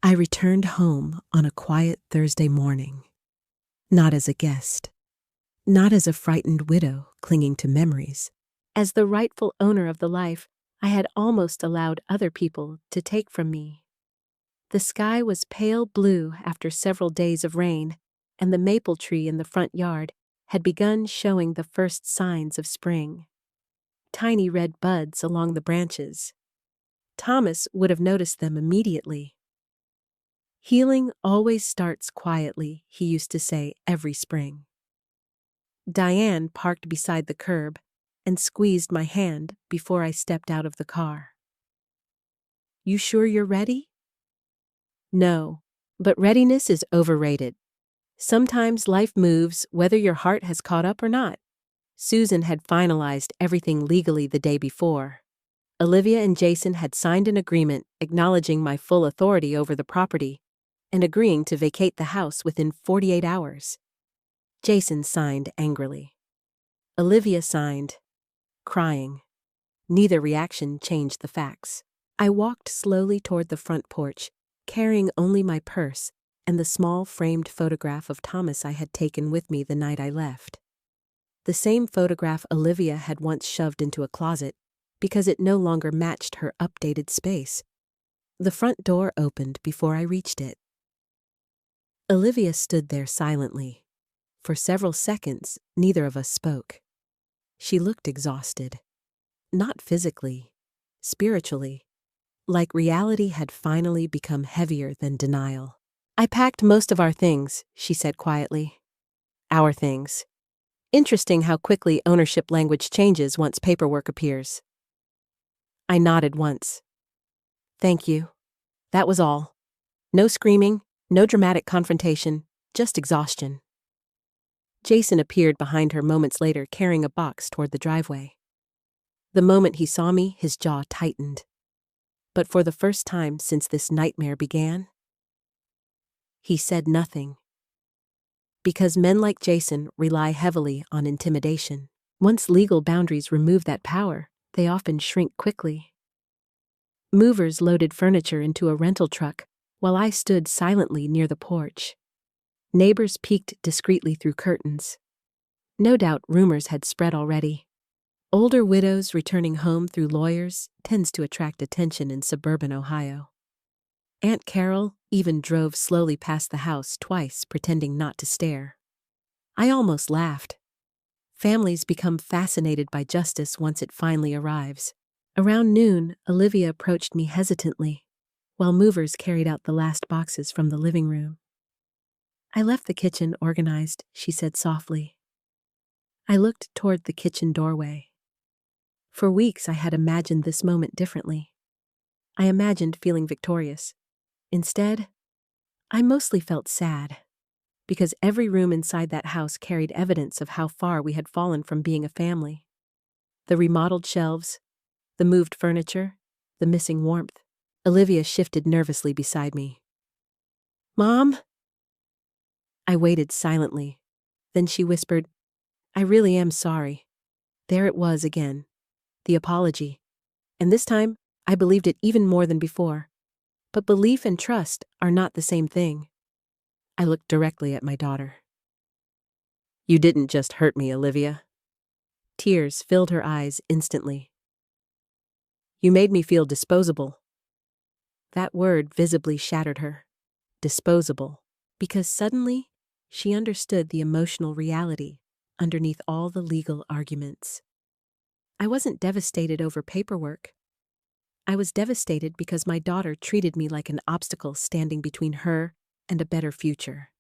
I returned home on a quiet Thursday morning, not as a guest, not as a frightened widow clinging to memories. As the rightful owner of the life I had almost allowed other people to take from me. The sky was pale blue after several days of rain, and the maple tree in the front yard had begun showing the first signs of spring. Tiny red buds along the branches. Thomas would have noticed them immediately. Healing always starts quietly, he used to say every spring. Diane parked beside the curb and squeezed my hand before I stepped out of the car. You sure you're ready? No, but readiness is overrated. Sometimes life moves whether your heart has caught up or not. Susan had finalized everything legally the day before. Olivia and Jason had signed an agreement acknowledging my full authority over the property and agreeing to vacate the house within 48 hours. Jason signed angrily. Olivia signed, crying. Neither reaction changed the facts. I walked slowly toward the front porch, carrying only my purse and the small framed photograph of Thomas I had taken with me the night I left. The same photograph Olivia had once shoved into a closet because it no longer matched her updated space. The front door opened before I reached it. Olivia stood there silently. For several seconds, neither of us spoke. She looked exhausted. Not physically, spiritually. Like reality had finally become heavier than denial. I packed most of our things, she said quietly. Our things. Interesting how quickly ownership language changes once paperwork appears. I nodded once. Thank you. That was all. No screaming, no dramatic confrontation, just exhaustion. Jason appeared behind her moments later carrying a box toward the driveway. The moment he saw me, his jaw tightened. But for the first time since this nightmare began, he said nothing. Because men like Jason rely heavily on intimidation. Once legal boundaries remove that power, they often shrink quickly. Movers loaded furniture into a rental truck, while I stood silently near the porch. Neighbors peeked discreetly through curtains. No doubt rumors had spread already. Older widows returning home through lawyers tends to attract attention in suburban Ohio. Aunt Carol even drove slowly past the house twice, pretending not to stare. I almost laughed. Families become fascinated by justice once it finally arrives. Around noon, Olivia approached me hesitantly, while movers carried out the last boxes from the living room. I left the kitchen organized, she said softly. I looked toward the kitchen doorway. For weeks I had imagined this moment differently. I imagined feeling victorious. Instead, I mostly felt sad, because every room inside that house carried evidence of how far we had fallen from being a family. The remodeled shelves, the moved furniture, the missing warmth. Olivia shifted nervously beside me. Mom? I waited silently. Then she whispered, I really am sorry. There it was again. The apology. And this time, I believed it even more than before. But belief and trust are not the same thing. I looked directly at my daughter. You didn't just hurt me, Olivia. Tears filled her eyes instantly. You made me feel disposable. That word visibly shattered her. Disposable. Because suddenly, she understood the emotional reality underneath all the legal arguments. I wasn't devastated over paperwork. I was devastated because my daughter treated me like an obstacle standing between her and a better future.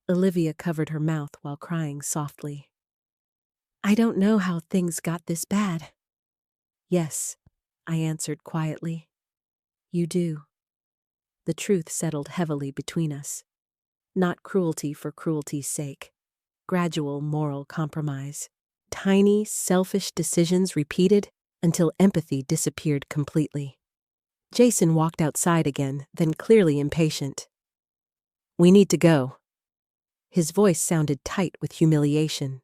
Olivia covered her mouth while crying softly. I don't know how things got this bad. Yes, I answered quietly. You do. The truth settled heavily between us. Not cruelty for cruelty's sake. Gradual moral compromise. Tiny, selfish decisions repeated until empathy disappeared completely. Jason walked outside again, then clearly impatient. We need to go. His voice sounded tight with humiliation.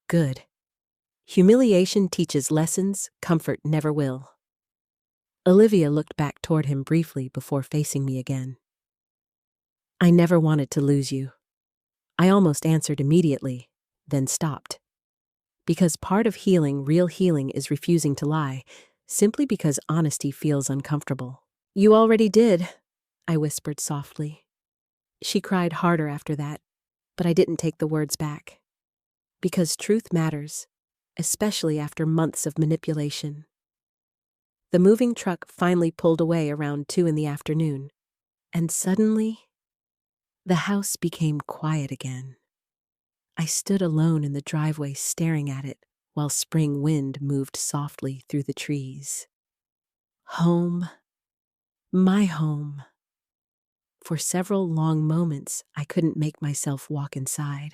Good. Humiliation teaches lessons, comfort never will. Olivia looked back toward him briefly before facing me again. I never wanted to lose you. I almost answered immediately, then stopped. Because part of healing, real healing, is refusing to lie, simply because honesty feels uncomfortable. You already did, I whispered softly. She cried harder after that, but I didn't take the words back. Because truth matters, especially after months of manipulation. The moving truck finally pulled away around 2 p.m, and suddenly, the house became quiet again. I stood alone in the driveway staring at it while spring wind moved softly through the trees. Home. My home. For several long moments, I couldn't make myself walk inside.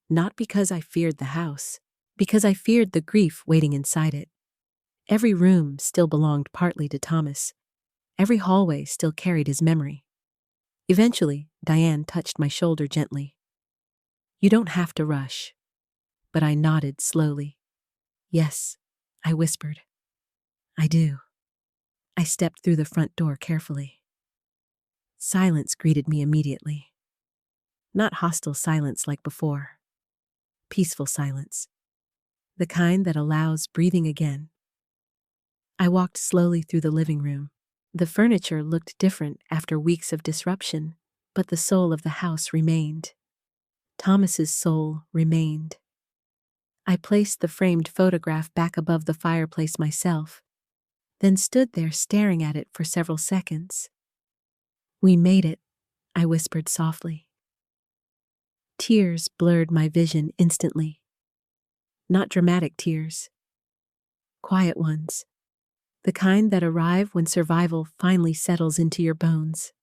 Not because I feared the house, because I feared the grief waiting inside it. Every room still belonged partly to Thomas. Every hallway still carried his memory. Eventually, Diane touched my shoulder gently. You don't have to rush. But I nodded slowly. Yes, I whispered. I do. I stepped through the front door carefully. Silence greeted me immediately. Not hostile silence like before. Peaceful silence. The kind that allows breathing again. I walked slowly through the living room. The furniture looked different after weeks of disruption, but the soul of the house remained. Thomas's soul remained. I placed the framed photograph back above the fireplace myself, then stood there staring at it for several seconds. We made it, I whispered softly. Tears blurred my vision instantly. Not dramatic tears. Quiet ones. The kind that arrive when survival finally settles into your bones.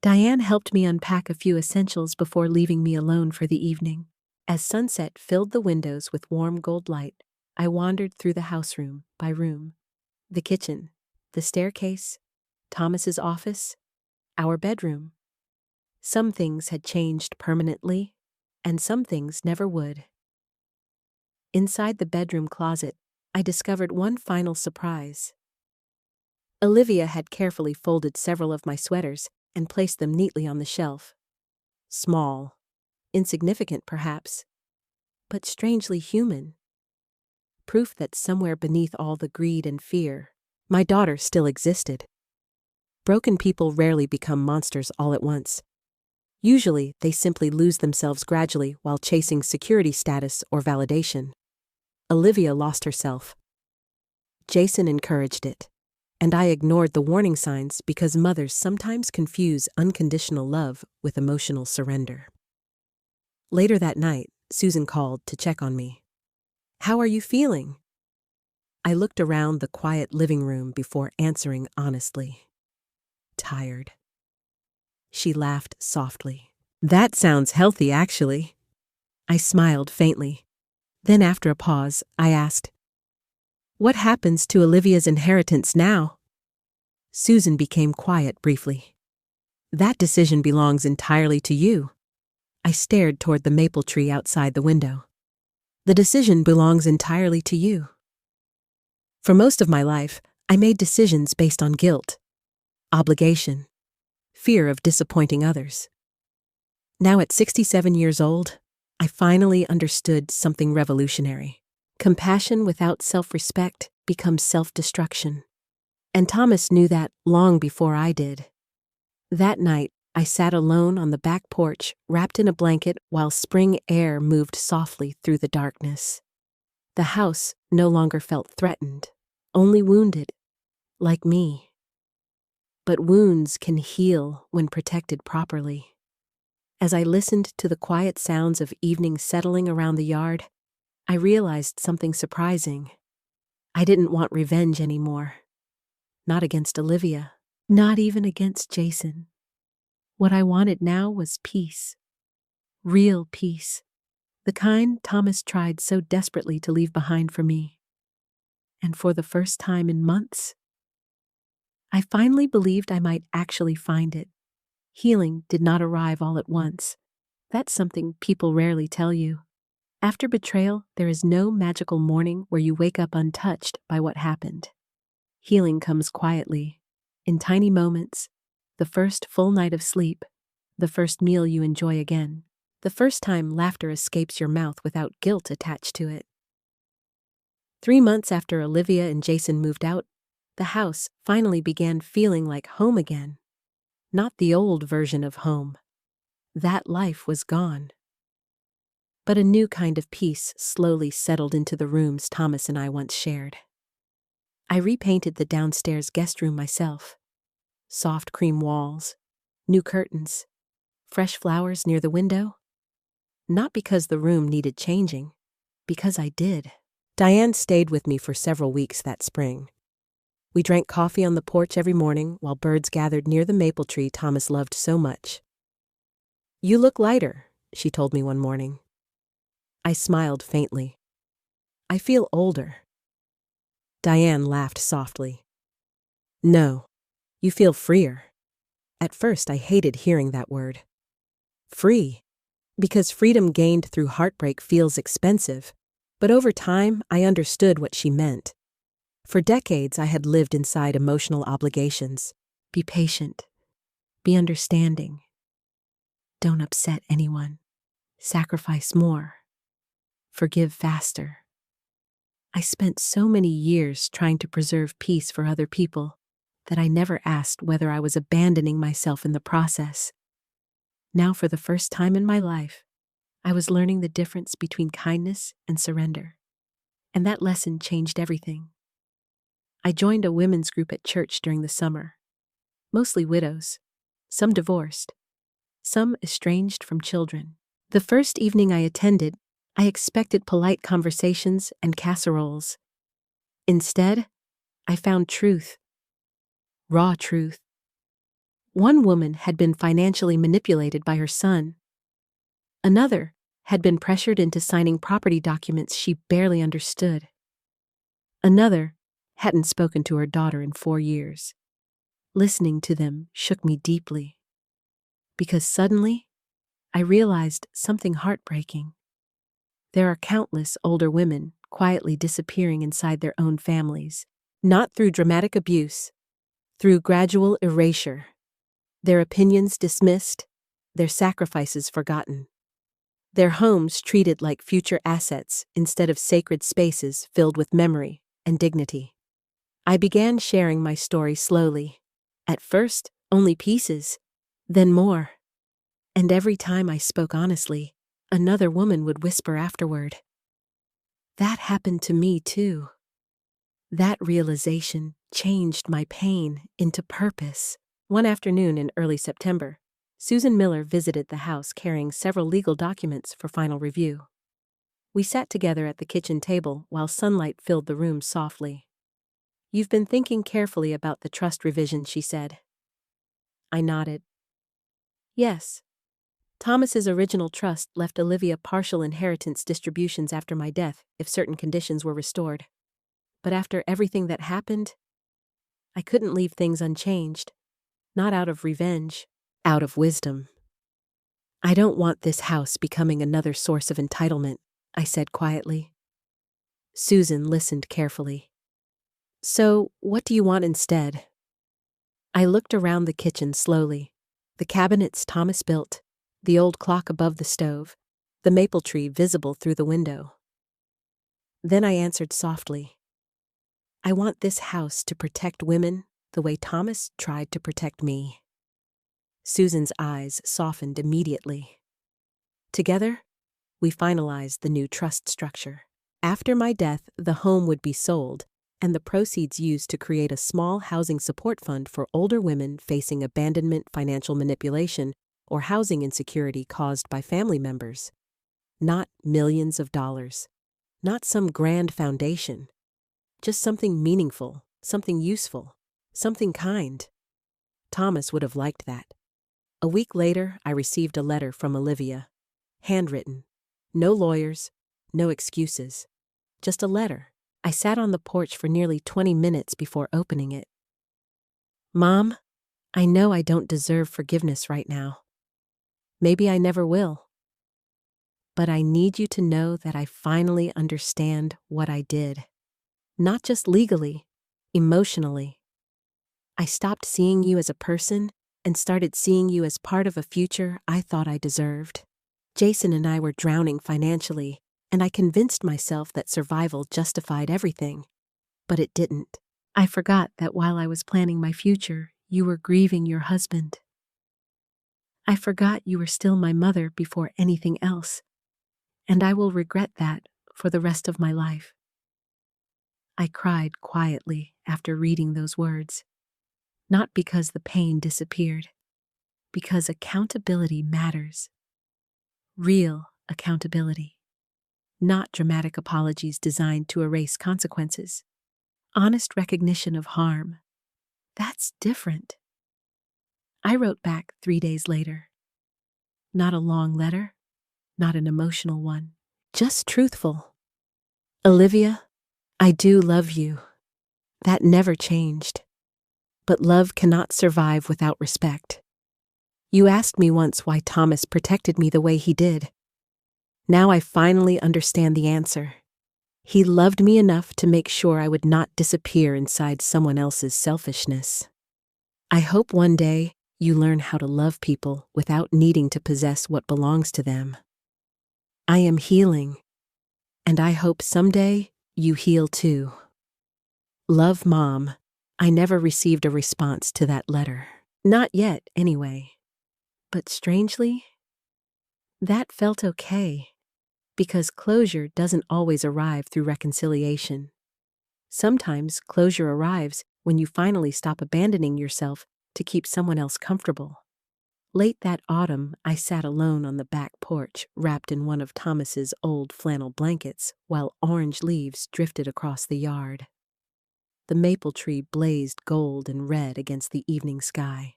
Diane helped me unpack a few essentials before leaving me alone for the evening. As sunset filled the windows with warm gold light, I wandered through the house room by room. The kitchen, the staircase, Thomas's office, our bedroom. Some things had changed permanently, and some things never would. Inside the bedroom closet, I discovered one final surprise. Olivia had carefully folded several of my sweaters and placed them neatly on the shelf. Small, insignificant perhaps, but strangely human. Proof that somewhere beneath all the greed and fear, my daughter still existed. Broken people rarely become monsters all at once. Usually, they simply lose themselves gradually while chasing security status or validation. Olivia lost herself. Jason encouraged it, and I ignored the warning signs because mothers sometimes confuse unconditional love with emotional surrender. Later that night, Susan called to check on me. "How are you feeling?" I looked around the quiet living room before answering honestly. Tired. She laughed softly. "That sounds healthy, actually." I smiled faintly. Then after a pause, I asked, "What happens to Olivia's inheritance now?" Susan became quiet briefly. "That decision belongs entirely to you." I stared toward the maple tree outside the window. "The decision belongs entirely to you." For most of my life, I made decisions based on guilt, obligation, fear of disappointing others. Now at 67 years old, I finally understood something revolutionary. Compassion without self-respect becomes self-destruction. And Thomas knew that long before I did. That night, I sat alone on the back porch, wrapped in a blanket while spring air moved softly through the darkness. The house no longer felt threatened, only wounded, like me. But wounds can heal when protected properly. As I listened to the quiet sounds of evening settling around the yard, I realized something surprising. I didn't want revenge anymore. Not against Olivia, not even against Jason. What I wanted now was peace. Real peace. The kind Thomas tried so desperately to leave behind for me. And for the first time in months, I finally believed I might actually find it. Healing did not arrive all at once. That's something people rarely tell you. After betrayal, there is no magical morning where you wake up untouched by what happened. Healing comes quietly, in tiny moments, the first full night of sleep, the first meal you enjoy again, the first time laughter escapes your mouth without guilt attached to it. 3 months after Olivia and Jason moved out, the house finally began feeling like home again. Not the old version of home. That life was gone. But a new kind of peace slowly settled into the rooms Thomas and I once shared. I repainted the downstairs guest room myself. Soft cream walls, new curtains, fresh flowers near the window. Not because the room needed changing, because I did. Diane stayed with me for several weeks that spring. We drank coffee on the porch every morning while birds gathered near the maple tree Thomas loved so much. "You look lighter," she told me one morning. I smiled faintly. "I feel older." Diane laughed softly. "No, you feel freer." At first, I hated hearing that word. Free, because freedom gained through heartbreak feels expensive, but over time, I understood what she meant. For decades, I had lived inside emotional obligations. Be patient. Be understanding. Don't upset anyone. Sacrifice more. Forgive faster. I spent so many years trying to preserve peace for other people that I never asked whether I was abandoning myself in the process. Now, for the first time in my life, I was learning the difference between kindness and surrender. And that lesson changed everything. I joined a women's group at church during the summer. Mostly widows, some divorced, some estranged from children. The first evening I attended, I expected polite conversations and casseroles. Instead, I found truth. Raw truth. One woman had been financially manipulated by her son. Another had been pressured into signing property documents she barely understood. Another hadn't spoken to her daughter in 4 years. Listening to them shook me deeply. Because suddenly, I realized something heartbreaking. There are countless older women quietly disappearing inside their own families, not through dramatic abuse, through gradual erasure. Their opinions dismissed, their sacrifices forgotten. Their homes treated like future assets instead of sacred spaces filled with memory and dignity. I began sharing my story slowly. At first, only pieces, then more. And every time I spoke honestly, another woman would whisper afterward, "That happened to me too." That realization changed my pain into purpose. One afternoon in early September, Susan Miller visited the house carrying several legal documents for final review. We sat together at the kitchen table while sunlight filled the room softly. "You've been thinking carefully about the trust revision," she said. I nodded. "Yes. Thomas's original trust left Olivia partial inheritance distributions after my death if certain conditions were restored. But after everything that happened, I couldn't leave things unchanged. Not out of revenge, out of wisdom. I don't want this house becoming another source of entitlement," I said quietly. Susan listened carefully. "So, what do you want instead?" I looked around the kitchen slowly. The cabinets Thomas built, the old clock above the stove, the maple tree visible through the window. Then I answered softly, "I want this house to protect women the way Thomas tried to protect me." Susan's eyes softened immediately. Together, we finalized the new trust structure. After my death, the home would be sold, and the proceeds used to create a small housing support fund for older women facing abandonment, financial manipulation, or housing insecurity caused by family members. Not millions of dollars. Not some grand foundation. Just something meaningful, something useful, something kind. Thomas would have liked that. A week later, I received a letter from Olivia. Handwritten. No lawyers, no excuses. Just a letter. I sat on the porch for nearly 20 minutes before opening it. "Mom, I know I don't deserve forgiveness right now. Maybe I never will. But I need you to know that I finally understand what I did. Not just legally, emotionally. I stopped seeing you as a person and started seeing you as part of a future I thought I deserved. Jason and I were drowning financially, and I convinced myself that survival justified everything. But it didn't. I forgot that while I was planning my future, you were grieving your husband. I forgot you were still my mother before anything else, and I will regret that for the rest of my life." I cried quietly after reading those words, not because the pain disappeared, because accountability matters. Real accountability. Not dramatic apologies designed to erase consequences. Honest recognition of harm. That's different. I wrote back 3 days later. Not a long letter, not an emotional one, just truthful. "Olivia, I do love you. That never changed. But love cannot survive without respect. You asked me once why Thomas protected me the way he did. Now I finally understand the answer. He loved me enough to make sure I would not disappear inside someone else's selfishness. I hope one day you learn how to love people without needing to possess what belongs to them. I am healing, and I hope someday you heal too. Love, Mom." I never received a response to that letter. Not yet, anyway. But strangely, that felt okay. Because closure doesn't always arrive through reconciliation. Sometimes closure arrives when you finally stop abandoning yourself to keep someone else comfortable. Late that autumn, I sat alone on the back porch, wrapped in one of Thomas's old flannel blankets, while orange leaves drifted across the yard. The maple tree blazed gold and red against the evening sky.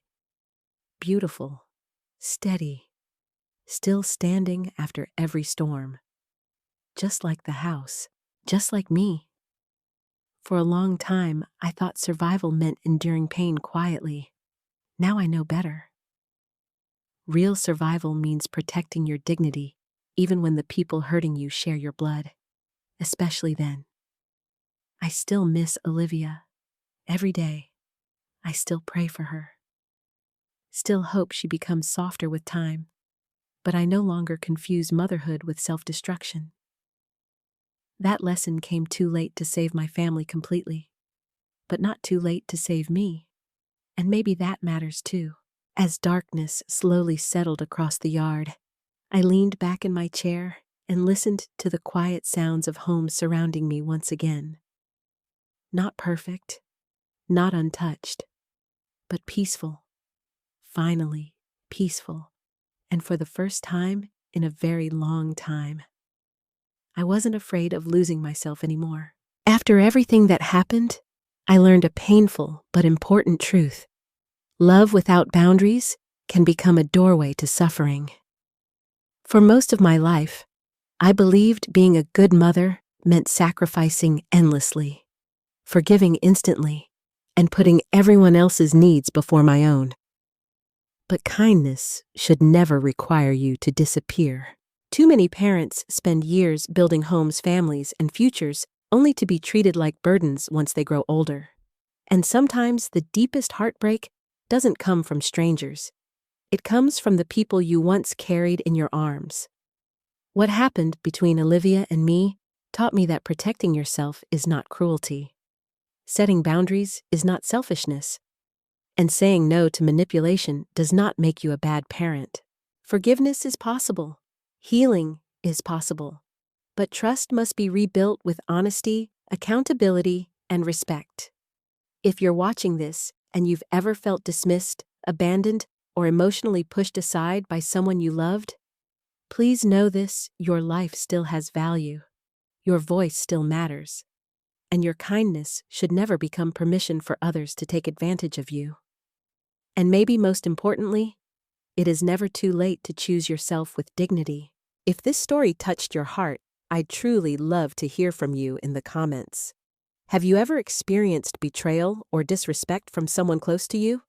Beautiful, steady, still standing after every storm. Just like the house, just like me. For a long time, I thought survival meant enduring pain quietly. Now I know better. Real survival means protecting your dignity, even when the people hurting you share your blood. Especially then. I still miss Olivia. Every day, I still pray for her. Still hope she becomes softer with time, but I no longer confuse motherhood with self-destruction. That lesson came too late to save my family completely, but not too late to save me. And maybe that matters too. As darkness slowly settled across the yard, I leaned back in my chair and listened to the quiet sounds of home surrounding me once again. Not perfect, not untouched, but peaceful. Finally, peaceful. And for the first time in a very long time. I wasn't afraid of losing myself anymore. After everything that happened, I learned a painful but important truth. Love without boundaries can become a doorway to suffering. For most of my life, I believed being a good mother meant sacrificing endlessly, forgiving instantly, and putting everyone else's needs before my own. But kindness should never require you to disappear. Too many parents spend years building homes, families, and futures only to be treated like burdens once they grow older. And sometimes the deepest heartbreak doesn't come from strangers. It comes from the people you once carried in your arms. What happened between Olivia and me taught me that protecting yourself is not cruelty. Setting boundaries is not selfishness. And saying no to manipulation does not make you a bad parent. Forgiveness is possible. Healing is possible. But trust must be rebuilt with honesty, accountability, and respect. If you're watching this and you've ever felt dismissed, abandoned, or emotionally pushed aside by someone you loved, please know this: your life still has value. Your voice still matters. And your kindness should never become permission for others to take advantage of you. And maybe most importantly, it is never too late to choose yourself with dignity. If this story touched your heart, I'd truly love to hear from you in the comments. Have you ever experienced betrayal or disrespect from someone close to you?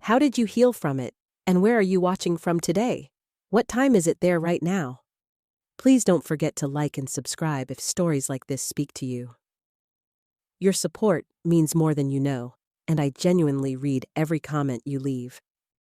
How did you heal from it? And where are you watching from today? What time is it there right now? Please don't forget to like and subscribe if stories like this speak to you. Your support means more than you know, and I genuinely read every comment you leave.